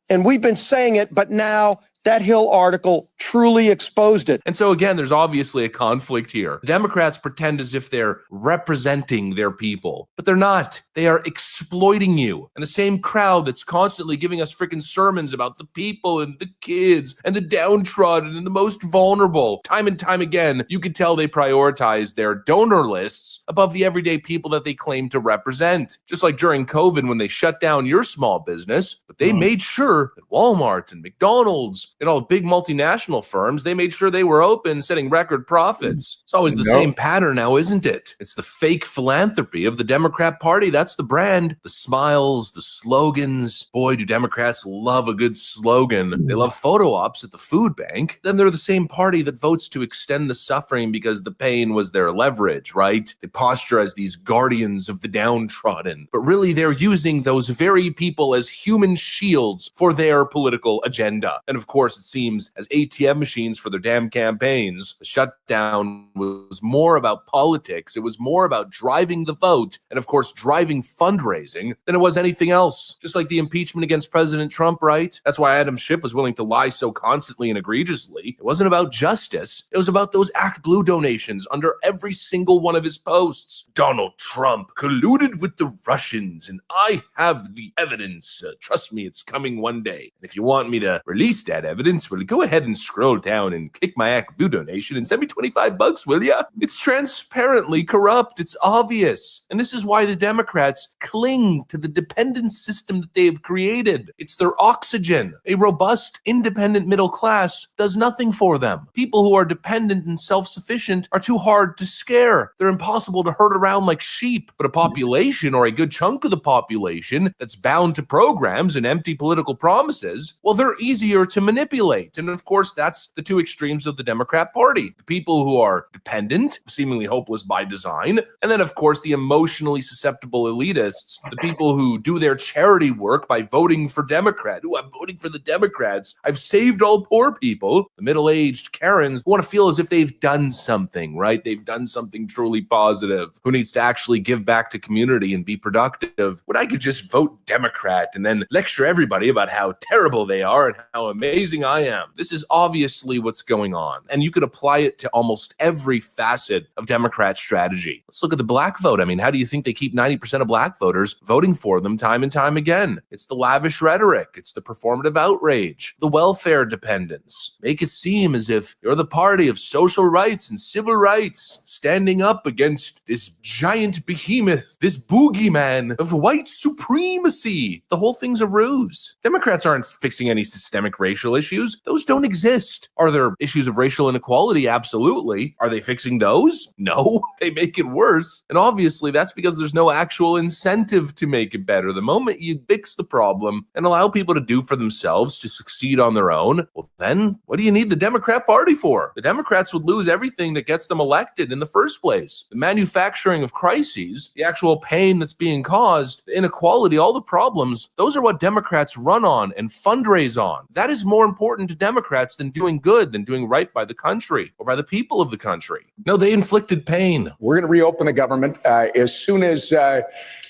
And we've been saying it, but now that Hill article truly exposed it. And so again, there's obviously a conflict here. Democrats pretend as if they're representing their people, but they're not. They are exploiting you. And the same crowd that's constantly giving us freaking sermons about the people and the kids and the downtrodden and the most vulnerable. Time and time again, you can tell they prioritize their donor lists above the everyday people that they claim to represent. Just like during COVID when they shut down your small business, but they made sure that Walmart and McDonald's and all the big multinational firms, they made sure they were open, setting record profits. It's always the same pattern now, isn't it? It's the fake philanthropy of the Democrat Party. That's the brand. The smiles, the slogans. Boy, do Democrats love a good slogan. They love photo ops at the food bank. Then they're the same party that votes to extend the suffering because the pain was their leverage, right? They posture as these guardians of the downtrodden. But really, they're using those very people as human shields for their political agenda. And of course, it seems as ATM machines for their damn campaigns. The shutdown was more about politics. It was more about driving the vote and, of course, driving fundraising than it was anything else. Just like the impeachment against President Trump, right? That's why Adam Schiff was willing to lie so constantly and egregiously. It wasn't about justice. It was about those Act Blue donations under every single one of his posts. Donald Trump colluded with the Russians, and I have the evidence. Trust me, it's coming one day. If you want me to release that evidence, well, go ahead and scroll down and click my Act Blue donation and send me $25, will ya? It's transparently corrupt. It's obvious. And this is why the Democrats cling to the dependent system that they have created. It's their oxygen. A robust, independent middle class does nothing for them. People who are dependent and self-sufficient are too hard to scare. They're impossible to herd around like sheep. But a population, or a good chunk of the population, that's bound to programs and empty political promises, well, they're easier to manipulate. And of course, that's the two extremes of the Democrat Party. The people who are dependent, seemingly hopeless by design, and then of course the emotionally susceptible elitists, the people who do their charity work by voting for Democrat. Ooh, I'm voting for the Democrats. I've saved all poor people. The middle-aged Karens who want to feel as if they've done something, right? They've done something truly positive. Who needs to actually give back to community and be productive when I could just vote Democrat and then lecture everybody about how terrible they are and how amazing I am. This is obviously what's going on. And you could apply it to almost every facet of Democrat strategy. Let's look at the black vote. I mean, how do you think they keep 90% of black voters voting for them time and time again? It's the lavish rhetoric. It's the performative outrage, the welfare dependence. Make it seem as if you're the party of social rights and civil rights, standing up against this giant behemoth, this boogeyman of white supremacy. The whole thing's a ruse. Democrats aren't fixing any systemic racial issues. Those don't exist. Are there issues of racial inequality? Absolutely. Are they fixing those? No. They make it worse. And obviously that's because there's no actual incentive to make it better. The moment you fix the problem and allow people to do for themselves, to succeed on their own, well then, what do you need the Democrat Party for? The Democrats would lose everything that gets them elected in the first place. The manufacturing of crises, the actual pain that's being caused, the inequality, all the problems, those are what Democrats run on and fundraise on. That is more important to Democrats than doing good, than doing right by the country or by the people of the country. No, they inflicted pain. We're going to reopen the government as soon as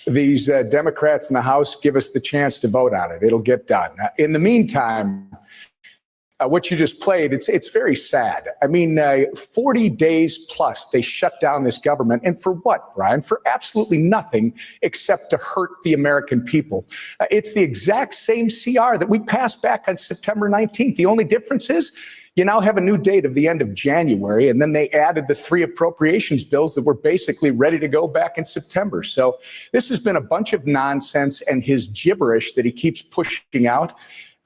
these Democrats in the House give us the chance to vote on it. It'll get done. In the meantime, what you just played, it's very sad. I mean, 40 days plus, they shut down this government. And for what, Brian? For absolutely nothing except to hurt the American people. It's the exact same CR that we passed back on September 19th. The only difference is you now have a new date of the end of January, and then they added the 3 appropriations bills that were basically ready to go back in September. So this has been a bunch of nonsense, and his gibberish that he keeps pushing out,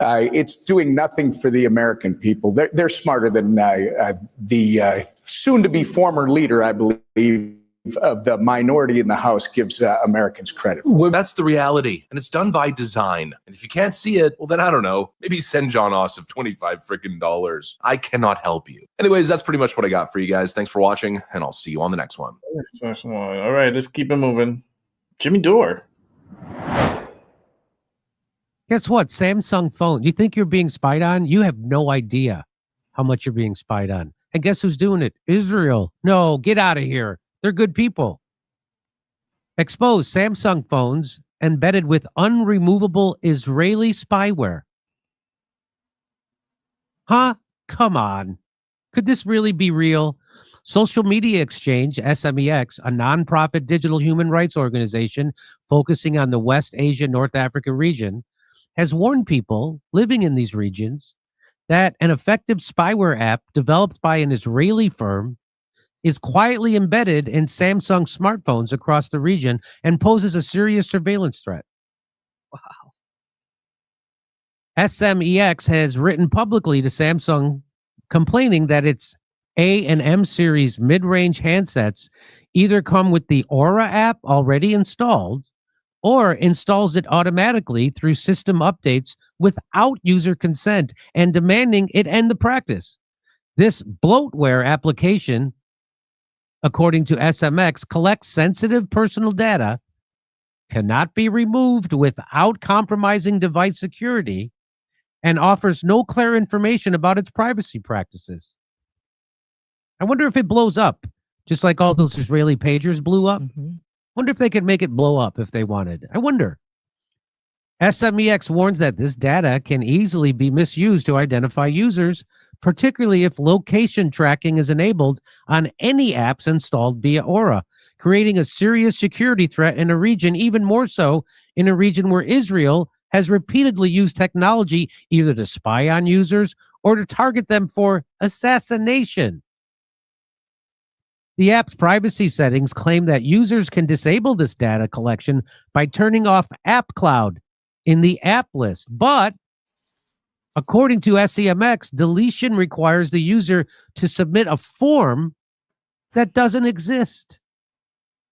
it's doing nothing for the American people. They're smarter than the soon-to-be former leader, I believe, of the minority in the House gives Americans credit for. Well, that's the reality, and it's done by design. And if you can't see it, well, then I don't know. Maybe send John Ossoff $25. I cannot help you. Anyways, that's pretty much what I got for you guys. Thanks for watching, and I'll see you on the next one. All right, let's keep it moving. Jimmy Dore. Guess what? Samsung phone. You think you're being spied on? You have no idea how much you're being spied on. And guess who's doing it? Israel. No, get out of here. They're good people. Expose Samsung phones embedded with unremovable Israeli spyware. Huh? Come on. Could this really be real? Social Media Exchange, SMEX, a nonprofit digital human rights organization focusing on the West Asia, North Africa region, has warned people living in these regions that an effective spyware app developed by an Israeli firm is quietly embedded in Samsung smartphones across the region and poses a serious surveillance threat. Wow. SMEX has written publicly to Samsung complaining that its A and M series mid-range handsets either come with the Aura app already installed or installs it automatically through system updates without user consent and demanding it end the practice. This bloatware application, according to SMX, collects sensitive personal data, cannot be removed without compromising device security, and offers no clear information about its privacy practices. I wonder if it blows up, just like all those Israeli pagers blew up. Wonder if they could make it blow up if they wanted. I wonder. SMEX warns that this data can easily be misused to identify users, particularly if location tracking is enabled on any apps installed via Aura, creating a serious security threat in a region, even more so in a region where Israel has repeatedly used technology either to spy on users or to target them for assassination. The app's privacy settings claim that users can disable this data collection by turning off App Cloud in the app list. But according to SEMX, deletion requires the user to submit a form that doesn't exist,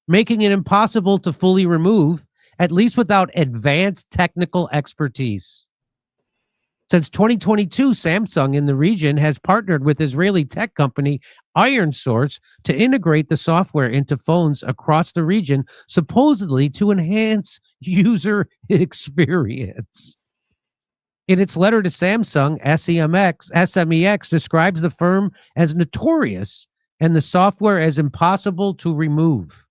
making it impossible to fully remove, at least without advanced technical expertise. Since 2022, Samsung in the region has partnered with Israeli tech company IronSource to integrate the software into phones across the region, supposedly to enhance user experience. In its letter to Samsung, SMEX describes the firm as notorious and the software as impossible to remove.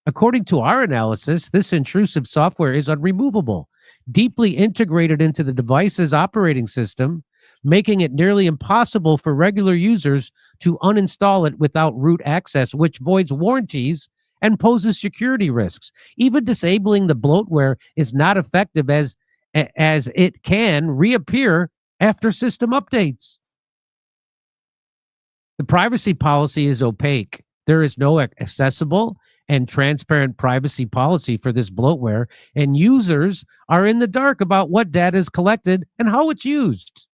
According to our analysis, this intrusive software is unremovable, deeply integrated into the device's operating system, making it nearly impossible for regular users to uninstall it without root access, which voids warranties and poses security risks. Even disabling the bloatware is not effective as it can reappear after system updates. The privacy policy is opaque. There is no accessible and transparent privacy policy for this bloatware, and users are in the dark about what data is collected and how it's used.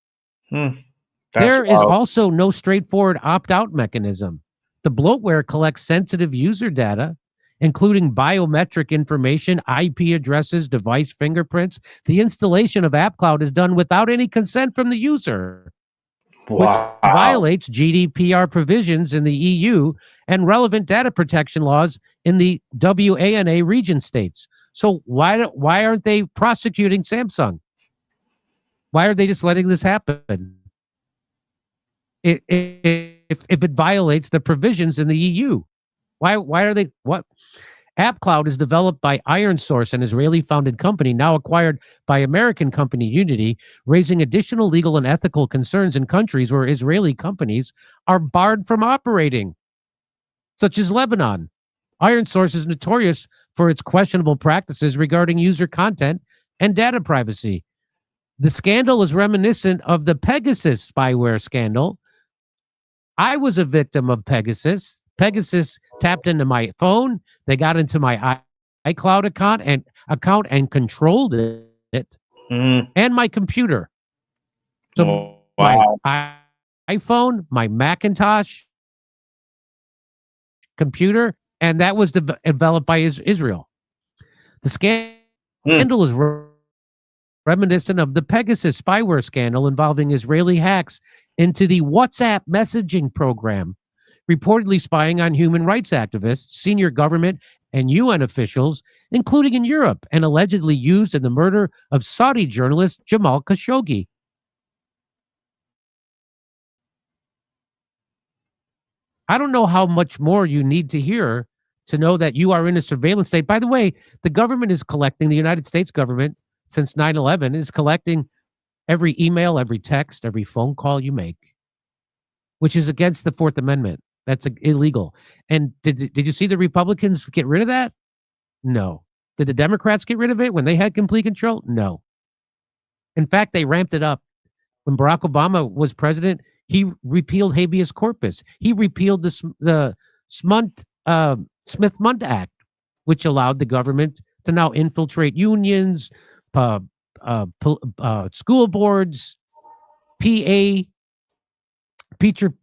There is also no straightforward opt-out mechanism. The bloatware collects sensitive user data, including biometric information, IP addresses, device fingerprints. The installation of AppCloud is done without any consent from the user, which violates GDPR provisions in the EU and relevant data protection laws in the WANA region states. So why aren't they prosecuting Samsung? Why are they just letting this happen? if it violates the provisions in the EU. Why are they what? AppCloud is developed by IronSource, an Israeli-founded company now acquired by American company Unity, raising additional legal and ethical concerns in countries where Israeli companies are barred from operating, such as Lebanon. IronSource is notorious for its questionable practices regarding user content and data privacy. The scandal is reminiscent of the Pegasus spyware scandal. I was a victim of Pegasus. Pegasus tapped into my phone. They got into my iCloud account and controlled it and my computer. So my iPhone, my Macintosh computer, and that was developed by Israel. The scandal is reminiscent of the Pegasus spyware scandal involving Israeli hacks into the WhatsApp messaging program, reportedly spying on human rights activists, senior government and UN officials, including in Europe, and allegedly used in the murder of Saudi journalist Jamal Khashoggi. I don't know how much more you need to hear to know that you are in a surveillance state. By the way, the government is collecting, the United States government, since 9/11, is collecting every email, every text, every phone call you make, which is against the Fourth Amendment. That's illegal. And did you see the Republicans get rid of that? No. Did the Democrats get rid of it when they had complete control? No. In fact, they ramped it up. When Barack Obama was president, he repealed habeas corpus. He repealed the Smith-Mundt Act, which allowed the government to now infiltrate unions, school boards, PA, teacher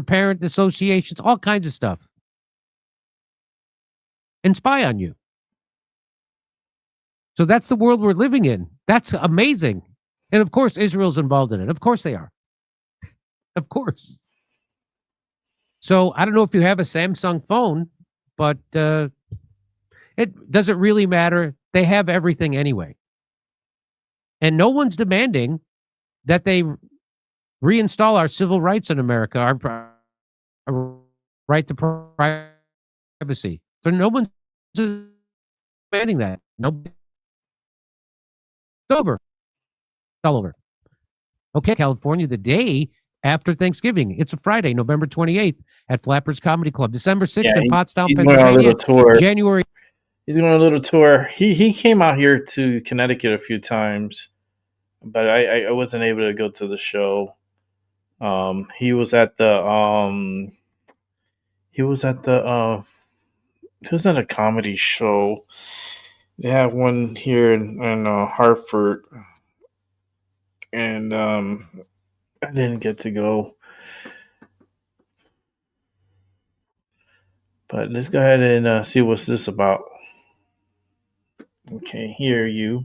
parent associations, all kinds of stuff, and spy on you. So that's the world we're living in. That's amazing. And of course, Israel's involved in it. Of course they are. Of course. So I don't know if you have a Samsung phone, but it doesn't really matter. They have everything anyway. And no one's demanding that they reinstall our civil rights in America, our right to privacy. So no one's demanding that. No, it's over. It's all over. Okay, California, the day after Thanksgiving. It's a Friday, November 28th at Flappers Comedy Club. December 6th in Pottstown, Pennsylvania. January. He's going on a little tour. He came out here to Connecticut a few times, but I wasn't able to go to the show. He was at a comedy show. They have one here in Hartford, and I didn't get to go. But let's go ahead and see what's this about. Okay, hear you.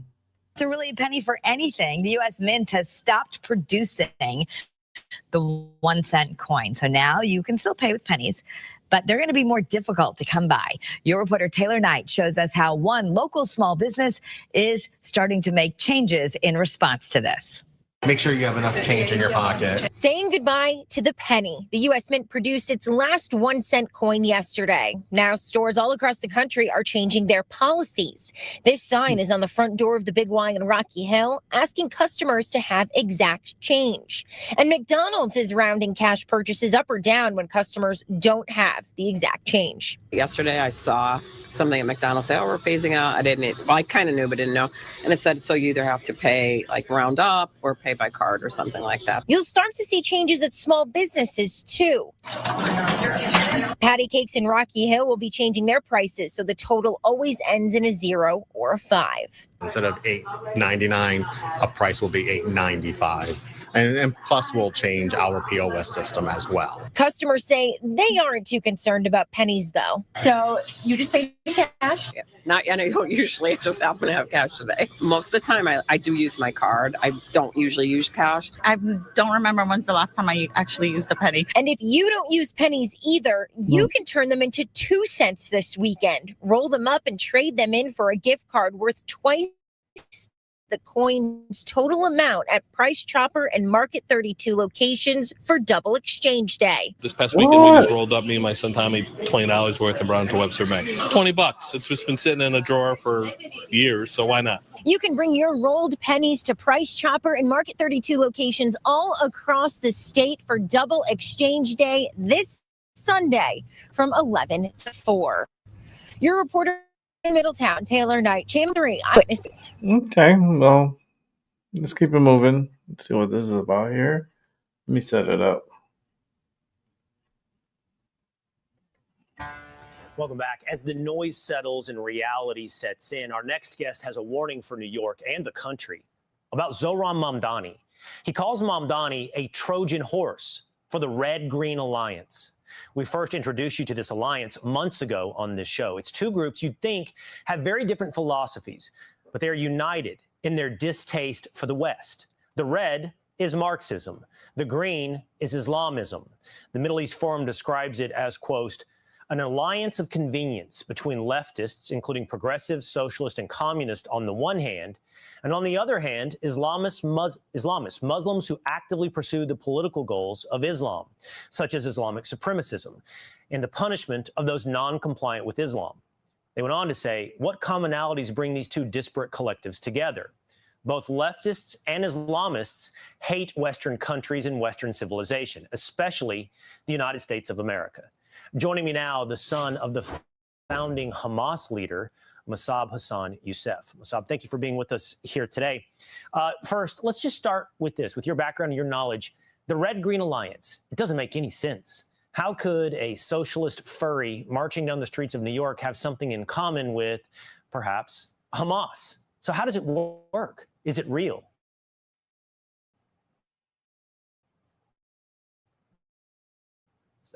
It's a really penny for anything. The U.S. Mint has stopped producing the 1 cent coin. So now you can still pay with pennies, but they're going to be more difficult to come by. Your reporter Taylor Knight shows us how one local small business is starting to make changes in response to this. Make sure you have enough change in your pocket. Saying goodbye to the penny. The U.S. Mint produced its last 1 cent coin yesterday. Now stores all across the country are changing their policies. This sign is on the front door of the Big Y in Rocky Hill, asking customers to have exact change. And McDonald's is rounding cash purchases up or down when customers don't have the exact change. Yesterday, I saw something at McDonald's say, we're phasing out. I kind of knew, but didn't know. And it said, so you either have to pay like round up or pay by card or something like that. You'll start to see changes at small businesses too. Patty Cakes in Rocky Hill will be changing their prices, so the total always ends in a 0 or a 5. Instead of $8.99, a price will be $8.95. And plus we'll change our POS system as well. Customers say they aren't too concerned about pennies though. So you just pay cash? Yeah. And I don't usually, I just happen to have cash today. Most of the time I do use my card. I don't usually use cash. I don't remember when's the last time I actually used a penny. And if you don't use pennies either, you can turn them into 2 cents this weekend. Roll them up and trade them in for a gift card worth twice the coin's total amount at Price Chopper and Market 32 locations for double exchange day. This past weekend, we just rolled up, me and my son Tommy, $20 worth and brought them to Webster Bank. $20. It's just been sitting in a drawer for years, so why not? You can bring your rolled pennies to Price Chopper and Market 32 locations all across the state for double exchange day this Sunday from 11 to 4. Your reporter in Middletown, Taylor Knight, Channel 3 Eyewitnesses. Okay, well, let's keep it moving. Let's see what this is about here. Let me set it up. Welcome back. As the noise settles and reality sets in, our next guest has a warning for New York and the country about Zohran Mamdani. He calls Mamdani a Trojan horse for the Red-Green Alliance. We first introduced you to this alliance months ago on this show. It's two groups you'd think have very different philosophies, but they're united in their distaste for the West. The red is Marxism. The green is Islamism. The Middle East Forum describes it as, quote, an alliance of convenience between leftists, including progressive, socialist, and communist on the one hand, and on the other hand, Islamists, Muslims who actively pursue the political goals of Islam, such as Islamic supremacism, and the punishment of those non-compliant with Islam. They went on to say, what commonalities bring these two disparate collectives together? Both leftists and Islamists hate Western countries and Western civilization, especially the United States of America. Joining me now, the son of the founding Hamas leader, Mossab Hassan Youssef. Mossab, thank you for being with us here today. First, let's just start with this. With your background and your knowledge, the Red-Green Alliance, it doesn't make any sense. How could a socialist furry marching down the streets of New York have something in common with, perhaps, Hamas? So how does it work? Is it real?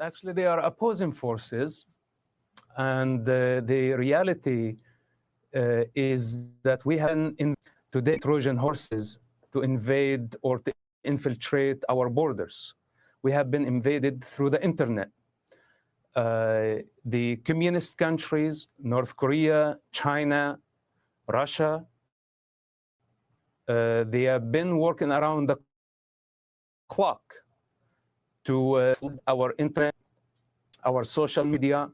Actually, they are opposing forces. And the reality is that we have today Trojan horses to invade or to infiltrate our borders. We have been invaded through the internet. The communist countries, North Korea, China, Russia, they have been working around the clock to our internet, our social media,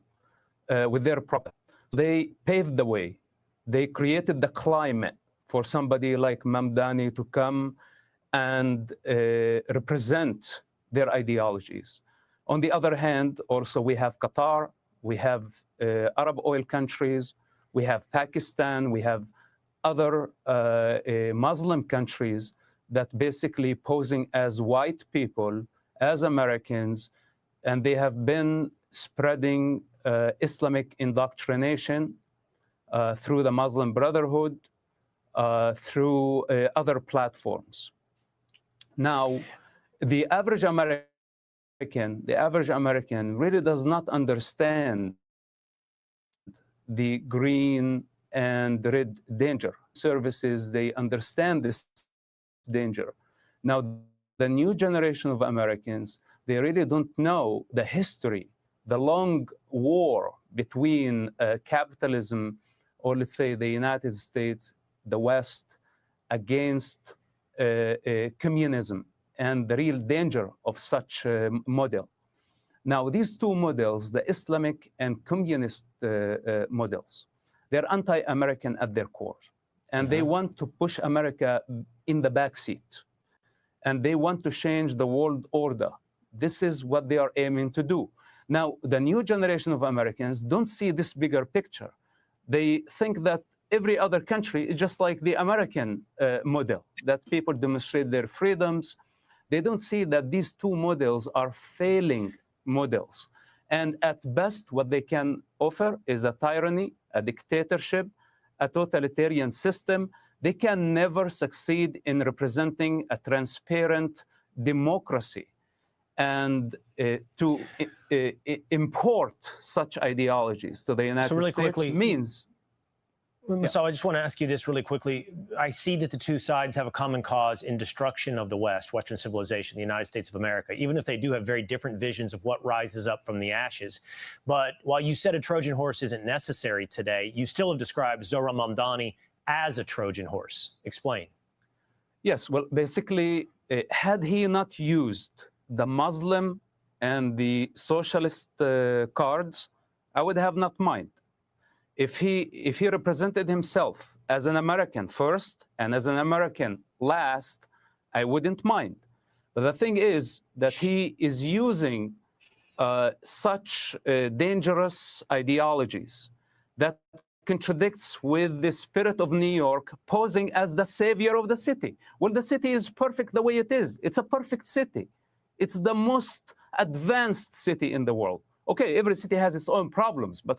with their propaganda. They paved the way. They created the climate for somebody like Mamdani to come and represent their ideologies. On the other hand, also we have Qatar, we have Arab oil countries, we have Pakistan, we have other Muslim countries that basically posing as white people, as Americans, and they have been spreading Islamic indoctrination through the Muslim Brotherhood, through other platforms. Now, the average American really does not understand the green and red danger. Services, they understand this danger. Now, the new generation of Americans, they really don't know the history, the long war between capitalism, or let's say the United States, the West, against communism, and the real danger of such a model. Now, these two models, the Islamic and communist models, they're anti-American at their core. And they want to push America in the backseat. And they want to change the world order. This is what they are aiming to do. Now, the new generation of Americans don't see this bigger picture. They think that every other country is just like the American model, that people demonstrate their freedoms. They don't see that these two models are failing models. And at best, what they can offer is a tyranny, a dictatorship, a totalitarian system. They can never succeed in representing a transparent democracy. And to import such ideologies to the United States quickly, means... So I just want to ask you this really quickly. I see that the two sides have a common cause in destruction of the West, Western civilization, the United States of America, even if they do have very different visions of what rises up from the ashes. But while you said a Trojan horse isn't necessary today, you still have described Zohran Mamdani as a Trojan horse. Explain. Yes, well, basically, had he not used the Muslim and the socialist cards, I would have not mind. If he represented himself as an American first and as an American last, I wouldn't mind. But the thing is that he is using such dangerous ideologies that contradicts with the spirit of New York, posing as the savior of the city. Well, the city is perfect the way it is. It's a perfect city. It's the most advanced city in the world. Okay, every city has its own problems, but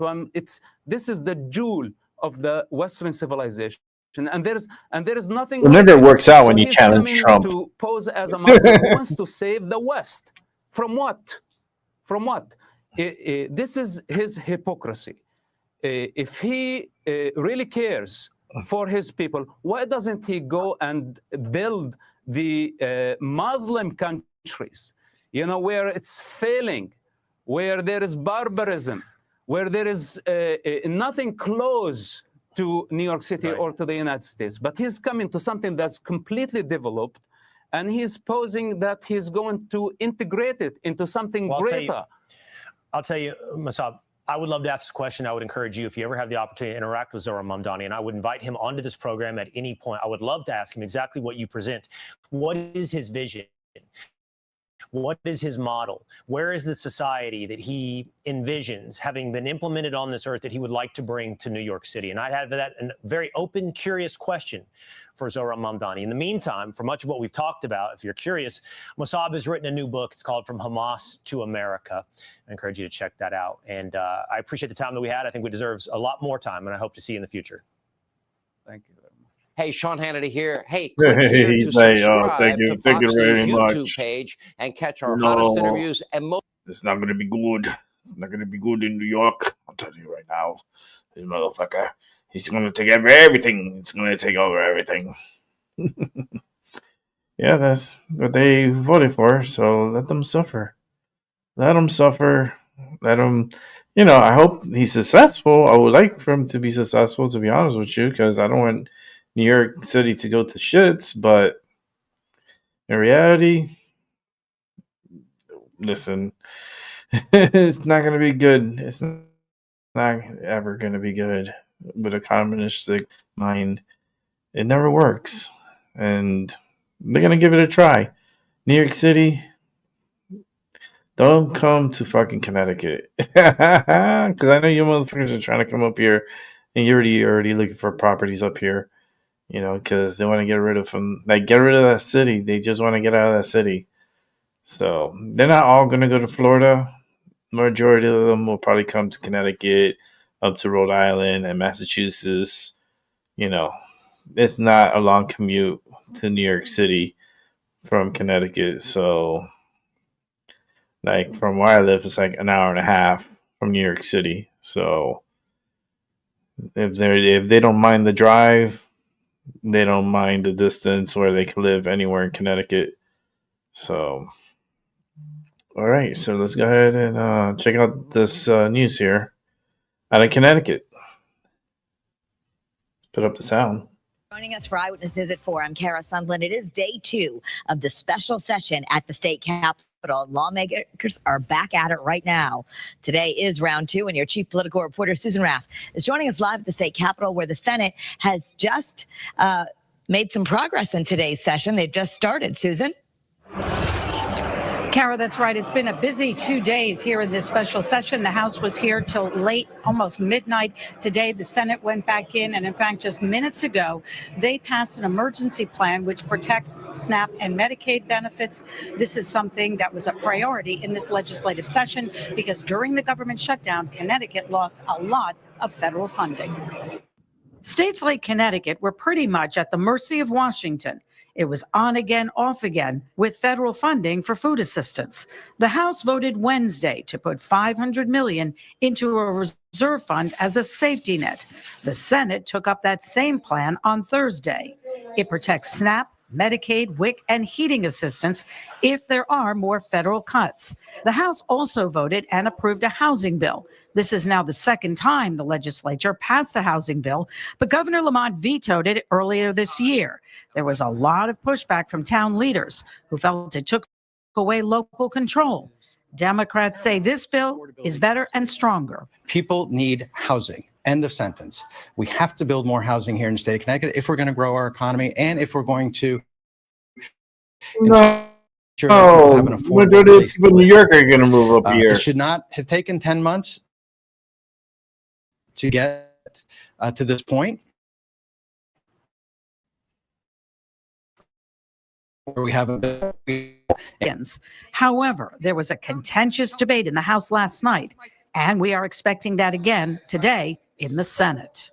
this is the jewel of the Western civilization. And there is nothing. It never works out when you he's challenge coming Trump. To pose as a Muslim who wants to save the West. From what? From what? This is his hypocrisy. If he really cares for his people, why doesn't he go and build the Muslim countries, where it's failing, where there is barbarism, where there is nothing close to New York City or to the United States. But he's coming to something that's completely developed, and he's posing that he's going to integrate it into something greater. I'll tell you, Mossab, I would love to ask this question. I would encourage you, if you ever have the opportunity to interact with Zohran Mamdani, and I would invite him onto this program at any point. I would love to ask him exactly what you present. What is his vision? What is his model? Where is the society that he envisions having been implemented on this earth that he would like to bring to New York City? And I'd have that a very open, curious question for Zohran Mamdani. In the meantime, for much of what we've talked about, if you're curious, Mossab has written a new book. It's called From Hamas to America. I encourage you to check that out. And I appreciate the time that we had. I think we deserve a lot more time, and I hope to see you in the future. Thank you. Hey, Sean Hannity here. Hey, click here to subscribe to Fox News YouTube page and catch our hottest interviews and most. It's not going to be good. It's not going to be good in New York. I'll tell you right now. This motherfucker, he's going to take everything. It's going to take over everything. Yeah, that's what they voted for. So let them suffer. Let them suffer. Let them, I hope he's successful. I would like for him to be successful, to be honest with you, because I don't want New York City to go to shits, but in reality, listen, it's not going to be good. It's not ever going to be good with a communistic mind. It never works, and they're going to give it a try. New York City, don't come to fucking Connecticut, because I know you motherfuckers are trying to come up here, and you're already looking for properties up here. Because they want to get rid of that city. They just want to get out of that city. So they're not all going to go to Florida. Majority of them will probably come to Connecticut, up to Rhode Island and Massachusetts. It's not a long commute to New York City from Connecticut. So, from where I live, it's an hour and a half from New York City. So if they don't mind the drive, they don't mind the distance, where they can live anywhere in Connecticut. So, all right. So let's go ahead and check out this news here out of Connecticut. Let's put up the sound. Joining us for Eyewitness News at 4, I'm Kara Sundlund. It is day 2 of the special session at the state capitol. Lawmakers are back at it right now. Today is round 2, and your chief political reporter, Susan Raff, is joining us live at the state capitol, where the Senate has just made some progress in today's session. They've just started. Susan? Kara, that's right. It's been a busy 2 days here in this special session. The House was here till late, almost midnight. Today, the Senate went back in, and in fact, just minutes ago, they passed an emergency plan which protects SNAP and Medicaid benefits. This is something that was a priority in this legislative session because during the government shutdown, Connecticut lost a lot of federal funding. States like Connecticut were pretty much at the mercy of Washington. It was on again, off again with federal funding for food assistance. The House voted Wednesday to put $500 million into a reserve fund as a safety net. The Senate took up that same plan on Thursday. It protects SNAP, Medicaid, WIC, and heating assistance if there are more federal cuts. The House also voted and approved a housing bill. This is now the second time the legislature passed a housing bill, but Governor Lamont vetoed it earlier this year. There was a lot of pushback from town leaders who felt it took away local control. Democrats say this bill is better and stronger. People need housing. End of sentence. We have to build more housing here in the state of Connecticut if we're going to grow our economy and if we're going to No, have an affordable place to people in New live. York are going to move up here. It should not have taken 10 months to get to this point where we have a bill. However, there was a contentious debate in the House last night, and we are expecting that again today in the Senate.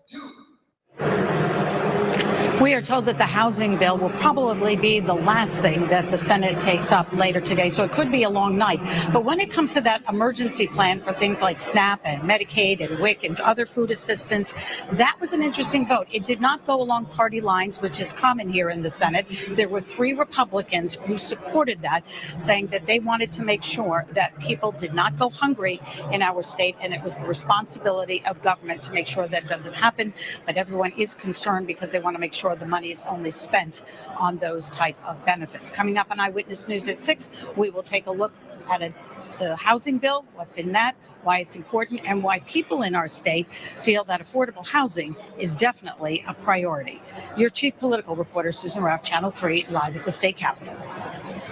We are told that the housing bill will probably be the last thing that the Senate takes up later today, so it could be a long night. But when it comes to that emergency plan for things like SNAP and Medicaid and WIC and other food assistance, that was an interesting vote. It did not go along party lines, which is common here in the Senate. There were 3 Republicans who supported that, saying that they wanted to make sure that people did not go hungry in our state, and it was the responsibility of government to make sure that doesn't happen. But everyone is concerned because they want to make sure the money is only spent on those type of benefits. Coming up on Eyewitness News at 6, we will take a look at the housing bill, what's in that, why it's important, and why people in our state feel that affordable housing is definitely a priority. Your chief political reporter, Susan Raff, Channel 3, live at the state capitol.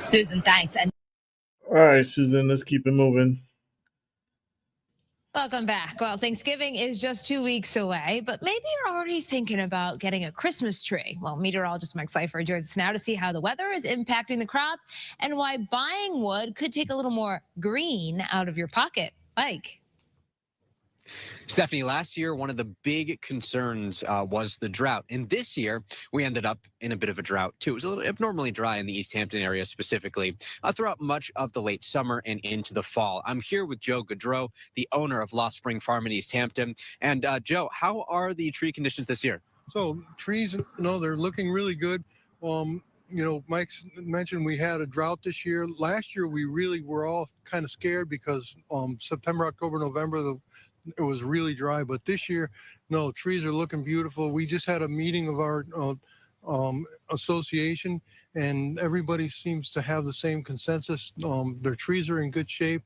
Susan, thanks. And All right, Susan, let's keep it moving. Welcome back. Well, Thanksgiving is just 2 weeks away, but maybe you're already thinking about getting a Christmas tree. Well, meteorologist Mike Seifer joins us now to see how the weather is impacting the crop and why buying wood could take a little more green out of your pocket. Mike. Stephanie, last year, one of the big concerns was the drought. And this year, we ended up in a bit of a drought, too. It was a little abnormally dry in the East Hampton area specifically throughout much of the late summer and into the fall. I'm here with Joe Gaudreau, the owner of Lost Spring Farm in East Hampton. And Joe, how are the tree conditions this year? So trees, no, they're looking really good. Mike mentioned we had a drought this year. Last year, we really were all kind of scared because September, October, November, it was really dry. But this year, no, trees are looking beautiful. We just had a meeting of our association, and everybody seems to have the same consensus. Their trees are in good shape,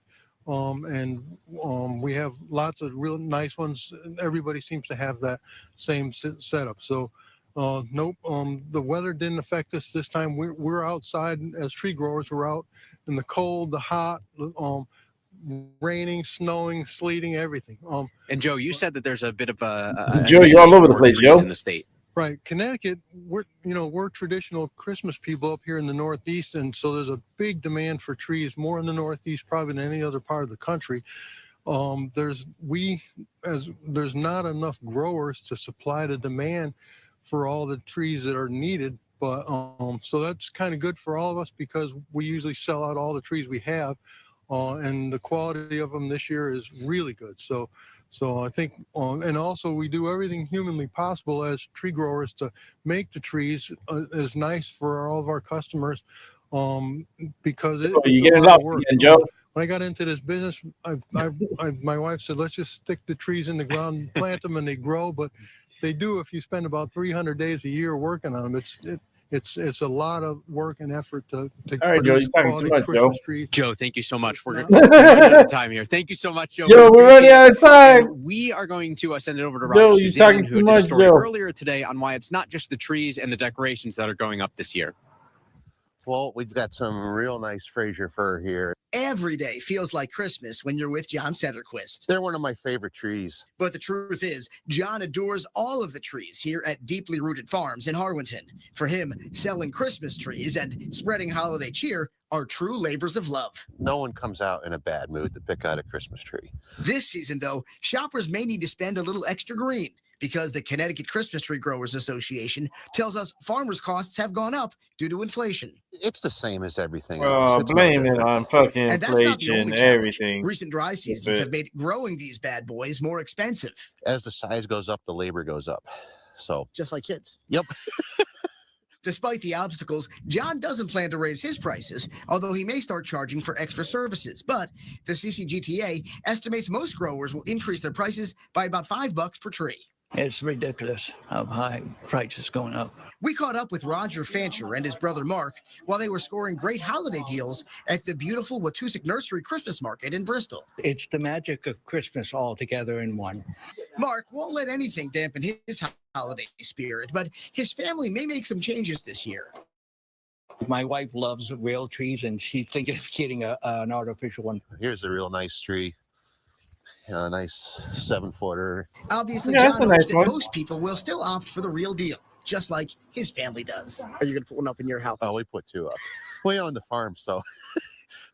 and we have lots of real nice ones. Everybody seems to have that same setup. So, nope, the weather didn't affect us this time. We're outside as tree growers. We're out in the cold, the hot, raining, snowing, sleeting, everything. And Joe, you said that there's a bit of a Joe, you're all over the place, Joe. In the state. Right, Connecticut, we're traditional Christmas people up here in the Northeast, and so there's a big demand for trees, more in the Northeast probably than any other part of the country. There's not enough growers to supply the demand for all the trees that are needed, but so that's kind of good for all of us because we usually sell out all the trees we have, and the quality of them this year is really good. So I think, and also we do everything humanly possible as tree growers to make the trees as nice for all of our customers, because you get it off again, Joe. When I got into this business, my wife said, let's just stick the trees in the ground and plant them, and they grow. But they do if you spend about 300 days a year working on them. It's a lot of work and effort to all right, Joe, you're talking too much, Joe. Joe, thank you so much. We're running out of time here. Thank you so much, Joe. Joe, we're running out of time. And we are going to send it over to Joe, Rob you're Suzanne, talking who too did a much, story Joe. earlier today on why it's not just the trees and the decorations that are going up this year. Well, we've got some real nice Fraser fir here. Every day feels like Christmas when you're with John Sederquist. They're one of my favorite trees. But the truth is, John adores all of the trees here at Deeply Rooted Farms in Harwinton. For him, selling Christmas trees and spreading holiday cheer are true labors of love. No one comes out in a bad mood to pick out a Christmas tree. This season, though, shoppers may need to spend a little extra green because the Connecticut Christmas Tree Growers Association tells us farmers' costs have gone up due to inflation. It's the same as everything else. Oh, It's blame no it different. on fucking And that's not the inflation, only challenge. everything. Recent dry seasons have made growing these bad boys more expensive. As the size goes up, the labor goes up. So just like kids. Yep. Despite the obstacles, John doesn't plan to raise his prices, although he may start charging for extra services. But the CCGTA estimates most growers will increase their prices by about $5 per tree. It's ridiculous how high prices going up. We caught up with Roger Fancher and his brother Mark while they were scoring great holiday deals at the beautiful Watusick Nursery Christmas Market in Bristol. It's the magic of Christmas all together in one. Mark won't let anything dampen his holiday spirit, but his family may make some changes this year. My wife loves real trees, and she's thinking of getting an artificial one. Here's a real nice tree. A nice 7-footer. Obviously, Yeah, John that's a hopes nice that one. most people will still opt for the real deal, just like his family does. Are you going to put one up in your house? Oh, we put 2 up. We own the farm, so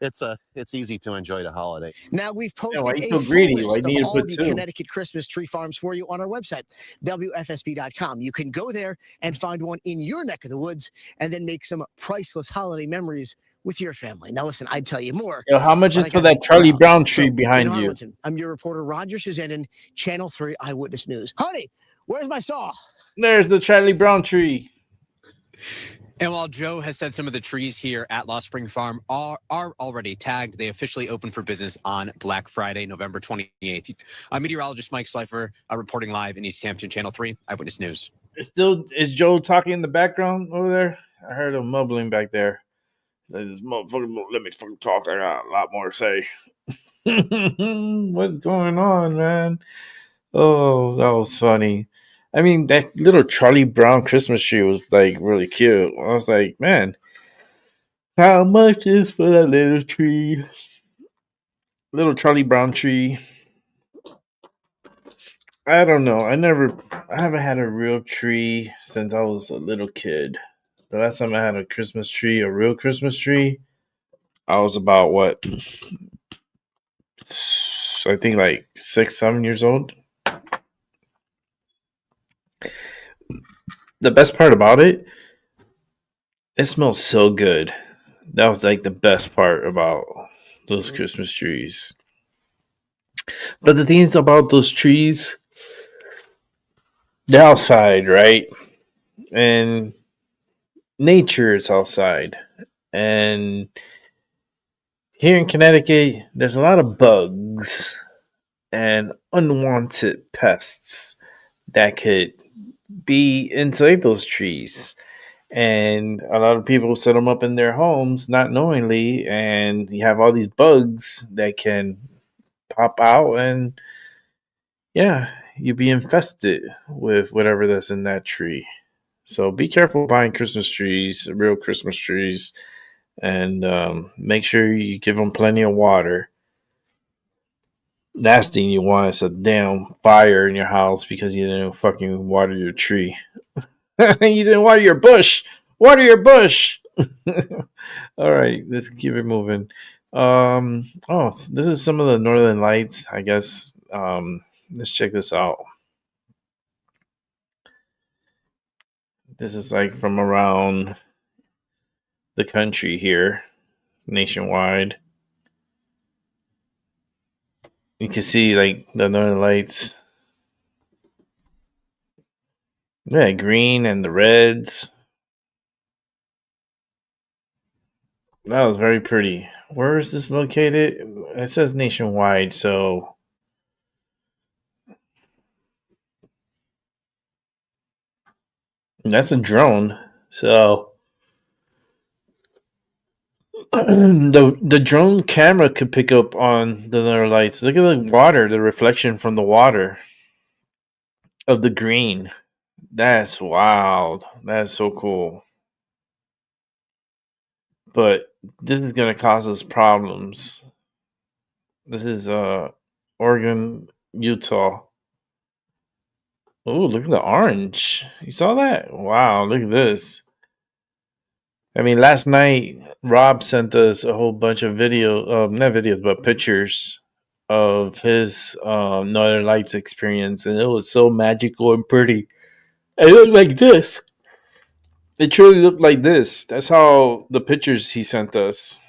it's easy to enjoy the holiday. Now we've posted why you a so full greedy? Why list you need of to all put the 2? Connecticut Christmas tree farms for you on our website, WFSB.com. You can go there and find one in your neck of the woods and then make some priceless holiday memories with your family. Now, listen, I'd tell you more. Yo, how much but is I for gotta that make Charlie rounds. Brown tree In behind you? Arlington, I'm your reporter, Roger Suzanne, Channel 3 Eyewitness News. Honey, where's my saw? There's the Charlie Brown tree. And while Joe has said some of the trees here at Lost Spring Farm are already tagged, they officially open for business on Black Friday, November 28th. Meteorologist Mike Slifer reporting live in East Hampton, Channel 3 Eyewitness News. Is Joe talking in the background over there? I heard him mumbling back there. He's like, this motherfucker won't let me fucking talk. I got a lot more to say. What's going on, man? Oh, that was funny. I mean, that little Charlie Brown Christmas tree was like really cute. I was like, man, how much is for that little tree? Little Charlie Brown tree. I don't know. I haven't had a real tree since I was a little kid. The last time I had a Christmas tree, a real Christmas tree, I was about what? I think like 6, 7 years old. The best part about it, it smells so good. That was like the best part about those Christmas trees. But the thing is about those trees, they're outside, right? And nature is outside. And here in Connecticut, there's a lot of bugs and unwanted pests that could be inside those trees. And a lot of people set them up in their homes not knowingly, and you have all these bugs that can pop out, and yeah, you'd be infested with whatever that's in that tree. So be careful buying Christmas trees, real Christmas trees, and make sure you give them plenty of water. Last thing you want is a damn fire in your house because you didn't fucking water your tree. You didn't water your bush. Water your bush. All right, let's keep it moving. This is some of the Northern Lights, I guess. Let's check this out. This is like from around the country here, nationwide. You can see like the Northern Lights. Yeah, green and the reds. That was very pretty. Where is this located? It says nationwide, so that's a drone. So the drone camera could pick up on the Northern Lights. Look at the water, the reflection from the water of the green. That's wild. That's so cool. But this is gonna cause us problems. This is Oregon, Utah. Oh, look at the orange. You saw that? Wow, look at this. I mean, last night Rob sent us a whole bunch of not videos, but pictures of his Northern Lights experience, and it was so magical and pretty. It looked like this. It truly looked like this. That's how the pictures he sent us.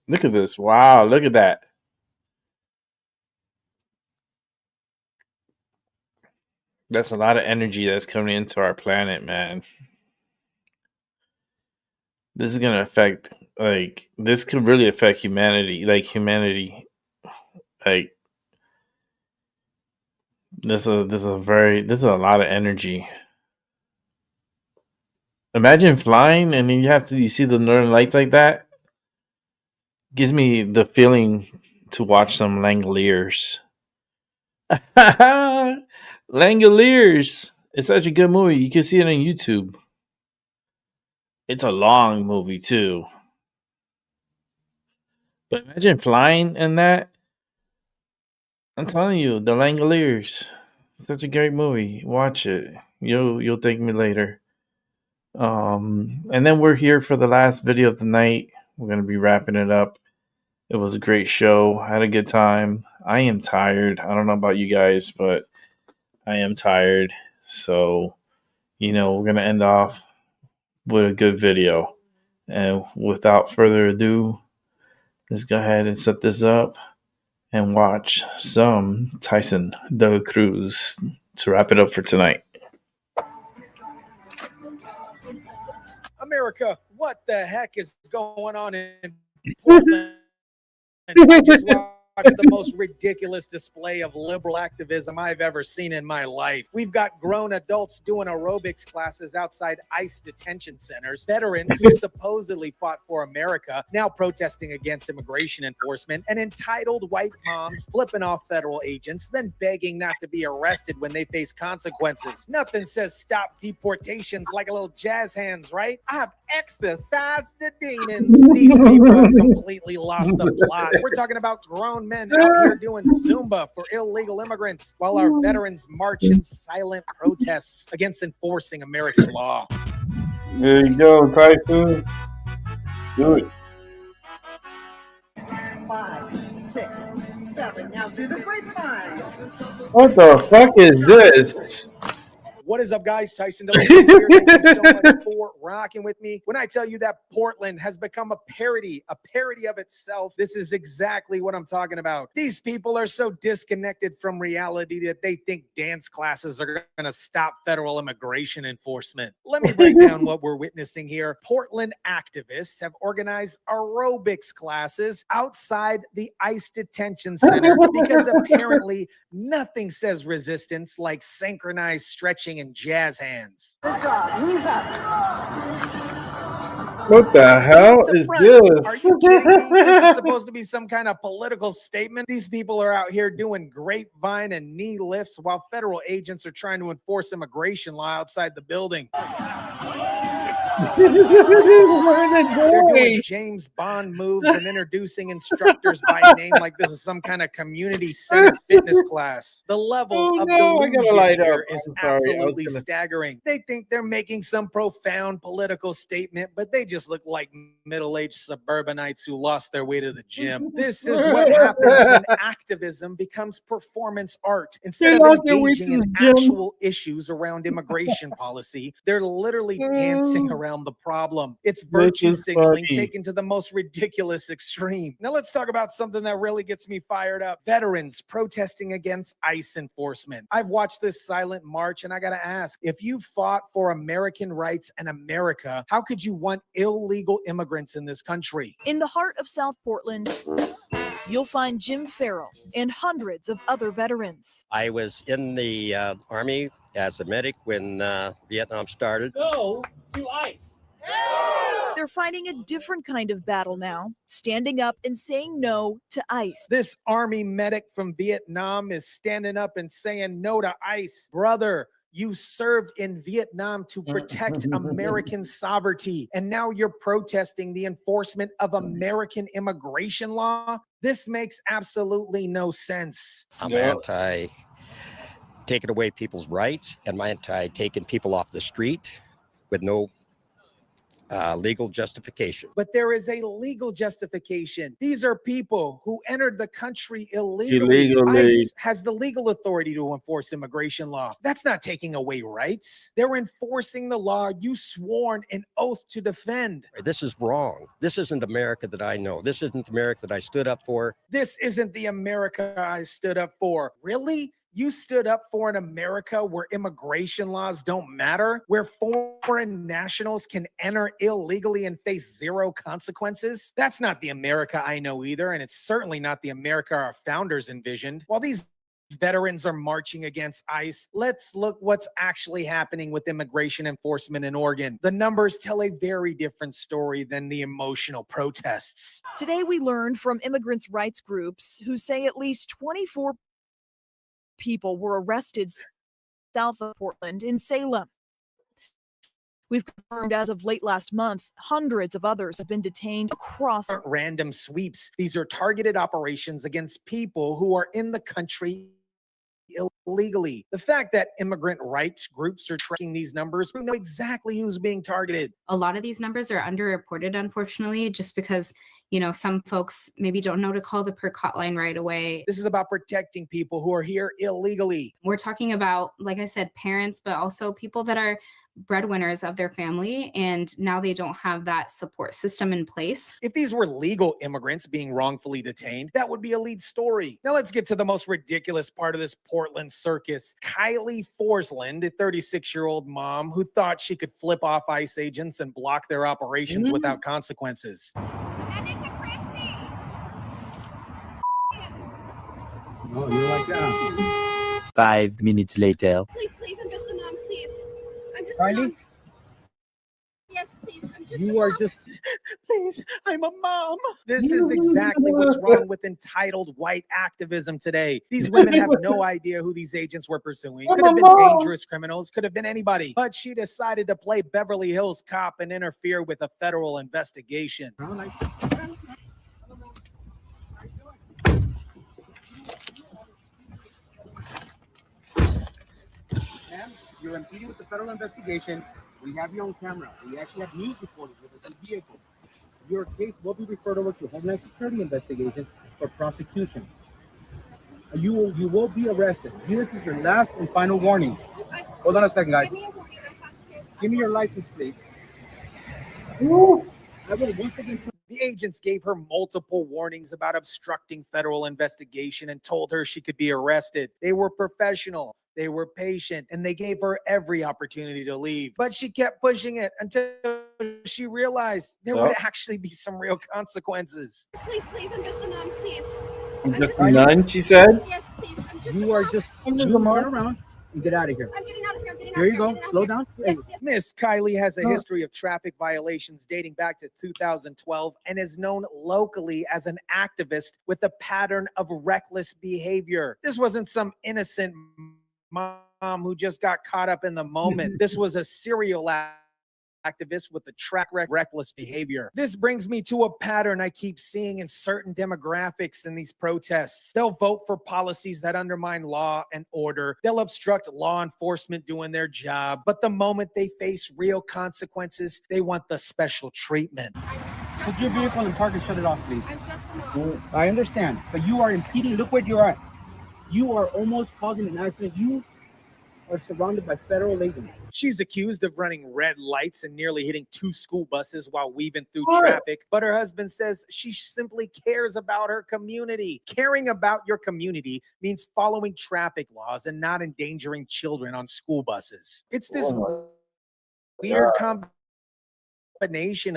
Look at this. Wow, look at that. That's a lot of energy that's coming into our planet, man. This is gonna affect, like, this could really affect humanity. Like, this is a lot of energy. Imagine flying and then you see the northern lights like that. Gives me the feeling to watch some Langoliers. Langoliers. It's such a good movie. You can see it on YouTube. It's a long movie too. But imagine flying in that. I'm telling you, the Langoliers. Such a great movie. Watch it. You'll thank me later. And then we're here for the last video of the night. We're gonna be wrapping it up. It was a great show. I had a good time. I am tired. I don't know about you guys, but I am tired. So, we're gonna end off with a good video. And without further ado, let's go ahead and set this up and watch some Tyson De La Cruz to wrap it up for tonight. America, what the heck is going on in Portland? I just watched the most ridiculous display of liberal activism I've ever seen in my life. We've got grown adults doing aerobics classes outside ICE detention centers, veterans who supposedly fought for America, now protesting against immigration enforcement, and entitled white moms flipping off federal agents, then begging not to be arrested when they face consequences. Nothing says stop deportations like a little jazz hands, right? I've exercised the demons. These people have completely lost the plot. We're talking about grown men out here doing Zumba for illegal immigrants while our veterans march in silent protests against enforcing American law. There you go, Tyson. Do it. 5, 6, 7. Now do the grapevine. What the fuck is this? What is up, guys? Tyson Tonight here. Thank you so much for rocking with me. When I tell you that Portland has become a parody of itself, this is exactly what I'm talking about. These people are so disconnected from reality that they think dance classes are going to stop federal immigration enforcement. Let me break down what we're witnessing here. Portland activists have organized aerobics classes outside the ICE detention center because apparently nothing says resistance like synchronized stretching and jazz hands. What the hell is this? Are you kidding me? This is supposed to be some kind of political statement. These people are out here doing grapevine and knee lifts while federal agents are trying to enforce immigration law outside the building. They're doing James Bond moves and introducing instructors by name like this is some kind of community center fitness class. The level of delusion here is absolutely staggering. They think they're making some profound political statement, but they just look like middle-aged suburbanites who lost their way to the gym. This is what happens when activism becomes performance art. Instead of engaging in actual issues around immigration policy, they're literally dancing around the problem. It's virtue signaling taken to the most ridiculous extreme. Now let's talk about something that really gets me fired up. Veterans protesting against ICE enforcement. I've watched this silent march and I gotta ask, if you fought for American rights and America, how could you want illegal immigrants in this country? In the heart of South Portland, you'll find Jim Farrell and hundreds of other veterans. I was in the Army as a medic when Vietnam started. Go to ICE. They're fighting a different kind of battle now, standing up and saying no to ICE. This Army medic from Vietnam is standing up and saying no to ICE. Brother, you served in Vietnam to protect American sovereignty, and now you're protesting the enforcement of American immigration law? This makes absolutely no sense. I'm anti taking away people's rights, and I'm anti taking people off the street with no legal justification. But there is a legal justification. These are people who entered the country illegally. ICE has the legal authority to enforce immigration law. That's not taking away rights. They're enforcing the law you sworn an oath to defend. This is wrong. This isn't America that I know. This isn't America that I stood up for. This isn't the America I stood up for. Really? You stood up for an America where immigration laws don't matter, where foreign nationals can enter illegally and face zero consequences. That's not the America I know either, and it's certainly not the America our founders envisioned. While these veterans are marching against ICE, let's look what's actually happening with immigration enforcement in Oregon. The numbers tell a very different story than the emotional protests. Today, we learned from immigrants' rights groups who say at least 24 people were arrested south of Portland in Salem. We've confirmed as of late last month, hundreds of others have been detained across. Random sweeps. These are targeted operations against people who are in the country illegally. The fact that immigrant rights groups are tracking these numbers, we know exactly who's being targeted. A lot of these numbers are underreported, unfortunately, just because, you know, some folks maybe don't know to call the PERC hotline right away. This is about protecting people who are here illegally. We're talking about, like I said, parents, but also people that are breadwinners of their family, and now they don't have that support system in place. If these were legal immigrants being wrongfully detained, that would be a lead story. Now let's get to the most ridiculous part of this Portland circus. Kylie Forsland, a 36-year-old mom who thought she could flip off ICE agents and block their operations without consequences. Oh, you like that? 5 minutes later. Please, I'm just a mom, please. I'm just Kylie? a mom. Yes, please, I'm just You a are mom. just. Please, I'm a mom. This is exactly what's wrong with entitled white activism today. These women have no idea who these agents were pursuing. Could have been dangerous criminals, could have been anybody. But she decided to play Beverly Hills Cop and interfere with a federal investigation. Ma'am, you're impeding with the federal investigation. We have you on camera. We actually have news reporters with us in the vehicle. Your case will be referred over to Homeland Security investigation for prosecution. You will be arrested. This is your last and final warning. Hold on a second, guys. Give me your license, please. The agents gave her multiple warnings about obstructing federal investigation and told her she could be arrested. They were professional. They were patient, and they gave her every opportunity to leave. But she kept pushing it until she realized there would actually be some real consequences. Please, I'm just a mom, please. Just none, she said. Yes, please, I'm just You a are mom. just. You turn around and get out of here. I'm getting out of here. I'm getting out Here of you here. go. Slow down. Yes, yes. Miss Kylie has a history of traffic violations dating back to 2012 and is known locally as an activist with a pattern of reckless behavior. This wasn't some innocent mom who just got caught up in the moment. This was a serial activist with a track record of reckless behavior. This brings me to a pattern I keep seeing in certain demographics in these protests. They'll vote for policies that undermine law and order. They'll obstruct law enforcement doing their job. But the moment they face real consequences, they want the special treatment. Put your vehicle and park and shut it off, please. I understand, but you are impeding. Look where you're at. You are almost causing an accident. You are surrounded by federal agents. She's accused of running red lights and nearly hitting 2 school buses while weaving through traffic. But her husband says she simply cares about her community. Caring about your community means following traffic laws and not endangering children on school buses. It's this weird combination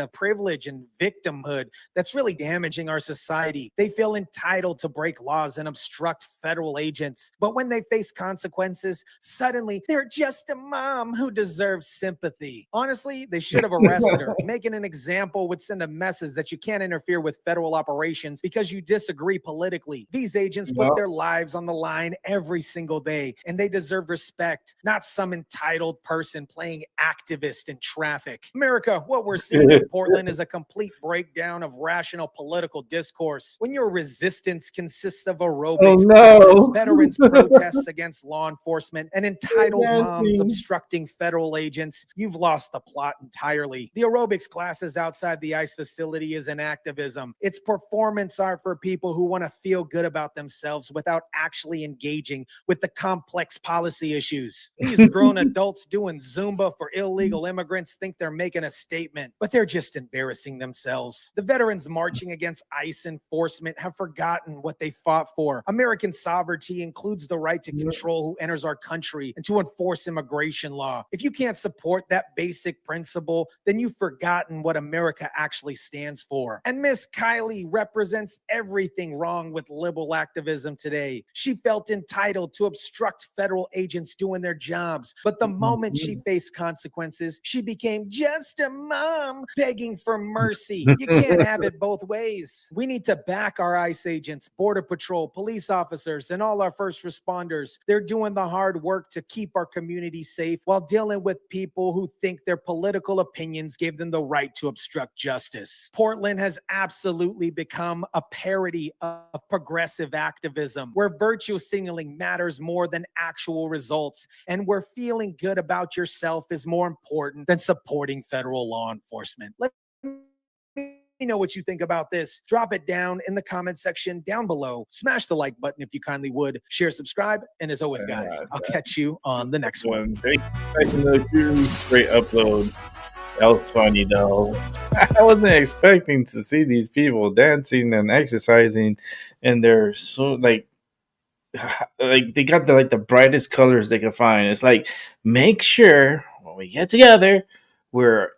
of privilege and victimhood that's really damaging our society. They feel entitled to break laws and obstruct federal agents. But when they face consequences, suddenly they're just a mom who deserves sympathy. Honestly, they should have arrested her. Making an example would send a message that you can't interfere with federal operations because you disagree politically. These agents put their lives on the line every single day, and they deserve respect, not some entitled person playing activist in traffic. America, what we're seeing in Portland is a complete breakdown of rational political discourse. When your resistance consists of aerobics classes, veterans protests against law enforcement, and entitled moms obstructing federal agents, you've lost the plot entirely. The aerobics classes outside the ICE facility isn't activism. It's performance art for people who want to feel good about themselves without actually engaging with the complex policy issues. These grown adults doing Zumba for illegal immigrants think they're making a statement. treatment, but they're just embarrassing themselves. The veterans marching against ICE enforcement have forgotten what they fought for. American sovereignty includes the right to control who enters our country and to enforce immigration law. If you can't support that basic principle, then you've forgotten what America actually stands for. And Miss Kylie represents everything wrong with liberal activism today. She felt entitled to obstruct federal agents doing their jobs, but the moment she faced consequences, she became just a mom begging for mercy. You can't have it both ways. We need to back our ICE agents, Border Patrol, police officers, and all our first responders. They're doing the hard work to keep our community safe while dealing with people who think their political opinions gave them the right to obstruct justice. Portland has absolutely become a parody of progressive activism, where virtue signaling matters more than actual results, and where feeling good about yourself is more important than supporting federal law enforcement. Let me know what you think about this. Drop it down in the comment section down below. Smash the like button if you kindly would. Share, subscribe, and as always, guys, I'll catch you on the next one. Great upload. That was funny though. I wasn't expecting to see these people dancing and exercising, and they're so like they got the brightest colors they could find. It's like, make sure when we get together, we're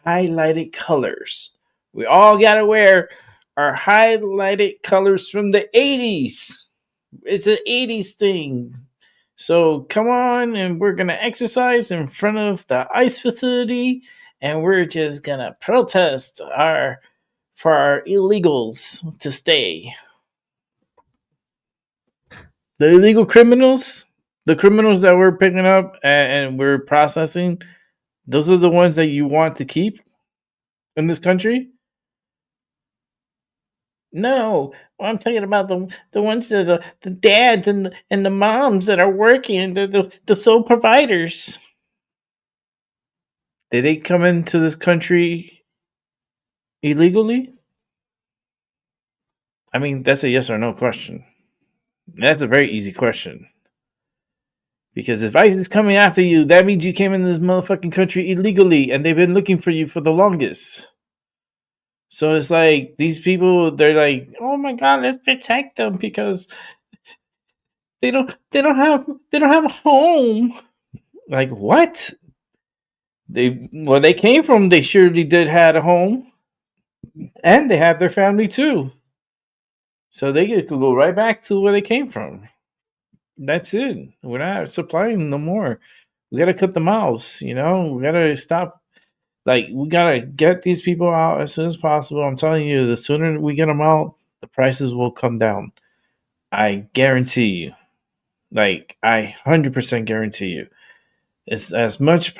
highlighted colors. We all gotta wear our highlighted colors from the 80s. It's an 80s thing. So come on, and we're gonna exercise in front of the ICE facility, and we're just gonna protest for our illegals to stay. The illegal criminals, the criminals that we're picking up and we're processing, those are the ones that you want to keep in this country? No, I'm talking about the ones that the dads and the moms that are working, the sole providers. Did they come into this country illegally? I mean, that's a yes or no question. That's a very easy question. Because if ICE is coming after you, that means you came in this motherfucking country illegally, and they've been looking for you for the longest. So it's like these people, they're like, oh my god, let's protect them because they don't have a home. Like what? Where they came from, they surely did had a home, and they have their family too. So they could go right back to where they came from. That's it. We're not supplying no more. We gotta cut the mouths. We gotta stop. Like, we gotta get these people out as soon as possible. I'm telling you, the sooner we get them out, the prices will come down. I guarantee you. Like, I 100% guarantee you. It's as much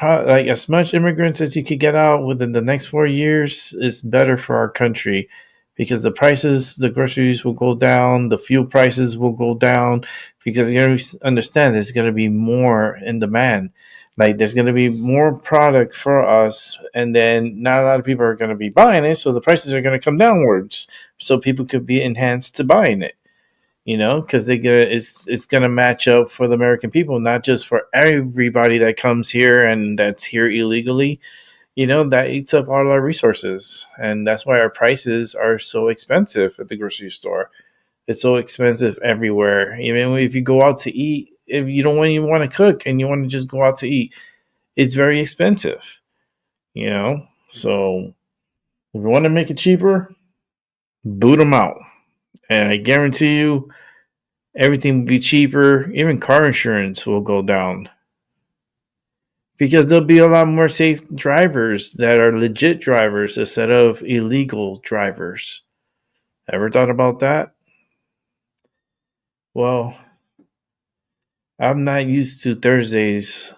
immigrants as you could get out within the next 4 years is better for our country, because the prices, the groceries will go down, the fuel prices will go down, because you understand there's going to be more in demand. Like, there's going to be more product for us, and then not a lot of people are going to be buying it, so the prices are going to come downwards, so people could be enhanced to buying it. Because it's going to match up for the American people, not just for everybody that comes here and that's here illegally. That eats up all our resources. And that's why our prices are so expensive at the grocery store. It's so expensive everywhere. Even if you go out to eat, if you don't even want to cook and you want to just go out to eat, it's very expensive. So if you want to make it cheaper, boot them out. And I guarantee you, everything will be cheaper. Even car insurance will go down. Because there'll be a lot more safe drivers that are legit drivers instead of illegal drivers. Ever thought about that? Well, I'm not used to Thursdays.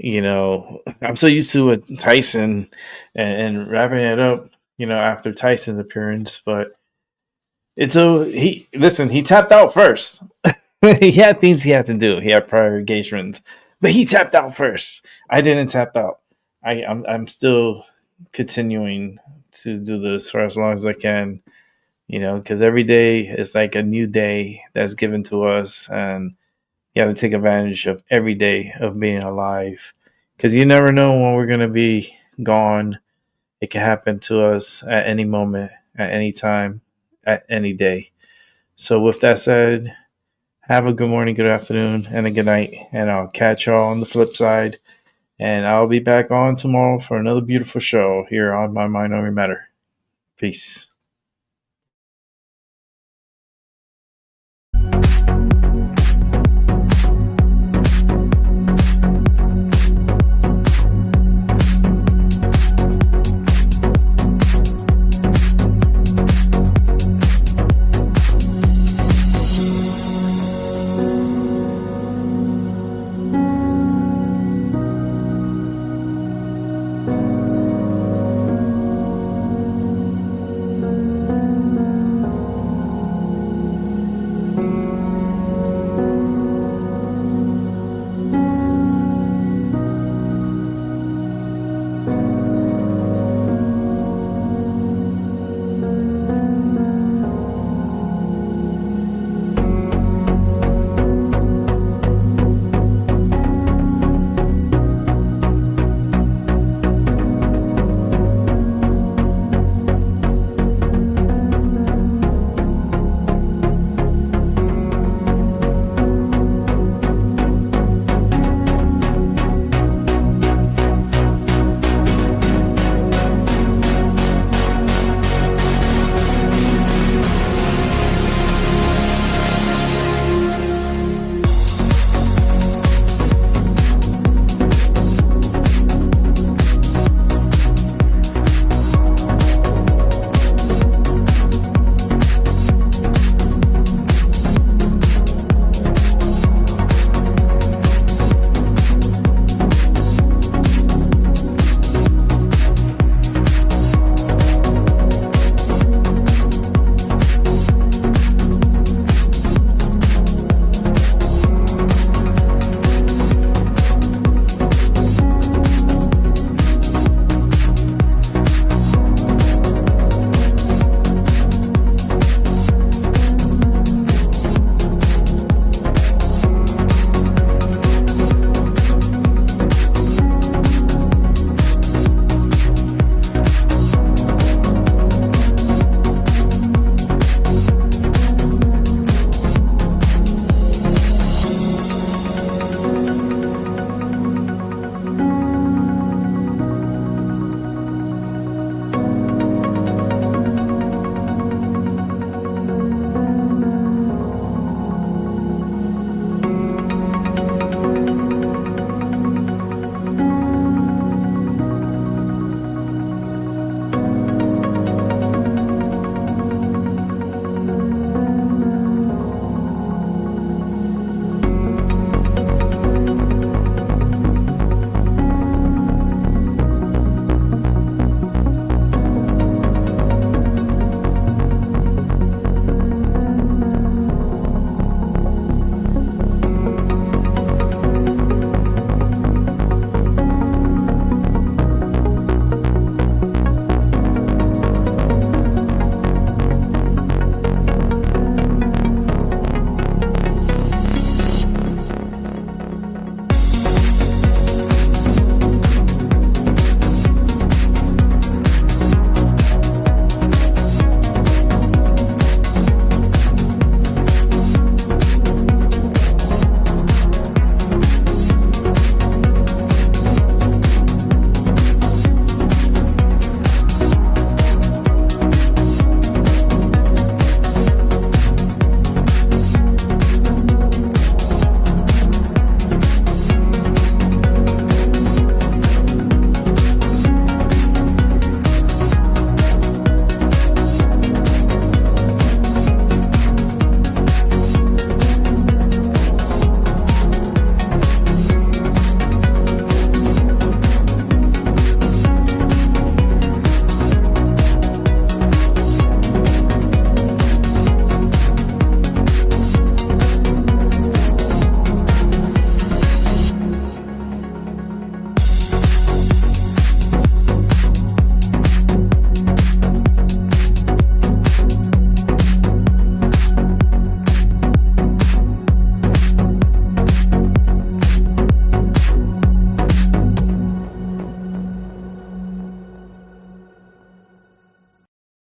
I'm so used to Tyson and wrapping it up, after Tyson's appearance. But he tapped out first. He had things he had to do. He had prior engagements. But he tapped out first. I didn't tap out. I'm still continuing to do this for as long as I can, because every day is like a new day that's given to us, and you got to take advantage of every day of being alive, because you never know when we're going to be gone, It can happen to us at any moment, at any time, at any day. So with that said, have a good morning, good afternoon, and a good night. And I'll catch y'all on the flip side. And I'll be back on tomorrow for another beautiful show here on My Mind Over Matter. Peace.